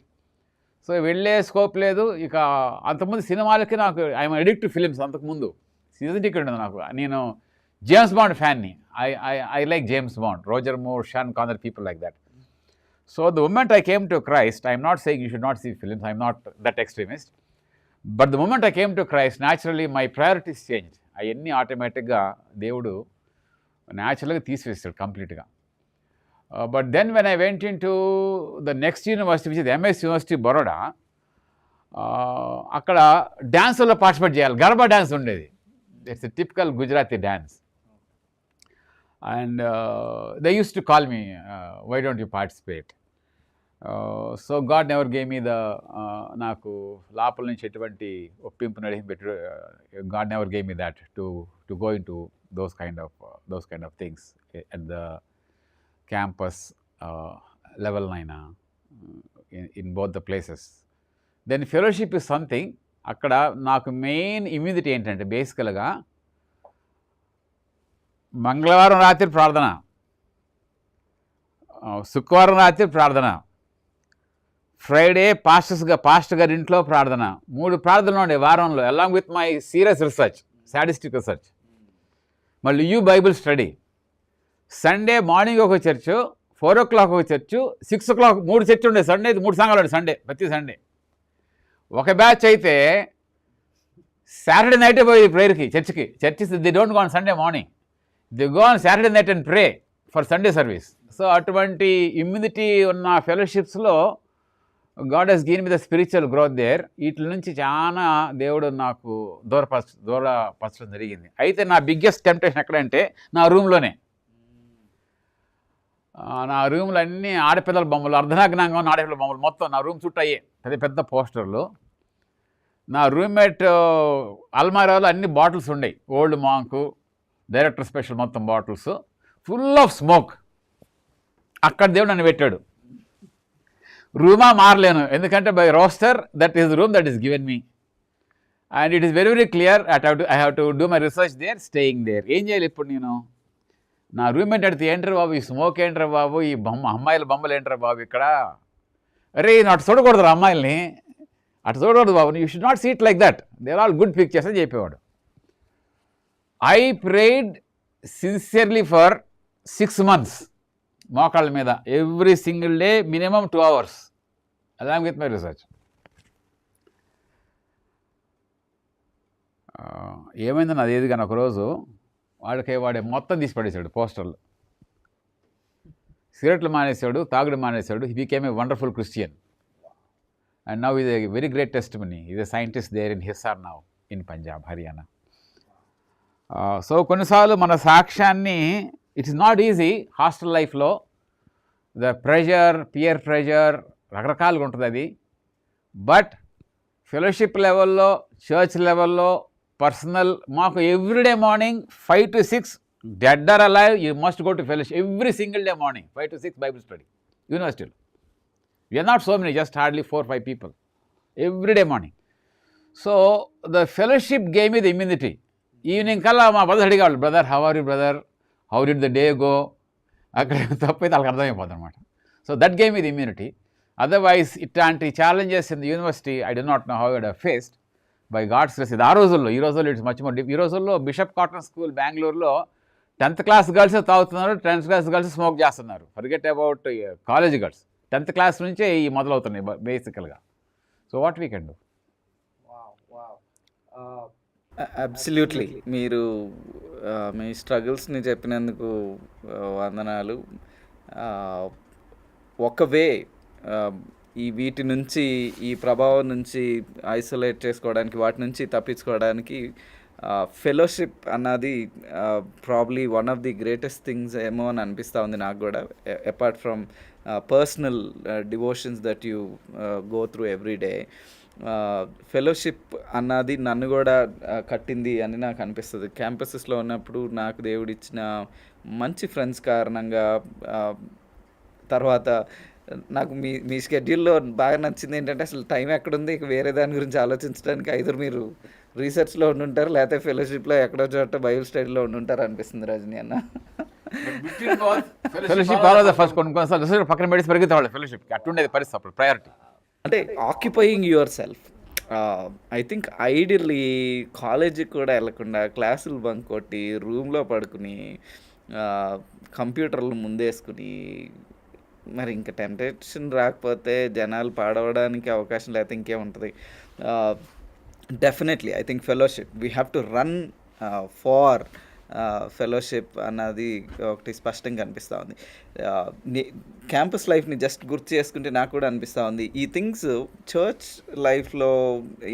So వెళ్ళే స్కోప్ లేదు. ఇక అంతకుముందు సినిమాలకి నాకు ఐఎమ్ అడిక్ట్ టు ఫిలిమ్స్. అంతకుముందు సీజన్ టికెట్ ఉంది నాకు. నేను జేమ్స్ బాండ్ ఫ్యాన్ని. I like James Bond, Roger Moore, Sean Connery, people like that. So the moment I came to Christ, I'm not saying you should not see films, I'm not that extremist, but the moment I came to Christ, naturally my priorities change. అవన్నీ ఆటోమేటిక్గా దేవుడు న్యాచురల్గా తీసివేస్తాడు కంప్లీట్గా. But then when I went in to the next university which is MS university Baroda, అక్కడ డ్యాన్స్లో participate చేయాలి. Garba dance ఉండేది. It's a typical Gujarati dance. And they use to call me, why don't you participate? So God never gave me the, నాకు లోపల నుంచి ఎటువంటి ఒప్పింపు నడిపెట్టు, God never gave me that to go in to those kind of things at the campus level అయినా, in both the places. Then fellowship is something. అక్కడ నాకు main immunity ఏంటంటే బేసికల్గా మంగళవారం రాత్రి ప్రార్థన, శుక్రవారం రాత్రి ప్రార్థన, ఫ్రైడే పాస్టర్ గారి ఇంట్లో ప్రార్థన. 3 ప్రార్థనలు ఉండే వారంలో, along with my serious research, sadistic research. మళ్ళీ బైబిల్ స్టడీ. సండే మార్నింగ్ ఒక చర్చ్, 4 o'clock ఒక చర్చ్, 6 o'clock 3 చర్చ్ ఉండే. సండే 3 సంఘాలు ఉండే సండే, ప్రతి సండే. ఒక బ్యాచ్ అయితే సాటర్డే నైటే పోయి ప్రేయర్కి, churches they don't go on Sunday morning, they go on Saturday night and pray for Sunday service. So అటువంటి ఇమ్యూనిటీ ఉన్న ఫెలోషిప్స్లో God has given me the spiritual growth there. వీటి నుంచి చాలా దేవుడు నాకు దూరపరచడం జరిగింది. అయితే నా బిగ్గెస్ట్ టెంప్టేషన్ ఎక్కడంటే నా రూమ్లోనే. నా రూమ్లో అన్నీ ఆడపిల్లల బొమ్మలు, అర్ధనాగ్నంగా ఉన్న ఆడపిల్లల బొమ్మలు మొత్తం నా రూమ్ చుట్టూ అయ్యే పెద్ద పెద్ద పోస్టర్లు. నా రూమ్మేట్ అల్మారాలో అన్ని బాటిల్స్ ఉండేవి, ఓల్డ్ మాంకు, డైరెక్టర్ స్పెషల్ మొత్తం బాటిల్స్, ఫుల్ ఆఫ్ స్మోక్. అక్కడ దేవుడు నన్ను పెట్టాడు. రూమా మారలేను, ఎందుకంటే by roster that is room that is given me, and it is very very clear. I have to do my research there, staying there. ఏం చేయాలి ఇప్పుడు నేను? నా రూమ్మేట్ అడిగితే ఏంట్రా బాబు ఈ స్మోక్, ఏంట్రా బాబు ఈ అమ్మాయిల బొమ్మలు, ఏంట్రా బాబు ఇక్కడ, అరే అటు చూడకూడదు అమ్మాయిల్ని, అటు చూడకూడదు బాబు, you should not see it like that, they are all good pictures అని చెప్పేవాడు. I prayed sincerely for 6 months మోకాళ్ళ మీద, every single day minimum 2 hours along with my research. ఏమైందని అదేది కానీ ఒకరోజు వాడే మొత్తం తీసి పడేశాడు పోస్టర్లు. సిగరెట్లు మానేశాడు, తాగుడు మానేశాడు. He became a wonderful Christian and now is a very great testimony. Is a scientist there in Hissar now in Punjab, Haryana. So కొన్నిసార్లు మన సాక్ష్యాన్ని, ఇట్స్ నాట్ ఈజీ హాస్టల్ లైఫ్లో. ద ప్రెషర్, పియర్ ప్రెషర్ రకరకాలుగా ఉంటుంది అది. బట్ ఫెలోషిప్ లెవెల్లో, చర్చ్ లెవెల్లో, personal, మాకు everyday morning 5 to 6 dead or alive you must go to fellowship every single day morning 5 to 6 Bible study యూనివర్సిటీలో. We are not so many, just hardly 4-5 people every day morning. So the fellowship game ఇది immunity. Evening కల్లా మా brother అడిగేవాళ్ళు, brother how are you brother, how did the day go. అక్కడ తప్పైతే వాళ్ళకి అర్థమైపోతుంది అనమాట. సో దట్ గేమ్ ఇది ఇమ్యూనిటీ. అదర్వైజ్ ఇట్లాంటి challenges in the university I do not know how it have faced by God's grace. ఇది ఆ రోజుల్లో, ఈ రోజుల్లో ఇట్స్ మచ్ మోర్ డీప్. ఈ రోజుల్లో బిషప్ కాటన్ స్కూల్ బెంగళూరులో 10th class గర్ల్స్ తాగుతున్నారు, 10th class గర్ల్స్ స్మోక్ చేస్తున్నారు. Forget about college girls. 10th class నుంచే ఈ మొదలవుతున్నాయి బేసికల్గా. So what we can do? Absolutely. మీరు మీ స్ట్రగుల్స్ని చెప్పినందుకు వందనాలు. ఒక వే ఈ వీటి నుంచి, ఈ ప్రభావం నుంచి ఐసోలేట్ చేసుకోవడానికి, వాటి నుంచి తప్పించుకోవడానికి ఫెలోషిప్ అన్నది probably one of the greatest things ఏమో అని అనిపిస్తూ ఉంది నాకు కూడా. Apart from personal devotions that you go through every day, fellowship అన్నది నన్ను కూడా కట్టింది అని నాకు అనిపిస్తుంది. క్యాంపసెస్లో ఉన్నప్పుడు నాకు దేవుడిచ్చిన మంచి ఫ్రెండ్స్ కారణంగా, తర్వాత నాకు మీ షెడ్యూల్లో బాగా నచ్చింది ఏంటంటే అసలు టైం ఎక్కడుంది, ఇక వేరే దాని గురించి ఆలోచించడానికి. ఐదర్ మీరు రీసెర్చ్లో ఉండుంటారు, లేకపోతే ఫెలోషిప్లో ఎక్కడో చోట బైబిల్ స్టడీలో ఉండుంటారు అనిపిస్తుంది రజనీ అన్న. ఫెలోషిప్ ఫస్ట్ కొన్నిసార్లు పక్కన పెట్టి పరిగెత్తేవాళ్ళు ఫెలోషిప్కి. అట్టుండేది పరిస్థితి అప్పుడు ప్రయారిటీ. అంటే occupying your self. I think ideally కాలేజీకి కూడా వెళ్ళకుండా క్లాసులు బంక్ కొట్టి రూమ్లో పడుకుని కంప్యూటర్లు ముందేసుకుని, మరి ఇంకా టెంప్టేషన్ రాకపోతే జనాలు పాడవడానికి అవకాశం లేకపోతే ఇంకేముంటుంది. Definitely I think fellowship, we have to run for fellowship అన్నది ఒకటి స్పష్టంగా అనిపిస్తూ ఉంది. క్యాంపస్ లైఫ్ని జస్ట్ గుర్తు చేసుకుంటే నాకు కూడా అనిపిస్తూ ఉంది, ఈ థింగ్స్ చర్చ్ లైఫ్లో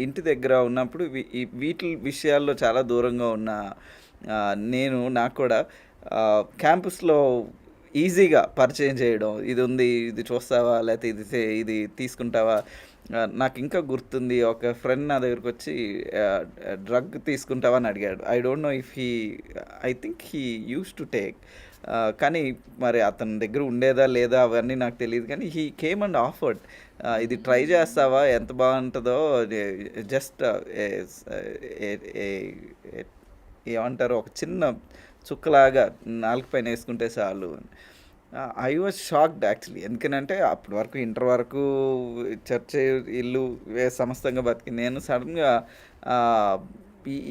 ఇంటి దగ్గర ఉన్నప్పుడు వీటి విషయాల్లో చాలా దూరంగా ఉన్న నాకు కూడా క్యాంపస్లో ఈజీగా పరిచయం చేయడం, ఇది ఉంది, ఇది చూస్తావా, లేకపోతే ఇది తీసుకుంటావా. నాకు ఇంకా గుర్తుంది, ఒక ఫ్రెండ్ నా దగ్గరికి వచ్చి డ్రగ్ తీసుకుంటావా అని అడిగాడు. I don't know if I think he use to take, కానీ మరి అతని దగ్గర ఉండేదా లేదా అవన్నీ నాకు తెలియదు. కానీ హీ కేమ్ అండ్ ఆఫర్డ్, ఇది ట్రై చేస్తావా, ఎంత బాగుంటుందో, జస్ట్ ఏమంటారు, ఒక చిన్న చుక్కలాగా నాలుగు పైన వేసుకుంటే చాలు. I was shocked actually. ఎందుకనంటే అప్పటి వరకు ఇంటర్ వరకు చర్చ్ ఇల్లు సమస్తంగా బతికి నేను సడన్గా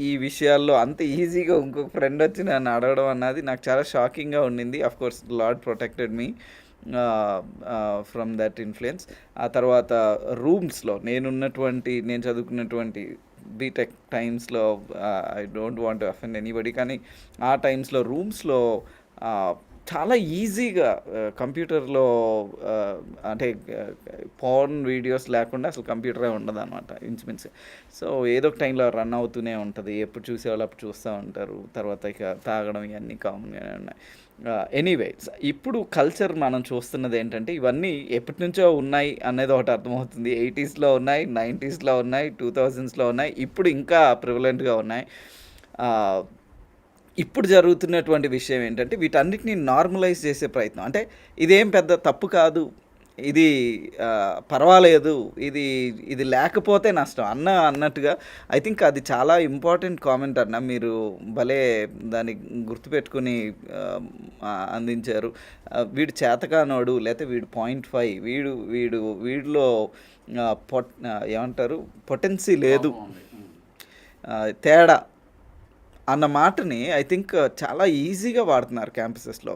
ఈ విషయాల్లో అంత ఈజీగా ఇంకొక ఫ్రెండ్ వచ్చి నన్ను అడగడం అన్నది నాకు చాలా షాకింగ్గా ఉండింది. Of course lord protected me from that influence. ఆ తర్వాత రూమ్స్లో నేను చదువుకున్నటువంటి బీటెక్ టైమ్స్లో, I don't want to offend anybody, కానీ ఆ టైమ్స్లో రూమ్స్లో చాలా ఈజీగా కంప్యూటర్లో, అంటే పార్న్ వీడియోస్ లేకుండా అసలు కంప్యూటరే ఉండదు అనమాట ఇంచుమించు. సో ఏదో ఒక టైంలో రన్ అవుతూనే ఉంటుంది, ఎప్పుడు చూసేవాళ్ళు అప్పుడు చూస్తూ ఉంటారు. తర్వాత ఇక తాగడం ఇవన్నీ కామన్గానే ఉన్నాయి. ఎనీవే, ఇప్పుడు కల్చర్ మనం చూస్తున్నది ఏంటంటే ఇవన్నీ ఎప్పటి నుంచో ఉన్నాయి అనేది ఒకటి అర్థమవుతుంది. 80sలో ఉన్నాయి, 90sలో ఉన్నాయి, 2000sలో ఉన్నాయి, ఇప్పుడు ఇంకా ప్రివలెంట్గా ఉన్నాయి. ఇప్పుడు జరుగుతున్నటువంటి విషయం ఏంటంటే వీటన్నిటిని నార్మలైజ్ చేసే ప్రయత్నం. అంటే ఇదేం పెద్ద తప్పు కాదు, ఇది పర్వాలేదు, ఇది లేకపోతే నష్టం అన్నట్టుగా. ఐ థింక్ అది చాలా ఇంపార్టెంట్ కామెంట్ అన్న, మీరు భలే దాన్ని గుర్తుపెట్టుకుని అందించారు. వీడు చేతకానోడు, లేకపోతే వీడు 0.5, వీడిలో ఏమంటారు పొటెన్సీ లేదు, తేడా అన్న మాటని ఐ థింక్ చాలా ఈజీగా వాడుతున్నారు క్యాంపసెస్లో.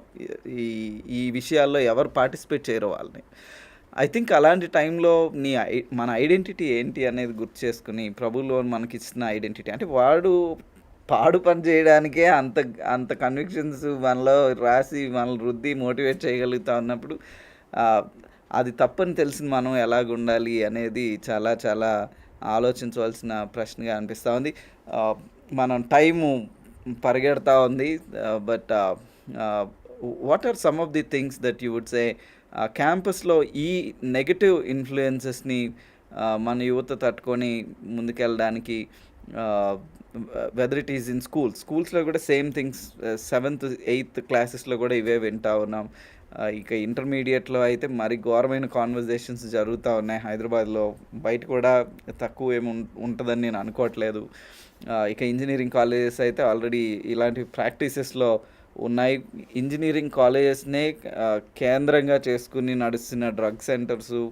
ఈ విషయాల్లో ఎవరు పార్టిసిపేట్ చేయరు వాళ్ళని. ఐ థింక్ అలాంటి టైంలో మన ఐడెంటిటీ ఏంటి అనేది గుర్తు చేసుకుని ప్రభువులో మనకి ఇచ్చిన ఐడెంటిటీ అంటే వాడు పాడు పని చేయడానికే అంత అంత కన్విక్షన్స్ మనలో రాసి మనల్ని రుద్ది మోటివేట్ చేయగలుగుతా ఉన్నప్పుడు ఆ, అది తప్పని తెలిసిన మనం ఎలాగుండాలి అనేది చాలా చాలా ఆలోచించవలసిన ప్రశ్నగా అనిపిస్తూ ఉంది. మనం టైము పరిగెడతా ఉంది, but what are some of the things that you would say క్యాంపస్లో ఈ నెగటివ్ ఇన్ఫ్లుయెన్సెస్ని మన యువత తట్టుకొని ముందుకెళ్ళడానికి, వెదర్ ఇట్ ఈస్ ఇన్ స్కూల్స్లో కూడా సేమ్ థింగ్స్, 7th 8th క్లాసెస్లో కూడా ఇవే వింటా ఉన్నాం. ఇక ఇంటర్మీడియట్లో అయితే మరి ఘోరమైన కాన్వర్జేషన్స్ జరుగుతూ ఉన్నాయి హైదరాబాద్లో. బయట కూడా తక్కువ ఏమి ఉంటుందని నేను అనుకోవట్లేదు. ఇక ఇంజనీరింగ్ కాలేజెస్ అయితే ఆల్రెడీ ఇలాంటి ప్రాక్టీసెస్లో ఉన్నాయి. ఇంజనీరింగ్ కాలేజెస్నే కేంద్రంగా చేసుకుని నడుస్తున్న డ్రగ్ సెంటర్సు,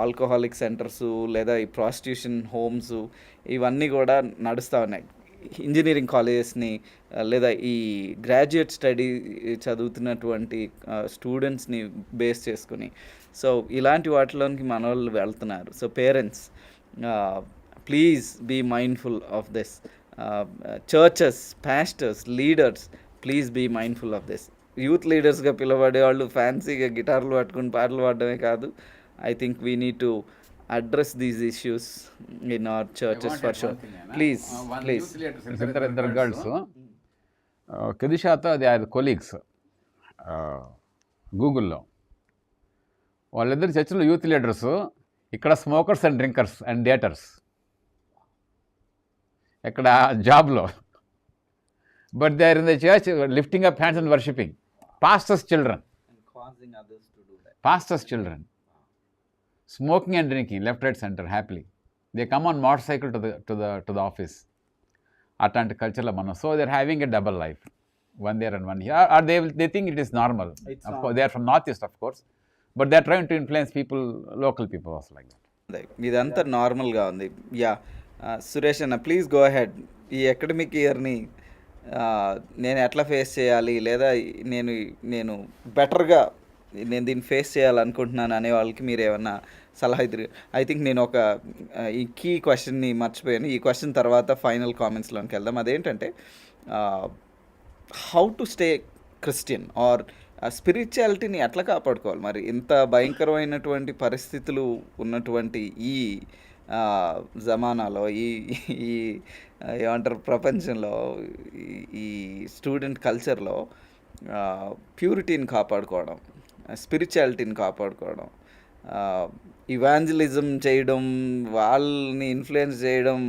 ఆల్కహాలిక్ సెంటర్సు, లేదా ఈ ప్రాస్టిట్యూషన్ హోమ్స్, ఇవన్నీ కూడా నడుస్తూ ఉన్నాయి. ఇంజనీరింగ్ కాలేజెస్ని లేదా ఈ గ్రాడ్యుయేట్ స్టడీ చదువుతున్నటువంటి స్టూడెంట్స్ని బేస్ చేసుకుని, సో ఇలాంటి వాటిలోనికి మన వాళ్ళు వెళ్తున్నారు. So parents, please be mindful of this. Churches, pastors, leaders, please be mindful of this. Youth లీడర్స్గా పిలవడే వాళ్ళు ఫ్యాన్సీగా గిటార్లు పట్టుకుని పాటలు పాడడమే కాదు. I think we need to address these issues in our churches for sure. Please, please. ఇద్దరు గర్ల్స్ కెదిషాతో దే ఆర్ కొలీగ్స్ గూగుల్లో. వాళ్ళిద్దరు చర్చిలో యూత్ లీడర్స్, ఇక్కడ smokers and drinkers and daters, ఇక్కడ జాబ్లో. But they are in the church lifting up hands and worshiping. Pastors children, pastors children smoking and drinking left, right, center happily. They come on motorcycle to the office. అట్లాంటి కల్చర్లో మనం. So they are having a double life, one there and one here. Or they think it is normal. Of course they are from north east, of course, but they are trying to influence people, local people also like that. ఇదంతా నార్మల్గా ఉంది. Yeah, Suresh అన్న please go ahead. ఈ academic ఇయర్ని నేను ఎట్లా face చేయాలి, లేదా నేను బెటర్గా నేను దీన్ని ఫేస్ చేయాలనుకుంటున్నాను అనే వాళ్ళకి మీరు ఏమన్నా సలహా ఇద్దరు. ఐ థింక్ నేను ఈ కీ క్వశ్చన్ని మర్చిపోయాను. ఈ క్వశ్చన్ తర్వాత ఫైనల్ కామెంట్స్లోకి వెళ్దాం. అదేంటంటే, how to stay Christian or స్పిరిచువాలిటీని ఎట్లా కాపాడుకోవాలి మరి ఇంత భయంకరమైనటువంటి పరిస్థితులు ఉన్నటువంటి ఈ జమానాలో, ఈ ఏమంటారు ప్రపంచంలో, ఈ స్టూడెంట్ కల్చర్లో ప్యూరిటీని కాపాడుకోవడం, స్పిరిచువాలిటీని కాపాడుకోవడం, ఇవాంజలిజం చేయడం, వాళ్ళని ఇన్ఫ్లుయెన్స్ చేయడం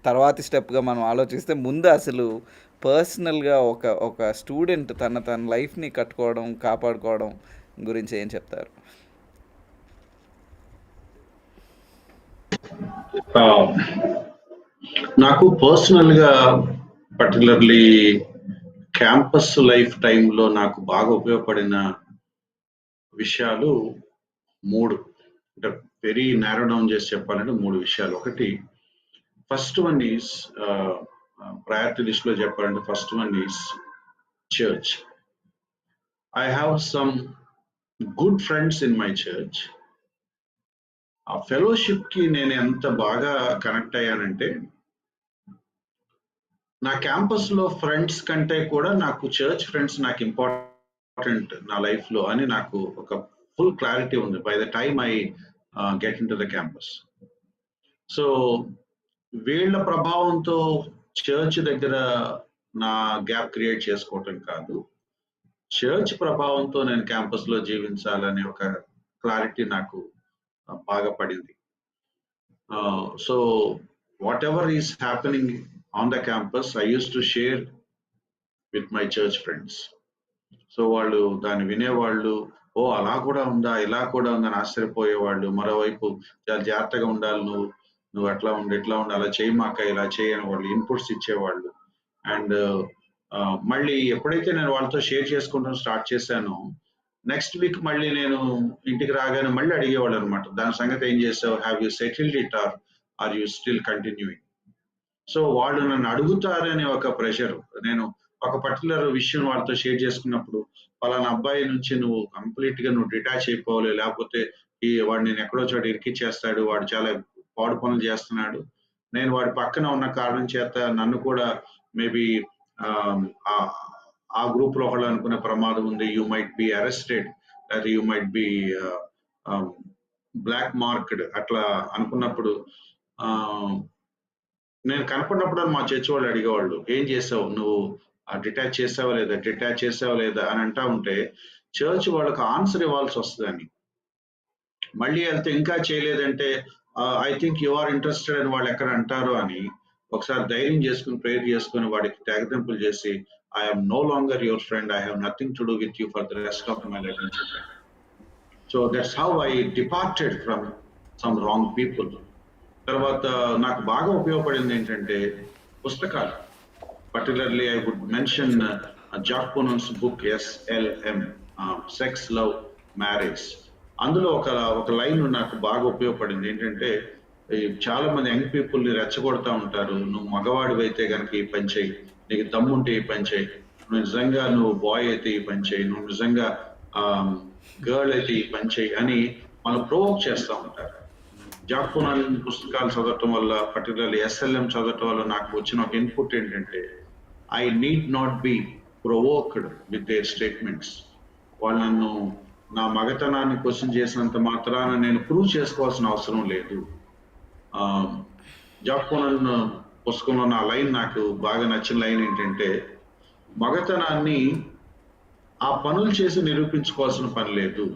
తర్వాతి స్టెప్గా మనం ఆలోచిస్తే, ముందు అసలు పర్సనల్గా ఒక స్టూడెంట్ తన లైఫ్ని కట్టుకోవడం, కాపాడుకోవడం గురించి ఏం చెప్తారు? నాకు పర్సనల్గా పర్టికులర్లీ క్యాంపస్ లైఫ్ టైంలో నాకు బాగా ఉపయోగపడిన విషయాలు 3, అంటే వెరీ నారో డౌన్ చేసి చెప్పాలంటే 3 విషయాలు. ఒకటి, ఫస్ట్ వన్ ఈస్ ప్రయారిటీ లిస్ట్లో చెప్పాలంటే first one is church. I have some good friends in my church. ఆ ఫెలోషిప్కి నేను ఎంత బాగా కనెక్ట్ అయ్యానంటే, నా క్యాంపస్లో ఫ్రెండ్స్ కంటే కూడా నాకు చర్చ్ ఫ్రెండ్స్ నాకు ఇంపార్టెంట్ నా లైఫ్లో అని నాకు ఒక ఫుల్ క్లారిటీ ఉంది by the time I get in to the campus. So వీళ్ళ ప్రభావంతో చర్చ్ దగ్గర నా గ్యాప్ క్రియేట్ చేసుకోవటం కాదు, చర్చ్ ప్రభావంతో నేను క్యాంపస్లో జీవించాలనే ఒక క్లారిటీ నాకు బాగా పడింది. So whatever is happening on the campus, I used to share with my church friends. So వాళ్ళు దాన్ని వినేవాళ్ళు, ఓ అలా కూడా ఉందా, ఇలా కూడా ఉందని ఆశ్చర్యపోయేవాళ్ళు. మరోవైపు చాలా జాగ్రత్తగా ఉండాలి, నువ్వు అట్లా ఉండి ఇట్లా ఉండి, అలా చేయమాక, ఇలా చేయని వాళ్ళు ఇన్పుట్స్ ఇచ్చేవాళ్ళు. అండ్ మళ్ళీ ఎప్పుడైతే నేను వాళ్ళతో షేర్ చేసుకుంటాం స్టార్ట్ చేశానో, నెక్స్ట్ వీక్ మళ్ళీ నేను ఇంటికి రాగానే మళ్ళీ అడిగేవాళ్ళు అనమాట, దాని సంగతి ఏం చేసావు, have you settled it or you still continuing. So వాళ్ళు నన్ను అడుగుతారనే ఒక ప్రెషర్, నేను ఒక పర్టికులర్ విషయం వాళ్ళతో షేర్ చేసుకున్నప్పుడు పలానా అబ్బాయి నుంచి నువ్వు కంప్లీట్ గా నువ్వు డిటాచ్ అయిపోవాలి, లేకపోతే వాడు నేను ఎక్కడో చోట ఇరికిచ్చేస్తాడు, వాడు చాలా పాడు పనులు చేస్తున్నాడు, నేను వాడి పక్కన ఉన్న కారణం చేత నన్ను కూడా మేబీ ఆ గ్రూప్ లో ఒకళ్ళు అనుకునే ప్రమాదం ఉంది, యూ మైట్ బి అరెస్టెడ్, లేదా you might be black marked అట్లా అనుకున్నప్పుడు నేను కనపడినప్పుడు మా చర్చి వాళ్ళు అడిగేవాళ్ళు, ఏం చేసావు నువ్వు, డిటాచ్ చేసావా లేదా అని అంటా ఉంటే చర్చ్ వాళ్ళకి ఆన్సర్ ఇవ్వాల్సి వస్తుందని. మళ్ళీ వెళ్తే ఇంకా చేయలేదంటే I think you are interested అని వాళ్ళు ఎక్కడ అంటారు అని ఒకసారి ధైర్యం చేసుకుని ప్రేయర్ చేసుకుని వాడికి తెగతింపులు చేసి, I'm no longer your friend, I have nothing to do with you for the rest of my life అని చెప్పాను. So that's how I departed from some wrong people. తర్వాత నాకు బాగా ఉపయోగపడింది ఏంటంటే పుస్తకాలు. Particularly I would mention Zac Poonen's book SLM, sex, love, marriage. అందులో ఒక లైన్ నాకు బాగా ఉపయోగపడింది ఏంటంటే, చాలా మంది యంగ్ పీపుల్ ని రెచ్చగొడతా ఉంటారు, నువ్వు మగవాడివి అయితే కనుక ఈ పని చేయి, నీకు దమ్ముంటే ఈ పని చేయి, నువ్వు నిజంగా నువ్వు బాయ్ అయితే ఈ పని చేయి, నువ్వు నిజంగా గర్ల్ అయితే ఈ పని చేయి అని మనం ప్రొవోక్ చేస్తూ ఉంటారు. జాక్ పోనన్ పుస్తకాలు చదవటం వల్ల, పర్టికులర్లీ SLM చదవటం వల్ల నాకు వచ్చిన ఒక ఇన్పుట్ ఏంటంటే, I need not be provoked with their statements. వాళ్ళు నన్ను నా మగతనాన్ని క్వశ్చన్ చేసినంత మాత్రాన నేను ప్రూవ్ చేసుకోవాల్సిన అవసరం లేదు. జాక్ పోనన్ పుస్తకంలో నా లైన్ నాకు బాగా నచ్చిన లైన్ ఏంటంటే, మగతనాన్ని ఆ పనులు చేసి నిరూపించుకోవాల్సిన పని లేదు,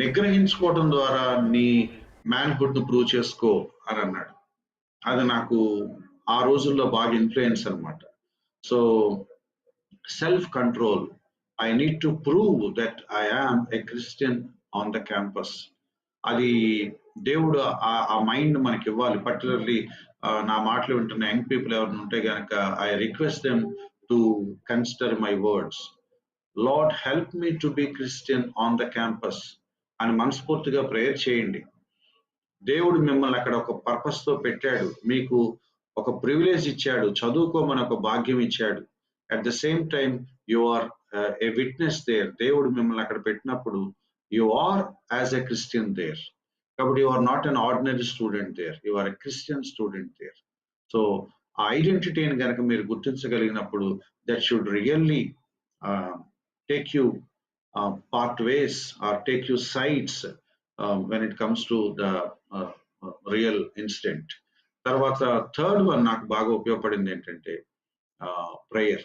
నిగ్రహించుకోవడం ద్వారా నీ మ్యాన్హుడ్ ను ప్రూవ్ చేసుకో అని అన్నాడు. అది నాకు ఆ రోజుల్లో బాగా ఇన్ఫ్లుయెన్స్ అనమాట. So self control, I need to prove that I am a Christian on the campus. అది దేవుడు ఆ మైండ్ మనకి ఇవ్వాలి. పర్టికులర్లీ నా మాటలు వింటున్న యంగ్ పీపుల్ ఎవరైనా ఉంటే కనుక I request them to consider my words. Lord help me to be Christian on the campus అని మనస్ఫూర్తిగా ప్రేయర్ చేయండి. దేవుడు మిమ్మల్ని అక్కడ ఒక పర్పస్ తో పెట్టాడు, మీకు ఒక ప్రివిలేజ్ ఇచ్చాడు, చదువుకోమని ఒక భాగ్యం ఇచ్చాడు. At the same time you are a witness there. దేవుడు మిమ్మల్ని అక్కడ పెట్టినప్పుడు you are as a Christian there. కాబట్టి you are not an ordinary student there, you are a Christian student there. So ఆ ఐడెంటిటీని కనుక మీరు గుర్తించగలిగినప్పుడు that should really take you part ways or take you sides when it comes to the real incident. తర్వాత third one నాకు బాగా ఉపయోగపడింది ఏంటంటే ప్రేయర్.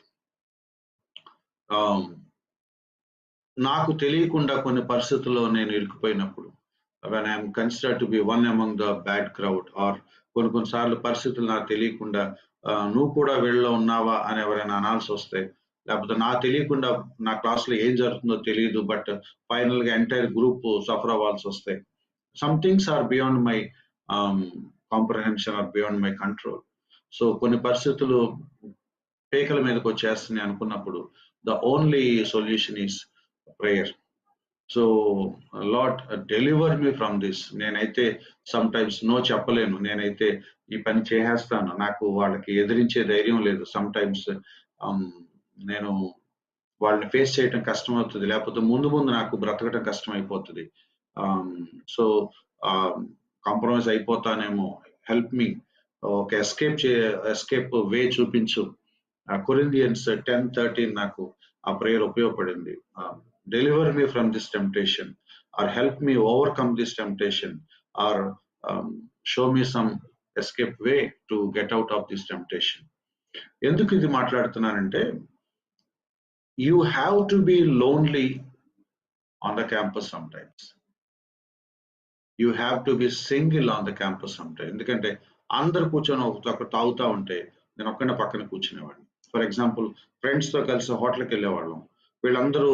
నాకు తెలియకుండా కొన్ని పరిస్థితుల్లో నేను ఇరుక్కుపోయినప్పుడు, when I am considered to be one among the bad crowd, or కొన్నిసార్లు పరిస్థితులు నాకు తెలియకుండా నువ్వు కూడా వీళ్ళలో ఉన్నావా అని ఎవరైనా అనాల్సి వస్తే, లేకపోతే నాకు తెలియకుండా నా క్లాస్లో ఏం జరుగుతుందో తెలియదు, బట్ ఫైనల్ గా ఎంటైర్ గ్రూప్ సఫర్ అవ్వాల్సి వస్తాయి. Some things are beyond my comprehension or beyond my control. So కొన్ని పరిస్థితులు పేకల మీదకి వచ్చేస్తున్నాయి అనుకున్నప్పుడు the only solution is prayer. So Lord deliver me from this. నేనైతే సమ్ టైమ్స్ నో చెప్పలేను, నేనైతే ఈ పని చేసేస్తాను, నాకు వాళ్ళకి ఎదిరించే ధైర్యం లేదు. సమ్ టైమ్స్ నేను వాళ్ళని ఫేస్ చేయటం కష్టం అవుతుంది, లేకపోతే ముందు నాకు బ్రతకటం కష్టం అయిపోతుంది. సో కాంప్రమైజ్ అయిపోతానేమో, హెల్ప్ మీ, ఒక ఎస్కేప్ వే చూపించు. కొరింథియన్స్ 10:13 నాకు ఆ ప్రేయర్ ఉపయోగపడింది. Deliver me from this temptation, or help me overcome this temptation, or show me some escape way to get out of this temptation. ఎందుకు ఇది మాట్లాడుతున్నానంటే, you have to be lonely on the campus sometimes. You have to be single on the campus sometimes. ఎందుకంటే అందరు కూర్చొని ఒక తాగుతా ఉంటే నేను ఒక్కడే పక్కన కూర్చునేవాడిని. ఫర్ ఎగ్జాంపుల్ ఫ్రెండ్స్ తో కలిసి హోటల్కి వెళ్ళేవాళ్ళం, వీళ్ళందరూ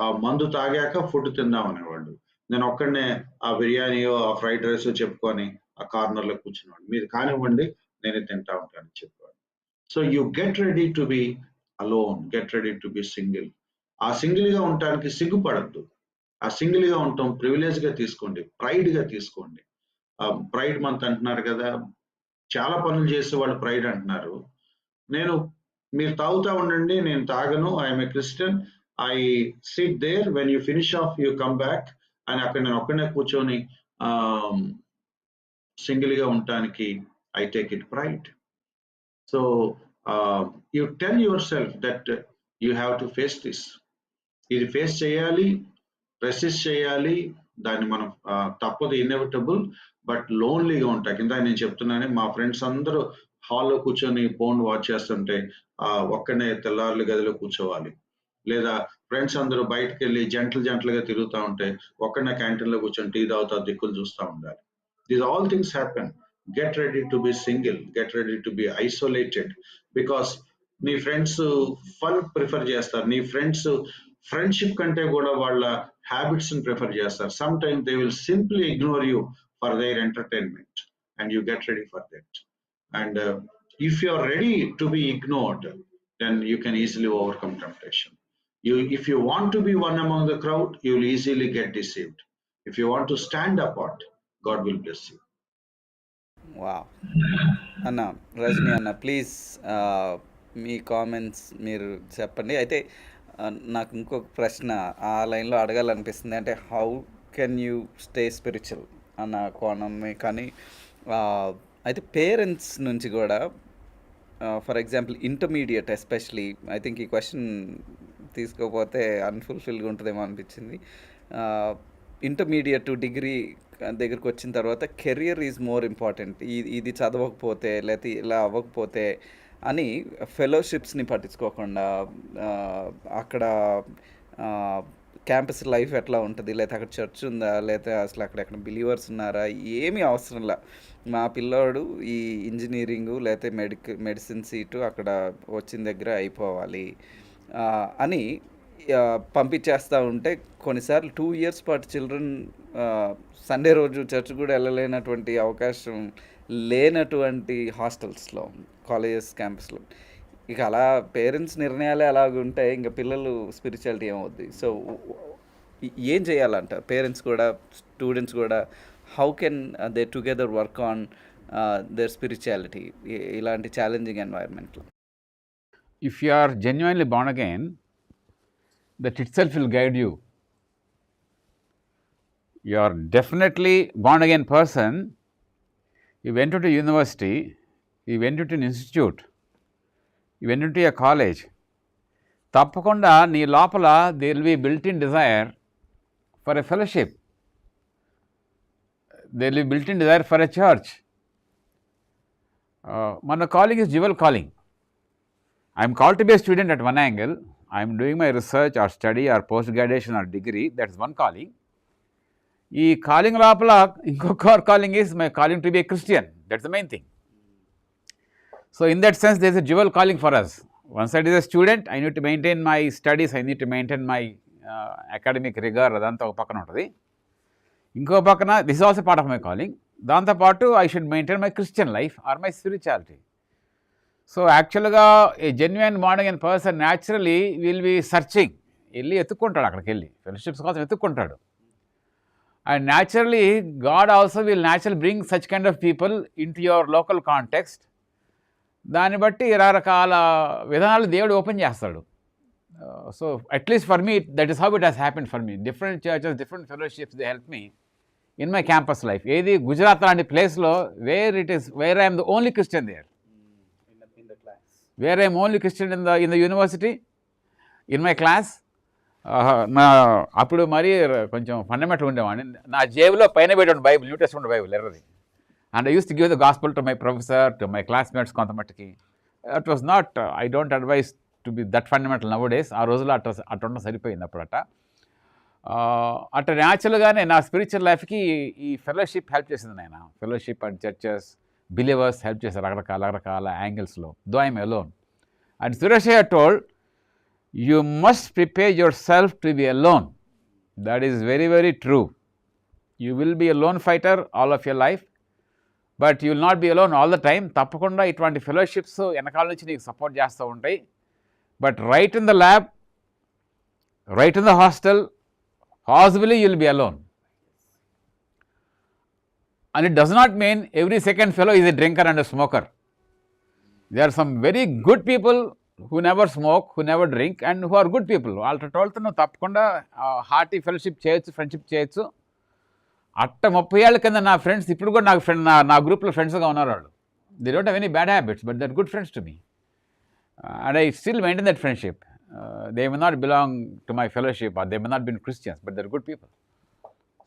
ఆ మందు తాగాక ఫుడ్ తిందాం అనేవాళ్ళు, నేను ఒక్కడనే ఆ బిర్యానీయో ఆ ఫ్రైడ్ రైస్ చెప్పుకొని ఆ కార్నర్ లో కూర్చునేవాడిని. మీరు కానివ్వండి నేను తింటా ఉంటాను చెప్పేవాడు. So you get ready to B alone, get ready to be single. ఆ సింగిల్ గా ఉండటానికి సిగ్గుపడద్దు. ఆ సింగిల్ గా ఉండటం ప్రివిలేజ్ గా తీసుకోండి, ప్రైడ్ గా తీసుకోండి. ప్రైడ్ మంత్ అంటున్నారు కదా, చాలా పనులు చేసే వాళ్ళు ప్రైడ్ అంటున్నారు. నేను మీరు తాగుతా ఉండండి, నేను తాగను, I'm a Christian, I sit there, when you finish of you come back అని అక్కడ నేను ఒక్కనే కూర్చొని సింగిల్గా ఉండటానికి I take it pride. So you tell yourself that you have to face this. ఇది ఫేస్ చేయాలి, రెసిస్ట్ చేయాలి, దాన్ని మనం తప్పదు, ఇన్ఎవిటబుల్. బట్ లోన్లీగా ఉంటాయి. కింద నేను చెప్తున్నానే, మా ఫ్రెండ్స్ అందరూ హాల్లో కూర్చొని ఫోన్ వాచ్ చేస్తుంటే ఒక్కనే తెల్లారులు గదిలో కూర్చోవాలి. లేదా ఫ్రెండ్స్ అందరూ బయటకు వెళ్ళి జంటలుగా తిరుగుతూ ఉంటే ఒక్కనే క్యాంటీన్లో కూర్చొని టీ తాగుతా దిక్కులు చూస్తూ ఉండాలి. These all things happen. Get ready to be single. Get ready to be isolated. Because నీ ఫ్రెండ్స్ ఫన్ ప్రిఫర్ చేస్తారు, నీ ఫ్రెండ్స్ ఫ్రెండ్షిప్ కంటే కూడా వాళ్ళ హ్యాబిట్స్ ని ప్రిఫర్ చేస్తారు. Some time they will simply ignore you for their entertainment and you get ready for that. And if you are ready to be ignored, then you can easily overcome temptation. If you want to be one among the crowd, you will easily get deceived. If you want to stand apart, God will bless you. Wow! అన్న రజనీ అన్న, please me comments మీరు చెప్పండి. అయితే నాకు ఇంకొక ప్రశ్న ఆ లైన్లో అడగాలనిపిస్తుంది. అంటే how can you stay spiritual అన్న కోణమే. కానీ అయితే పేరెంట్స్ నుంచి కూడా for example intermediate especially, I think ఈ క్వశ్చన్ తీసుకోకపోతే అన్ఫుల్ఫిల్గా ఉంటుందేమో అనిపించింది. ఇంటర్మీడియట్ టు డిగ్రీ దగ్గరికి వచ్చిన తర్వాత కెరియర్ ఈజ్ మోర్ ఇంపార్టెంట్, ఇది చదవకపోతే లేకపోతే ఇలా అవ్వకపోతే అని ఫెలోషిప్స్ని పట్టించుకోకుండా అక్కడ క్యాంపస్ లైఫ్ ఎట్లా ఉంటుంది, లేకపోతే అక్కడ చర్చ్ ఉందా, లేకపోతే అసలు అక్కడ బిలీవర్స్ ఉన్నారా, ఏమీ అవసరంలా, మా పిల్లోడు ఈ ఇంజనీరింగు లేకపోతే మెడిసిన్ సీటు అక్కడ వచ్చిన దగ్గర అయిపోవాలి అని పంపించేస్తూ ఉంటే కొన్నిసార్లు 2 years పాటు చిల్డ్రన్ సండే రోజు చర్చ్ కూడా వెళ్ళలేనటువంటి అవకాశం లేనటువంటి హాస్టల్స్లో, కాలేజెస్ క్యాంపస్లో. ఇక అలా పేరెంట్స్ నిర్ణయాలే అలాగుంటాయి, ఇంకా పిల్లలు స్పిరిచువాలిటీ ఏమవుద్ది. సో ఏం చేయాలంటారు పేరెంట్స్ కూడా, స్టూడెంట్స్ కూడా? How can they together work on their spirituality ఇలాంటి challenging ఎన్వైర్న్మెంట్లో? If you are genuinely born again, that itself will guide you. You are definitely born again person. You went to university, you went to an institute, you went into a college. తప్పకుండా నీ లోపల there will be built-in desire for a fellowship. There will be built-in desire for a church. మన calling is dual calling. I am called to be a student at one angle. I am doing my research or study or post graduation or degree. That is one calling. ఈ calling లోపల ఇంకొక calling is my calling to be a Christian. That's the main thing. So in that sense there is a dual calling for us. One side is a student, I need to maintain my studies, I need to maintain my academic rigour, అదంతా ఒక పక్కన ఉంటుంది. ఇంకో పక్కన this also part of my calling. దాంతోపాటు I should maintain my Christian life or my spirituality. So యాక్చువల్గా ఏ genuine bond again person naturally will be searching, వెళ్ళి ఎత్తుక్కుంటాడు, అక్కడికి వెళ్ళి ఫెలోషిప్స్ కోసం ఎత్తుక్కుంటాడు. And naturally, God also will naturally bring such kind of people into your local context. దాన్ని బట్టి రకరకాల విధానాలు దేవుడు ఓపెన్ చేస్తాడు. So at least for me that is how it has happen for me. Different churches, different fellowships, they help me in my campus life. ఏది గుజరాత్ లాంటి ప్లేస్లో where I'm the only Christian there, where I'm only Christian in the university, in my class. నా అప్పుడు మరీ కొంచెం fundamental ఉండేవాడిని. నా జేబులో పైన పెట్టిన బైబిల్, న్యూ టెస్ట్మెంట్ బైబిల్ ఎర్రది. And I use to give the gospel to my professor, to my classmates కొంతమట్టుకి. It was not, I don't advise to be that fundamental nowadays. ఆ రోజుల్లో అట్లా సరిపోయింది అప్పుడట. అట్లా న్యాచురల్గానే నా స్పిరిచువల్ లైఫ్కి ఈ ఫెలోషిప్ హెల్ప్ చేసింది. నాయన fellowship and churches, believers help చేశారు రకరకాల యాంగిల్స్లో. Though I'm alone. And Suresh told, you must prepare yourself to be alone. That is very, very true. You will be a lone fighter all of your life, but you will not be alone all the time. తప్పకుండా ఇటువంటి fellowships వెనకాల నుంచి నీకు support చేస్తూ ఉంటాయి. But right in the lab, right in the hostel, possibly you will be alone. And it does not mean every second fellow is a drinker and a smoker. There are some very good people, who never smoke, who never drink, and who are good people. వాళ్ళతో నువ్వు తప్పకుండా hearty fellowship చేయొచ్చు, friendship చేయొచ్చు. అట్ట 30 ఏళ్ళ కింద నా friends ఇప్పుడు కూడా నాకు నా గ్రూప్లో ఫ్రెండ్స్గా ఉన్నారు వాళ్ళు. They don't have any bad habits, but they're good friends to me. And I still maintain that friendship. They may not belong to my fellowship, or they may not be Christians, but they're good people.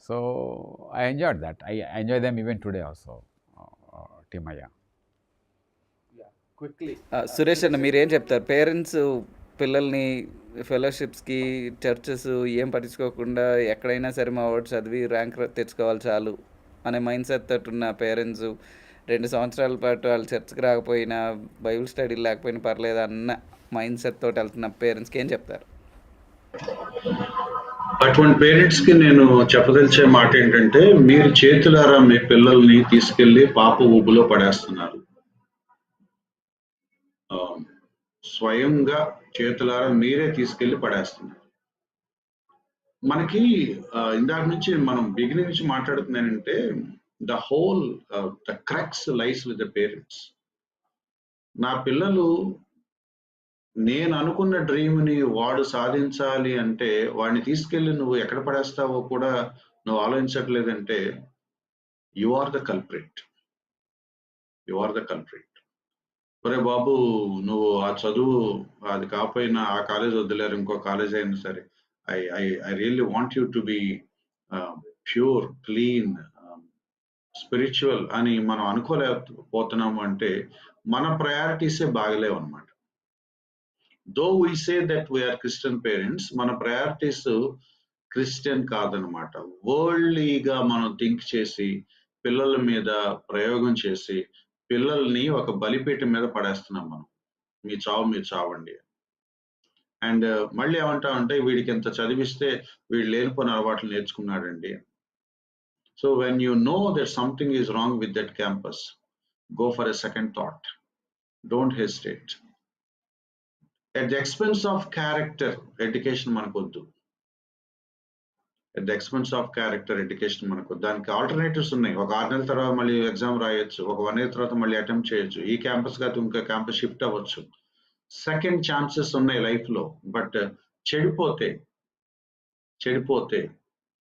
So I enjoyed that. I enjoy them even today also, Timaya. Quickly Suresh అన్న మీరేం చెప్తారు? Parents పిల్లల్ని ఫెలోషిప్స్కి, churches ఏం పట్టించుకోకుండా ఎక్కడైనా సరే మా వాడు చదివి ర్యాంక్ తెచ్చుకోవాలి చాలు అనే మైండ్ సెట్ తోటి ఉన్న పేరెంట్స్ 2 సంవత్సరాల పాటు వాళ్ళు చర్చ్కి రాకపోయినా, బైబిల్ స్టడీ లేకపోయినా పర్లేదు అన్న మైండ్ సెట్ తోటి వెళ్తున్న పేరెంట్స్కి ఏం చెప్తారు? అటువంటి పేరెంట్స్కి నేను చెప్పదలిచే మాట ఏంటంటే, మీరు చేతులారా మీ పిల్లల్ని తీసుకెళ్లి పాప ఊబులో పడేస్తున్నారు. స్వయంగా చేతులారా మీరే తీసుకెళ్లి పడేస్తున్నారు. మనకి ఇందాక నుంచి మనం బిగినింగ్ నుంచి మాట్లాడుతున్నానంటే, the whole the crux lies with the parents. నా పిల్లలు నేను అనుకున్న డ్రీమ్ని వాడు సాధించాలి అంటే వాడిని తీసుకెళ్ళి నువ్వు ఎక్కడ పడేస్తావో కూడా నువ్వు ఆలోచించట్లేదంటే, you are the culprit. You are the culprit. ఒరే బాబు, నువ్వు ఆ చదువు అది కాకపోయినా ఆ కాలేజ్ వదిలేరు, ఇంకో కాలేజ్ అయినా సరే, I really want you to be pure, clean, spiritual అని మనం అనుకోలేకపోతున్నాము అంటే మన ప్రయారిటీసే బాగలేవు అనమాట. Though we say that we are Christian parents, మన ప్రయారిటీస్ క్రిస్టియన్ కాదనమాట. వరల్డ్లీగా మనం థింక్ చేసి పిల్లల మీద ప్రయోగం చేసి పిల్లల్ని ఒక బలిపీఠం మీద పడేస్తున్నాం మనం. మీ చావు మీరు చావండి. అండ్ మళ్ళీ ఏమంటామంటే, వీడికి ఎంత చదివిస్తే వీడు లేనిపోయిన అలవాట్లు నేర్చుకున్నాడండి. So when you know that something is wrong with that campus, go for a second thought. Don't hesitate. At the expense of character education మనకొద్దు. At the expense of character education మనకు, దానికి ఆల్టర్నేటివ్స్ ఉన్నాయి. ఒక 6 నెలల తర్వాత మళ్ళీ exam రాయొచ్చు, ఒక 1 year తర్వాత మళ్ళీ అటెంప్ట్ చేయొచ్చు, ఈ క్యాంపస్ కాదు ఇంకో క్యాంపస్ షిఫ్ట్ అవ్వచ్చు. సెకండ్ ఛాన్సెస్ ఉన్నాయి లైఫ్లో. బట్ చెడిపోతే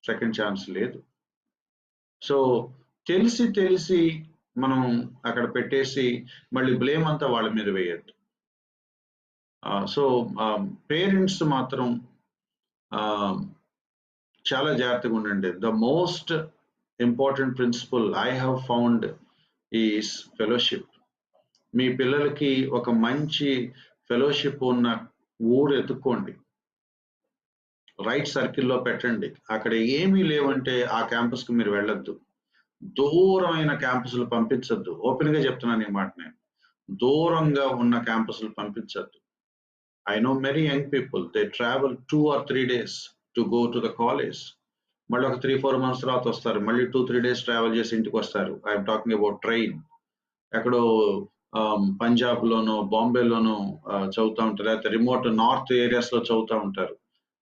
సెకండ్ ఛాన్స్ లేదు. సో తెలిసి మనం అక్కడ పెట్టేసి మళ్ళీ బ్లేమ్ అంతా వాళ్ళ మీద వేయద్దు. సో పేరెంట్స్ మాత్రం చాలా జాగ్రత్తగా ఉండండి. The most important principle I have found is fellowship. మీ పిల్లలకి ఒక మంచి ఫెలోషిప్ ఉన్న ఊరు ఎత్తుక్కోండి, రైట్ సర్కిల్లో పెట్టండి. అక్కడ ఏమీ లేవంటే ఆ క్యాంపస్కి మీరు వెళ్ళొద్దు. దూరమైన క్యాంపస్లు పంపించద్దు. ఓపెన్గా చెప్తున్నాను ఈ మాట. నేను దూరంగా ఉన్న క్యాంపస్లు పంపించద్దు. I know many young people, they travel 2 or 3 days to go to the college. మళ్ళీ ఒక 3-4 months తర్వాత వస్తారు, మళ్ళీ 2-3 days ట్రావెల్ చేసి ఇంటికి వస్తారు. I'm talking about train. ఎక్కడో పంజాబ్లోనో బాంబేలోనో చదువుతూ ఉంటారు, లేకపోతే రిమోట్ నార్త్ ఏరియాస్లో చదువుతూ ఉంటారు.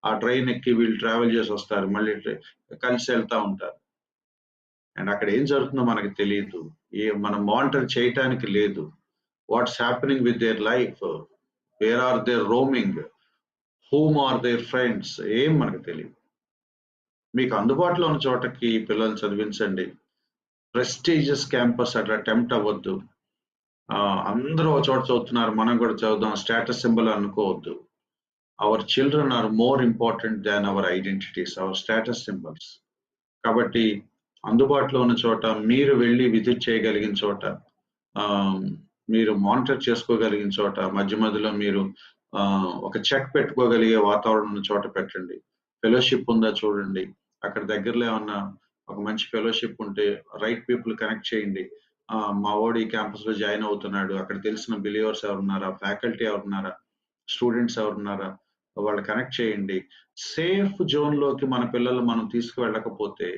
ఆ ట్రైన్ ఎక్కి వీళ్ళు ట్రావెల్ చేసి వస్తారు, మళ్ళీ కలిసి వెళ్తూ ఉంటారు. అండ్ అక్కడ ఏం జరుగుతుందో మనకి తెలియదు, మనం మానిటర్ చేయటానికి లేదు. What's happening with their life, where are their roaming, whom are their friends, ఏం మనకు తెలియదు. మీకు అందుబాటులో ఉన్న చోటకి పిల్లలు చదివించండి. ప్రెస్టీజియస్ క్యాంపస్ అట్లా టెంప్ట్ అవ్వద్దు. అందరూ ఒక చోట చదువుతున్నారు, మనం కూడా చదువుదాం, స్టేటస్ సింబల్ అనుకోవద్దు. Our children are more important than our identities, our status symbols. కాబట్టి అందుబాటులో ఉన్న చోట, మీరు వెళ్ళి విజిట్ చేయగలిగిన చోట, మీరు మానిటర్ చేసుకోగలిగిన చోట, మధ్య మధ్యలో మీరు ఒక చెక్ పెట్టుకోగలిగే వాతావరణం ఉన్న చోట పెట్టండి. ఫెలోషిప్ ఉందా చూడండి. అక్కడ దగ్గరలో ఏమన్నా ఒక మంచి ఫెలోషిప్ ఉంటే రైట్ పీపుల్ కనెక్ట్ చేయండి. మా వాడు ఈ క్యాంపస్లో జాయిన్ అవుతున్నాడు, అక్కడ తెలిసిన బిలీవర్స్ ఎవరున్నారా, ఫ్యాకల్టీ ఎవరున్నారా, స్టూడెంట్స్ ఎవరున్నారా, వాళ్ళు కనెక్ట్ చేయండి. సేఫ్ జోన్లోకి మన పిల్లలు మనం తీసుకువెళ్ళకపోతే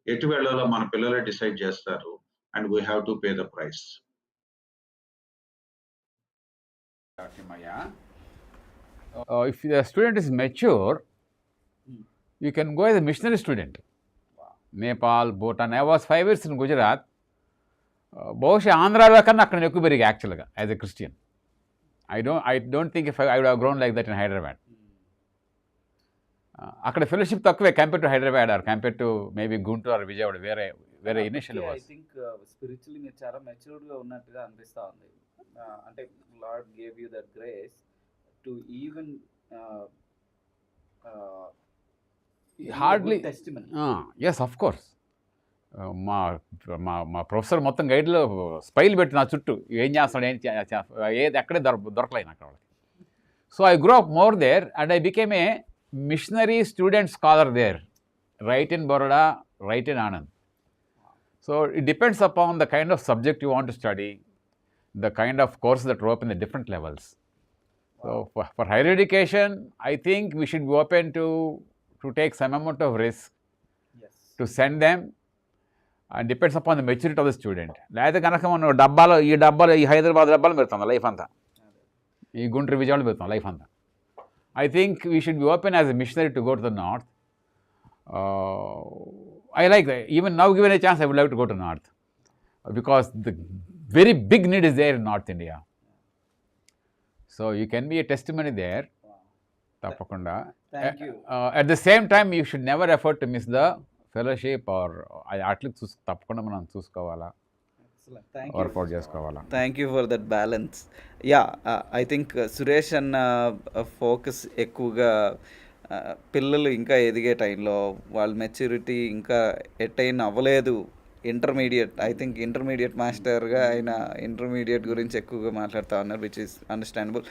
ఎటు వెళ్ళాలో మన పిల్లలే డిసైడ్ చేస్తారు. And we have to pay the price. If the student is mature, you can go as a missionary student. Nepal, Bhutan. I was 5 years in Gujarat. బహుశా ఆంధ్రాలో కన్నా అక్కడ ఎక్కువ పెరిగా యాక్చువల్గా as a Christian. I don't think if I would have grown like that in Hyderabad. అక్కడ fellowship తక్కువే compare to Hyderabad or compare to maybe Guntur or Vijayawada వేరే initial I was. Think spiritually మీరు చాలా మెచ్యూర్డ్గా ఉన్నట్టుగా అనిపిస్తూ ఉంది. అంటే Lord gave you that grace to even hardly testimony. Yes of course. మా మా మా ప్రొఫెసర్ మొత్తం గైడ్లో స్పైల్ పెట్టి నా చుట్టూ ఏం చేస్తాడు ఏది ఎక్కడే దొరకలేదు నాకు వాళ్ళకి. So I grow up more there and I became a missionary student scholar there, right in Baroda, right in Anand. So it depends upon the kind of subject you want to study, the kind of course that are open in the different levels. So for higher education, I think we should be open to take some amount of risk, Yes. to send them, and depends upon the maturity of the student. లేకపోతే కనుక మనం డబ్బాలో ఈ హైదరాబాద్ డబ్బాలు పెడతాం life అంతా, ఈ గుంటూరు విజయవాడలో పెడతాం లైఫ్ అంతా. I think we should be open as a missionary to go to the north. I like that. Even now, given a chance, I would like to go to north because the very big need is there in North India. So you can be a testimony there. Tapakunda. Thank you. At the same time, you should never afford to miss the fellowship or at least tapakunda మనం చూసుకోవాలా, work out చేసుకోవాలా. Thank you for that balance. Yeah, I think Suresh అన్న focus ఎక్కువగా పిల్లలు ఇంకా ఎదిగే టైంలో వాళ్ళ మెచ్యూరిటీ ఇంకా అటైన్ అవ్వలేదు. ఇంటర్మీడియట్, ఐ థింక్ ఇంటర్మీడియట్ మాస్టర్గా ఆయన ఇంటర్మీడియట్ గురించి ఎక్కువగా మాట్లాడుతూ ఉన్నారు, which is understandable.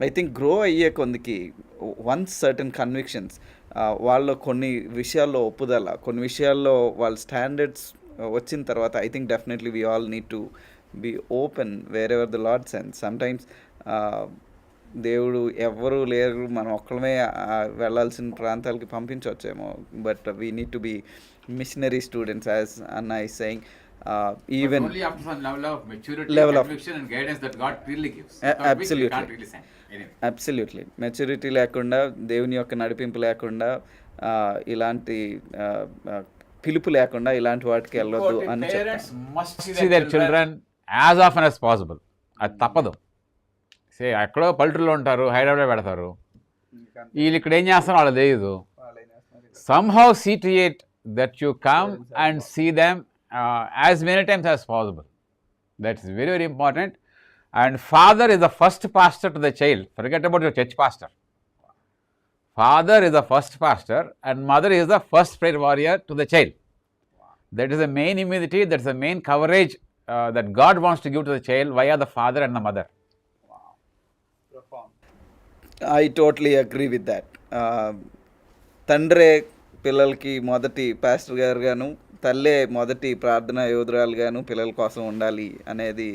I think grow అయ్యే కొందికి వన్స్ సర్టన్ కన్విక్షన్స్, వాళ్ళ కొన్ని విషయాల్లో ఒప్పుదల, కొన్ని విషయాల్లో వాళ్ళ స్టాండర్డ్స్ వచ్చిన తర్వాత I think definitely we all need to be open wherever the Lord sends. Sometimes దేవుడు ఎవ్వరూ లేరు, మనం ఒక్కడమే వెళ్ళాల్సిన ప్రాంతాలకి పంపించవచ్చేమో, but we need to be missionary students as అన్న is saying. Even only after some level of maturity, conviction and guidance that God really gives. Absolutely. Can't really send. Anyway. Absolutely maturity లేకుండా, దేవుని యొక్క నడిపింపు లేకుండా, ఇలాంటి పిలుపు లేకుండా ఇలాంటి వాటికి వెళ్ళొద్దు అని Parents must See their children as often as possible. అది తప్పదు. సే ఎక్కడో పల్లెటూరులో ఉంటారు, హైదరాబాద్ పెడతారు, వీళ్ళు ఇక్కడ ఏం చేస్తారో వాళ్ళకి తెలియదు. Somehow see to it that you come and see them as many times as possible. That's very, very important. And father is the first pastor to the child. Forget about your church pastor. Father is the first pastor and mother is the first prayer warrior to the child. That is the main immunity, that's the main coverage that God wants to give to the child via the father and the mother. I totally agree with that. తండ్రే పిల్లలకి మొదటి pastor గారు గాను, తల్లే మొదటి ప్రార్థనా యోధురాలుగాను పిల్లల కోసం ఉండాలి అనేది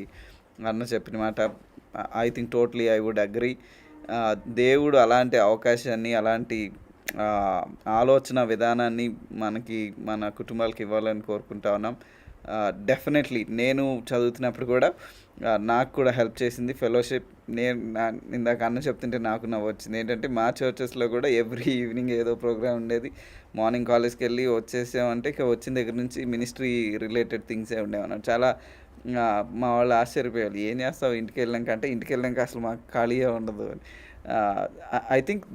అన్న చెప్పిన మాట. I think totally I would agree. దేవుడు అలాంటి అవకాశాన్ని, అలాంటి ఆలోచన విధానాన్ని మనకి, మన కుటుంబాలకి ఇవ్వాలని కోరుకుంటా ఉన్నాం. డెఫినెట్లీ నేను చదువుతున్నప్పుడు కూడా నాకు కూడా హెల్ప్ చేసింది ఫెలోషిప్. నేను ఇందాక అన్న చెప్తుంటే నాకు నవ్వు వచ్చింది. ఏంటంటే మా చర్చెస్లో కూడా ఎవ్రీ ఈవినింగ్ ఏదో ప్రోగ్రామ్ ఉండేది. మార్నింగ్ కాలేజ్కి వెళ్ళి వచ్చేసామంటే ఇక వచ్చిన దగ్గర నుంచి మినిస్ట్రీ రిలేటెడ్ థింగ్సే ఉండేవన్నమాట. చాలా మా వాళ్ళు ఆశ్చర్యపోయారు, ఏం చేస్తావు ఇంటికి వెళ్ళాక అంటే, ఇంటికి వెళ్ళాక అసలు మాకు ఖాళీగా ఉండదు అని. ఐ థింక్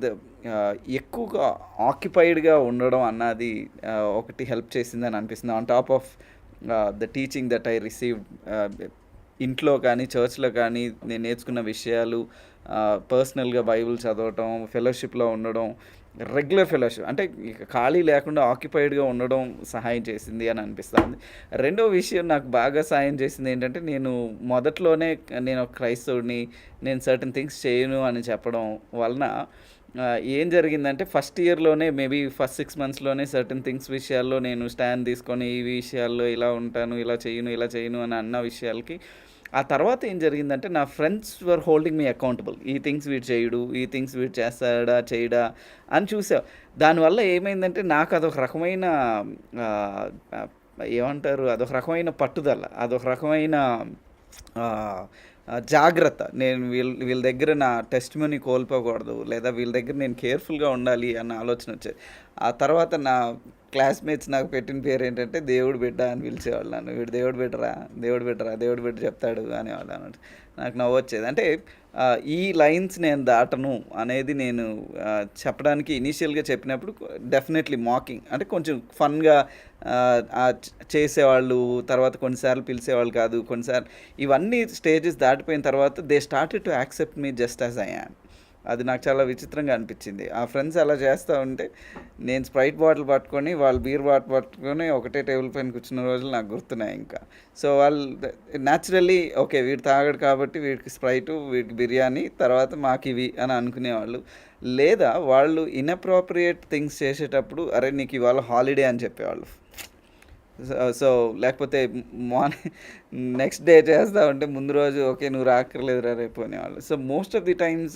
ఎక్కువగా ఆక్యుపైడ్గా ఉండడం అన్నది ఒకటి హెల్ప్ చేసిందని అనిపిస్తుంది. On top of the teaching that I received ఇంట్లో కానీ చర్చ్లో కానీ నేను నేర్చుకున్న విషయాలు, పర్సనల్గా బైబిల్ చదవటం, ఫెలోషిప్లో ఉండడం, రెగ్యులర్ ఫెలోషిప్ అంటే ఇక ఖాళీ లేకుండా ఆక్యుపైడ్గా ఉండడం సహాయం చేసింది అని అనిపిస్తుంది. రెండో విషయం నాకు బాగా సహాయం చేసింది ఏంటంటే, నేను మొదట్లోనే నేను ఒక క్రైస్తవుడిని, నేను సర్టన్ థింగ్స్ చేయను అని చెప్పడం వలన ఏం జరిగిందంటే, ఫస్ట్ ఇయర్లోనే మేబీ ఫస్ట్ 6 monthsలోనే సర్టన్ థింగ్స్ విషయాల్లో నేను స్టాండ్ తీసుకొని ఈ విషయాల్లో ఇలా ఉంటాను, ఇలా చేయను అని అన్న విషయాలకి ఆ తర్వాత ఏం జరిగిందంటే, నా friends were holding me accountable. ఈ థింగ్స్ వీడు చేయడు, ఈ థింగ్స్ వీడు చేస్తాడా చేయడా అని చూసా. దానివల్ల ఏమైందంటే నాకు అదొక రకమైన ఏమంటారు, అదొక రకమైన పట్టుదల, అదొక రకమైన జాగ్రత్త. నేను వీళ్ళ దగ్గర నా టెస్టిమనీ కోల్పోకూడదు, లేదా వీళ్ళ దగ్గర నేను కేర్ఫుల్గా ఉండాలి అన్న ఆలోచన వచ్చేది. ఆ తర్వాత నా క్లాస్మేట్స్ నాకు పెట్టిన పేరు ఏంటంటే దేవుడు బిడ్డ అని పిలిచేవాళ్ళు నన్ను. వీడు దేవుడు బిడ్డ చెప్తాడు అనేవాళ్ళు అన్నట్టు. నాకు నవ్వు వచ్చేది. అంటే ఈ లైన్స్ నేను దాటను అనేది నేను చెప్పడానికి ఇనీషియల్గా చెప్పినప్పుడు డెఫినెట్లీ మాకింగ్ అంటే కొంచెం ఫన్గా చేసేవాళ్ళు, తర్వాత కొన్నిసార్లు పిలిచేవాళ్ళు కాదు, కొన్నిసార్లు ఇవన్నీ స్టేజెస్ దాటిపోయిన తర్వాత they started to accept me just as I am. అది నాకు చాలా విచిత్రంగా అనిపించింది. ఆ ఫ్రెండ్స్ అలా చేస్తూ ఉంటే నేను స్ప్రైట్ బాటిల్ పట్టుకొని వాళ్ళు బీర్ బాటిల్ పట్టుకొని ఒకటే టేబుల్ పైన కూర్చున్న రోజులు నాకు గుర్తున్నాయి ఇంకా. సో వాళ్ళు న్యాచురల్లీ ఓకే వీడు తాగడు కాబట్టి వీడికి స్ప్రైటు, వీడికి బిర్యానీ, తర్వాత మాకు ఇవి అని అనుకునేవాళ్ళు. లేదా వాళ్ళు ఇన్అప్రోప్రియేట్ థింగ్స్ చేసేటప్పుడు అరే నీకు ఇవాళ హాలిడే అని చెప్పేవాళ్ళు. సో లేకపోతే మార్నింగ్ నెక్స్ట్ డే చేస్తా ఉంటే ముందు రోజు ఓకే నువ్వు రాక్కర్లేదురా రేపు అనేవాళ్ళు. So most of the times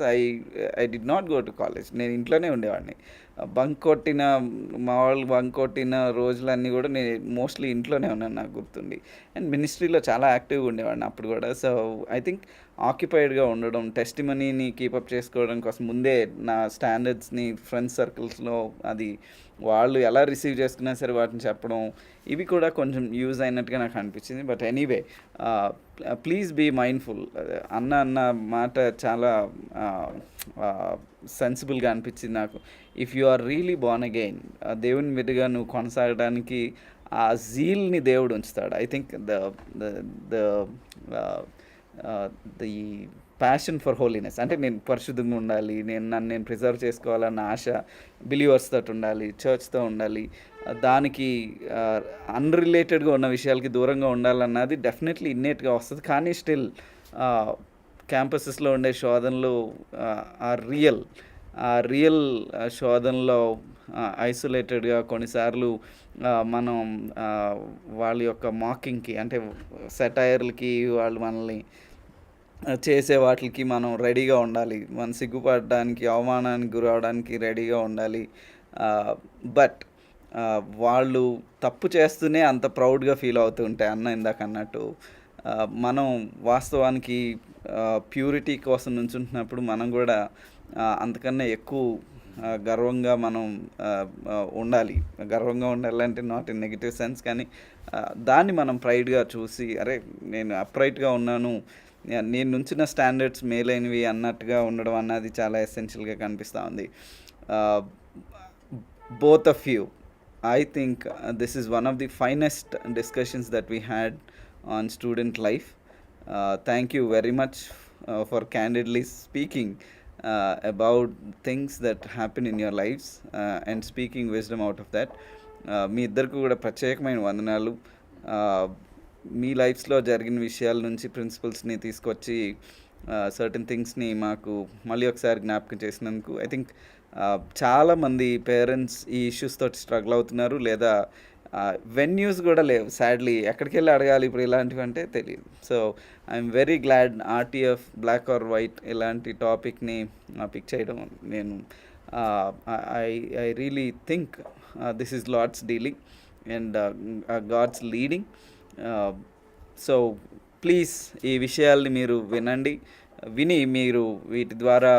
I did not go to college. నేను ఇంట్లోనే ఉండేవాడిని. మా వాళ్ళు బంక్ కొట్టిన రోజులన్నీ కూడా నేను మోస్ట్లీ ఇంట్లోనే ఉన్నాను నాకు గుర్తుండి. అండ్ మినిస్ట్రీలో చాలా యాక్టివ్గా ఉండేవాడిని అప్పుడు కూడా. సో ఐ థింక్ ఆక్యుపైడ్గా ఉండడం, టెస్టిమనీని కీపప్ చేసుకోవడం కోసం ముందే నా స్టాండర్డ్స్ని ఫ్రెండ్స్ సర్కిల్స్లో అది వాళ్ళు ఎలా రిసీవ్ చేసుకున్నా సరే వాటిని చెప్పడం, ఇవి కూడా కొంచెం యూజ్ అయినట్టుగా నాకు అనిపించింది. But anyway please be mindful. అన్న మాట చాలా సెన్సిబుల్గా అనిపించింది నాకు. If you are really born again, దేవుని మీదుగా నువ్వు కొనసాగడానికి ఆ జీల్ని దేవుడు ఉంచుతాడు. I think the passion for holiness అంటే నేను పరిశుద్ధంగా ఉండాలి, నన్ను నేను ప్రిజర్వ్ చేసుకోవాలన్న ఆశ బిలీవర్స్ తోటి ఉండాలి, చర్చ్తో ఉండాలి, దానికి అన్రిలేటెడ్గా ఉన్న విషయాలకి దూరంగా ఉండాలన్నది డెఫినెట్లీ ఇన్నేట్గా వస్తుంది. కానీ స్టిల్ క్యాంపసెస్లో ఉండే శోధనలు ఆ రియల్ శోధనలో ఐసోలేటెడ్గా కొన్నిసార్లు మనం వాళ్ళ యొక్క మాకింగ్కి అంటే సెటైర్లకి వాళ్ళు మనల్ని చేసే వాటికి మనం రెడీగా ఉండాలి, మనం సిగ్గుపడడానికి అవమానానికి గురవడానికి రెడీగా ఉండాలి. బట్ వాళ్ళు తప్పు చేస్తూనే అంత ప్రౌడ్గా ఫీల్ అవుతూ ఉంటాయి. అన్న ఇందాక అన్నట్టు మనం వాస్తవానికి ప్యూరిటీ కోసం నుంచుంటున్నప్పుడు మనం కూడా అంతకన్నా ఎక్కువ గర్వంగా మనం ఉండాలి. గర్వంగా ఉండాలంటే నాట్ ఇన్ నెగిటివ్ సెన్స్, కానీ దాన్ని మనం ప్రైడ్గా చూసి అరే నేను అప్రైట్గా ఉన్నాను, నేను నుంచిన స్టాండర్డ్స్ మేలైనవి అన్నట్టుగా ఉండడం అన్నది చాలా ఎసెన్షియల్గా కనిపిస్తూ ఉంది. Both of you, I think this is one of the finest discussions that we had on student life. Thank you very much for candidly speaking about things that happen in your lives and speaking wisdom out of that. మీ ఇద్దరికి కూడా ప్రత్యేకమైన వందనాలు. మీ లైఫ్స్లో జరిగిన విషయాల నుంచి ప్రిన్సిపల్స్ని తీసుకొచ్చి certain థింగ్స్ని మాకు మళ్ళీ ఒకసారి జ్ఞాపకం చేసినందుకు. ఐ థింక్ చాలామంది పేరెంట్స్ ఈ ఇష్యూస్ తోటి స్ట్రగుల్ అవుతున్నారు, లేదా వెన్యూస్ కూడా లేవు సాడ్లీ, ఎక్కడికి వెళ్ళి అడగాలి ఇప్పుడు ఇలాంటివి అంటే తెలియదు. So I'm very glad RTF black or white ఇలాంటి టాపిక్ని పిక్ చేయడం. నేను I really think this is Lord's dealing and God's leading. So please ఈ విషయాల్ని మీరు విని మీరు వీటి ద్వారా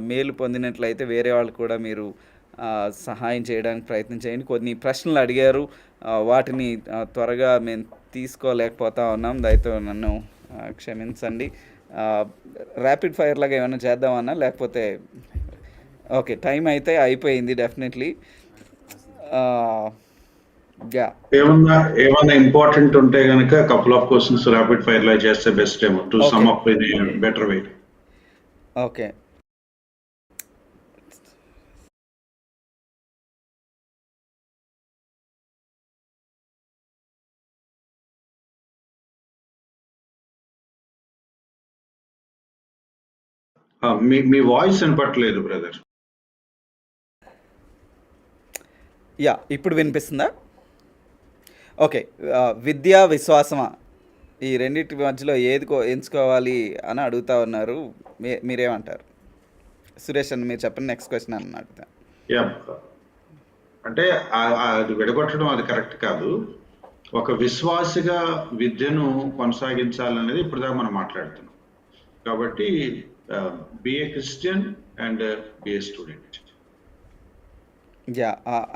మేలు పొందినట్లయితే వేరే వాళ్ళు కూడా మీరు సహాయం చేయడానికి ప్రయత్నం చేయండి. కొన్ని ప్రశ్నలు అడిగారు, వాటిని త్వరగా మేము తీసుకోలేకపోతా ఉన్నాం, దయతో నన్ను క్షమించండి. ర్యాపిడ్ ఫైర్ లాగా ఏమైనా చేద్దామన్నా, లేకపోతే ఓకే టైం అయితే అయిపోయింది డెఫినెట్లీ. ఏమన్నా ఇంపార్టెంట్ ఉంటే గనక couple of questions rapid fire లా చేస్తే బెస్ట్ ఏమో to sum up in better way. Okay, మీ వాయిస్ వినపట్లేదు బ్రదర్. యా ఇప్పుడు వినిపిస్తుందా? ఓకే, విద్యా విశ్వాసమా ఈ రెండింటి మధ్యలో ఏది ఎంచుకోవాలి అని అడుగుతా ఉన్నారు. మీరేమంటారు సురేష్ అని? మీరు చెప్పండి, నెక్స్ట్ క్వశ్చన్ అని అడుగుతా. అంటే అది విడగొట్టడం అది కరెక్ట్ కాదు. ఒక విశ్వాసిగా విద్యను కొనసాగించాలనేది ఇప్పుడు దాకా మనం మాట్లాడుతున్నాం. కాబట్టి be a Christian and be a student. Yeah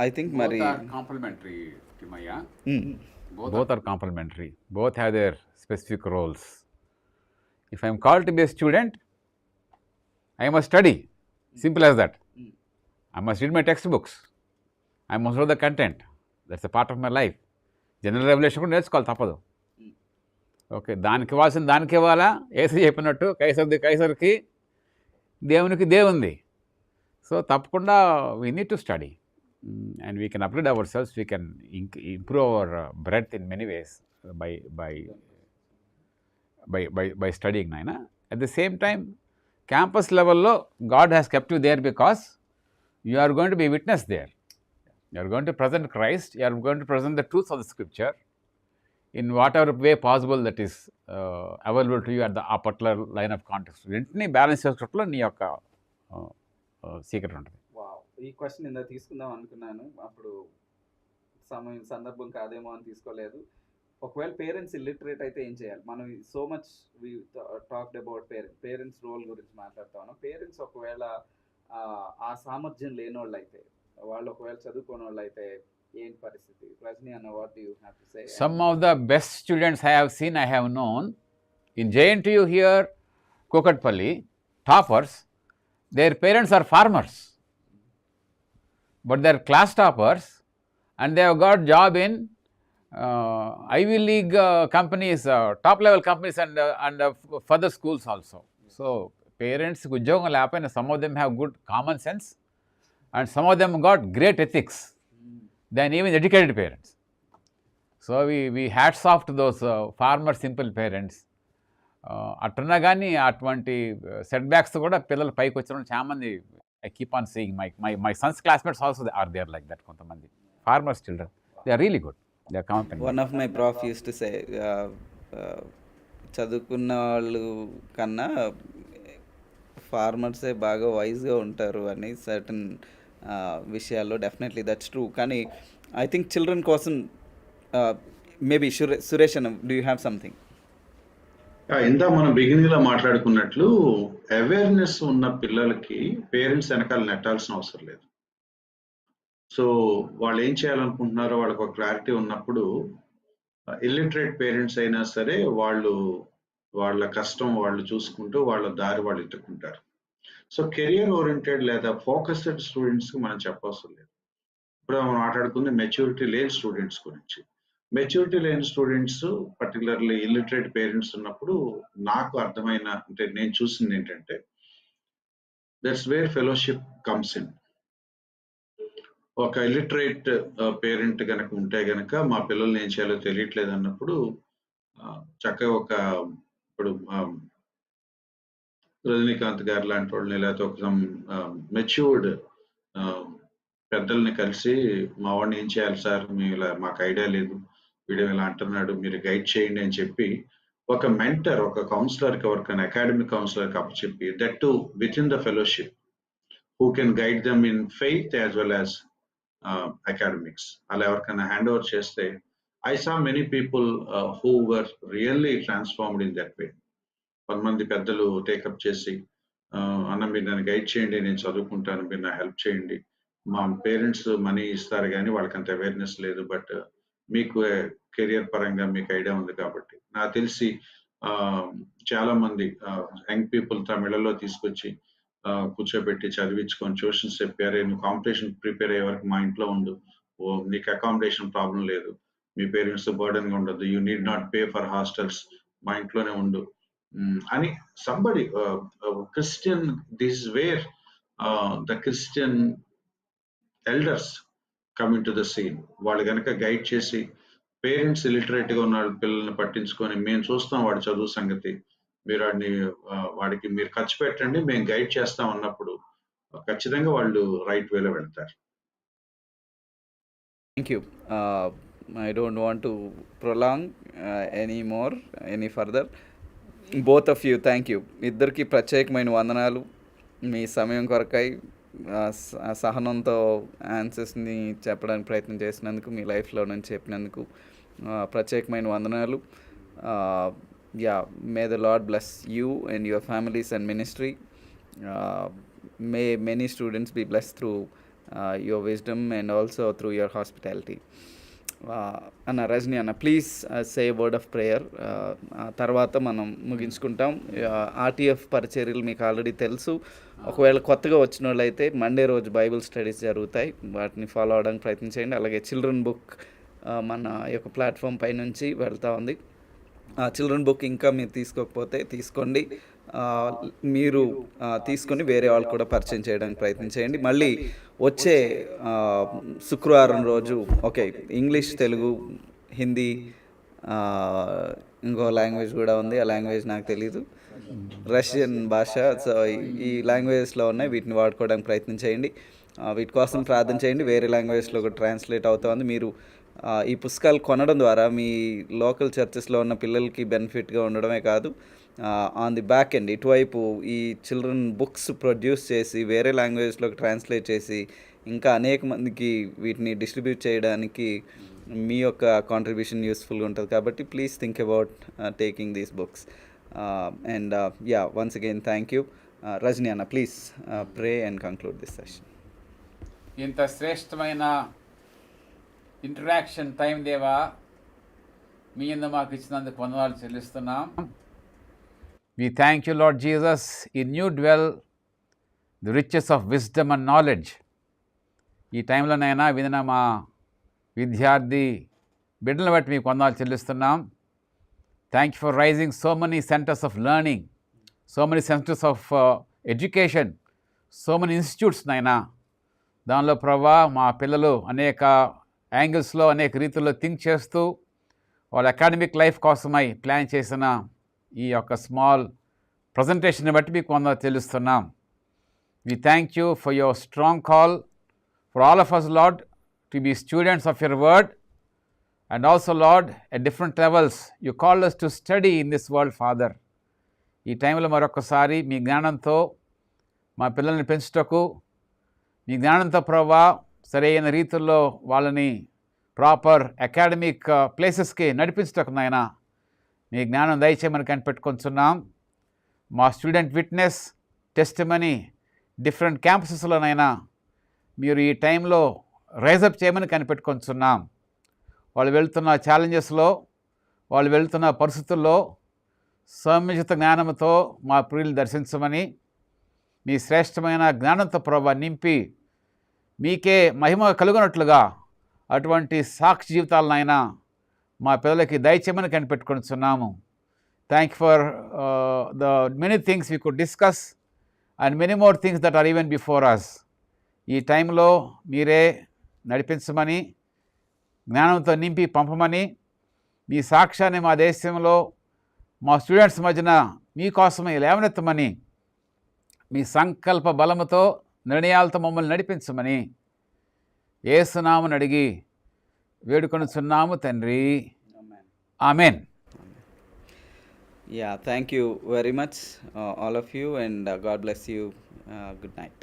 I think మరి complementary. Both are complementary. Both have their specific roles. If I am called to be a student, I must study. Simple as that. I must read my textbooks. I must know the content. That's a part of my life. General revolution కూడా నేర్చుకోవాలి, తప్పదు. Okay, దానికి ఇవ్వాల్సిన దానికి ఇవ్వాలా, AC చెప్పినట్టు కైసర్ది కైసర్కి, దేవునికి దేవుంది. సో తప్పకుండా we need to study and we can upgrade our selves, we can improve our breadth in many ways by studying నాయన. At the same time campus లెవెల్లో God has kept you there because you are going to be witness there. You are going to present Christ, you are going to present the truth of the scripture in whatever way possible that is available to you at the particular line of context. రెంటిని balance చేసుకోవడంలో నీ యొక్క secret ఉంటుంది. ఈ question ఇందా తీసుకుందాం అనుకున్నాను, అప్పుడు సందర్భం కాదేమో అని తీసుకోలేదు. ఒకవేళ పేరెంట్స్ ఇల్లిటరేట్ అయితే ఏం చేయాలి? మనం so much we talked about parents role గురించి మాట్లాడుతా ఉన్నాం. పేరెంట్స్ ఒకవేళ ఆ సామర్థ్యం లేని వాళ్ళు అయితే, వాళ్ళు ఒకవేళ చదువుకోని వాళ్ళు అయితే ఏంటి పరిస్థితి? రజనీ అన్న, what do you have to say? Some of the best students I have seen, I have known in JNTU here, Kokatpalli, toppers, their parents are farmers, but they are class toppers and they have got job in Ivy League companies, top level companies and further schools also. So parents కి ఉద్యోగం లేకపోయినా some of them have good common sense and some of them got great ethics than even educated parents. So we hats off to those farmer simple parents. అట్టున్నా కానీ అటువంటి set backs కూడా పిల్లలు పైకి వచ్చిన చాలా మంది I keep on seeing my son's classmates also are there like that. కొంతమంది farmers children, they are really good, they are competent. One of my prof use to say, చదువుకున్న వాళ్ళు కన్నా ఫార్మర్సే బాగా వైజ్గా ఉంటారు అని సర్టన్ విషయాల్లో. Definitely that's true. కానీ ఐ థింక్ చిల్డ్రన్ కోసం మేబీ సురేష్ అన్న, డూ యూ హ్యావ్ సంథింగ్? ఇందా మనం బిగినింగ్ లో మాట్లాడుకున్నట్లు అవేర్నెస్ ఉన్న పిల్లలకి పేరెంట్స్ వెనకాల నెట్టాల్సిన అవసరం లేదు. సో వాళ్ళు ఏం చేయాలనుకుంటున్నారో వాళ్ళకి ఒక క్లారిటీ ఉన్నప్పుడు ఇల్లిటరేట్ పేరెంట్స్ అయినా సరే వాళ్ళ కష్టం వాళ్ళు చూసుకుంటూ వాళ్ళ దారి వాళ్ళు ఎత్తుకుంటారు. సో కెరియర్ ఓరియంటెడ్ లేదా ఫోకస్డ్ స్టూడెంట్స్కి మనం చెప్పవసరం లేదు. ఇప్పుడు మనం మాట్లాడుకుంది మెచ్యూరిటీ లేని స్టూడెంట్స్ గురించి. మెచ్యూరిటీ లేని స్టూడెంట్స్, పర్టికులర్లీ ఇల్లిటరేట్ పేరెంట్స్ ఉన్నప్పుడు నాకు అర్థమైన, అంటే నేను చూసింది ఏంటంటే, that's where fellowship comes in. ఒక ఇల్లిటరేట్ పేరెంట్ కనుక ఉంటే గనక మా పిల్లల్ని ఏం చేయాలో తెలియట్లేదు అన్నప్పుడు చక్కగా ఇప్పుడు రజనీకాంత్ గారు లాంటి వాళ్ళని, లేకపోతే ఒక మెచ్యూర్డ్ పెద్దల్ని కలిసి, మా వాడిని ఏం చేయాలి సార్, ఇలా మాకు ఐడియా లేదు, వీడియో ఇలా అంటున్నాడు, మీరు గైడ్ చేయండి అని చెప్పి ఒక మెంటర్, ఒక కౌన్సిలర్కి, ఎవరికైనా అకాడమిక్ కౌన్సిలర్కి అప్పచెప్పి, that to with in the fellowship, who can guide them in faith as well as academics, అలా ఎవరికైనా హ్యాండ్ ఓవర్ చేస్తే, I saw many people who were really transformed in that way. కొంతమంది పెద్దలు take up చేసి, అన్న మీరు నన్ను గైడ్ చేయండి, నేను చదువుకుంటాను, మీరు నా హెల్ప్ చేయండి, మా పేరెంట్స్ మనీ ఇస్తారు కానీ వాళ్ళకి అంత అవేర్నెస్ లేదు, బట్ మీకు కెరియర్ పరంగా మీకు ఐడియా ఉంది కాబట్టి. నాకు తెలిసి చాలా మంది యంగ్ పీపుల్ తమిళలో తీసుకొచ్చి కూర్చోబెట్టి చదివించుకొని ట్యూషన్స్ చెప్పారు. నువ్వు కాంపిటీషన్ ప్రిపేర్ అయ్యే వరకు మా ఇంట్లో ఉండు, నీకు అకామిడేషన్ ప్రాబ్లం లేదు, మీ పేరెంట్స్ బర్డన్గా ఉండదు, you need not pay for hostels, మా ఇంట్లోనే ఉండు అని somebody Christian, this is where the Christian elders coming to the scene. వాళ్ళు కనుక గైడ్ చేసి, పేరెంట్స్ ఇలిటరేట్గా ఉన్న పిల్లల్ని పట్టించుకొని, మేము చూస్తాం వాడి చదువు సంగతి, మీరు వాడికి మీరు ఖర్చు పెట్టండి, మేము గైడ్ చేస్తాం అన్నప్పుడు ఖచ్చితంగా వాళ్ళు రైట్ వేలో వెళ్తారు. Thank you. I don't want to prolong any further. Both of you, thank you. ఇద్దరికి ప్రత్యేకమైన వందనాలు. మీ సమయం కొరకై సహనంతో ఆన్సర్స్ని చెప్పడానికి ప్రయత్నం చేసినందుకు, మీ లైఫ్లో నుంచి చెప్పినందుకు ప్రత్యేకమైన వందనాలు. May the Lord bless you and your families and ministry. May many students be blessed through your wisdom and also through your hospitality. అన్న రజనీ అన్న please say word of prayer, తర్వాత మనం ముగించుకుంటాం. ఆర్టీఎఫ్ పరిచర్యలు మీకు ఆల్రెడీ తెలుసు. ఒకవేళ కొత్తగా వచ్చిన వాళ్ళు అయితే మండే రోజు బైబిల్ స్టడీస్ జరుగుతాయి, వాటిని ఫాలో అవడానికి ప్రయత్నించండి. అలాగే చిల్డ్రన్ బుక్ మన యొక్క ప్లాట్ఫామ్ పై నుంచి వెళ్తూ ఉంది. చిల్డ్రన్ బుక్ ఇంకా మీరు తీసుకోకపోతే తీసుకోండి. మీరు తీసుకొని వేరే వాళ్ళు కూడా పరిచయం చేయడానికి ప్రయత్నించేయండి. మళ్ళీ వచ్చే శుక్రవారం రోజు ఓకే ఇంగ్లీష్, తెలుగు, హిందీ, ఇంకో లాంగ్వేజ్ కూడా ఉంది, ఆ లాంగ్వేజ్ నాకు తెలీదు, రష్యన్ భాష. సో ఈ లాంగ్వేజెస్లో ఉన్నాయి, వీటిని వాడుకోవడానికి ప్రయత్నం చేయండి. వీటి కోసం ప్రార్థన చేయండి. వేరే లాంగ్వేజ్లో కూడా ట్రాన్స్లేట్ అవుతుంది. మీరు ఈ పుస్తకాలు కొనడం ద్వారా మీ లోకల్ చర్చెస్లో ఉన్న పిల్లలకి బెనిఫిట్గా ఉండడమే కాదు, ఆన్ ది బ్యాక్ ఎండ్ ఇటువైపు ఈ చిల్డ్రన్ బుక్స్ ప్రొడ్యూస్ చేసి వేరే లాంగ్వేజ్లోకి ట్రాన్స్లేట్ చేసి ఇంకా అనేక మందికి వీటిని డిస్ట్రిబ్యూట్ చేయడానికి మీ యొక్క కాంట్రిబ్యూషన్ యూస్ఫుల్గా ఉంటుంది. కాబట్టి please think about taking these books. And yeah, once again thank you. Rajani అన్న please pray and conclude this session. ఇంత శ్రేష్టమైన ఇంటరాక్షన్ టైం దేవా, మీ యందు మాకు ఇచ్చినందుకు వందనాలు చెల్లిస్తున్నాం. We thank you, Lord Jesus. In you dwell the riches of wisdom and knowledge. ఈ టైంలోనైనా వినిన మా విద్యార్థి బిడ్డలను బట్టి మీకు వందనాలు చెల్లిస్తున్నాం. Thank you for raising so many centres of learning, so many centres of education, so many institutes నైనా. దానిలో ప్రభా మా పిల్లలు అనేక యాంగిల్స్లో అనేక రీతుల్లో థింక్ చేస్తూ వాళ్ళ అకాడమిక్ లైఫ్ కోసమై ప్లాన్ చేసిన ఈ యొక్క స్మాల్ ప్రజెంటేషన్ని బట్టి మీకు వందనాలు చెల్లిస్తున్నాం. We thank you for your strong call for all of us, Lord, to be students of your word. And also, Lord, at different levels, you called us to study in this world, Father. ఈ టైంలో మరొకసారి మీ జ్ఞానంతో మా పిల్లల్ని పెంచుటకు, మీ జ్ఞానంతో ప్రభా సరైన రీతుల్లో వాళ్ళని ప్రాపర్ అకాడమిక్ ప్లేసెస్కి నడిపించటకు నాయన మీ జ్ఞానం దయచేయమని కనిపెట్టుకొంచున్నాం. మా స్టూడెంట్ విట్నెస్, టెస్టిమనీ డిఫరెంట్ క్యాంపసెస్లోనైనా మీరు ఈ టైంలో రైజప్ చేయమని కనిపెట్టుకొంచున్నాం. వాళ్ళు వెళ్తున్న ఛాలెంజెస్లో, వాళ్ళు వెళ్తున్న పరిస్థితుల్లో సముచిత జ్ఞానంతో మా ప్రియులు దర్శించమని, మీ శ్రేష్టమైన జ్ఞానంతో ప్రభా నింపి మీకే మహిమ కలుగునట్లుగా అటువంటి సాక్షి జీవితాలనైనా మా పిల్లలకి దయచేయమని కనిపెట్టుకొనిచున్నాము. Thank you for the many things we could discuss and many more things that are even before us. ఈ టైంలో మీరే నడిపించమని, జ్ఞానంతో నింపి పంపమని, మీ సాక్ష్యాన్ని మా దేశంలో మా స్టూడెంట్స్ మధ్యన మీకోసమే లేవనెత్తమని, మీ సంకల్ప బలముతో నిర్ణయాలతో మమ్మల్ని నడిపించమని యేసునామమున అడిగి వేడుకొనుచున్నాము తండ్రి. Amen. Yeah, thank you very much, all of you, and God bless you. Good night.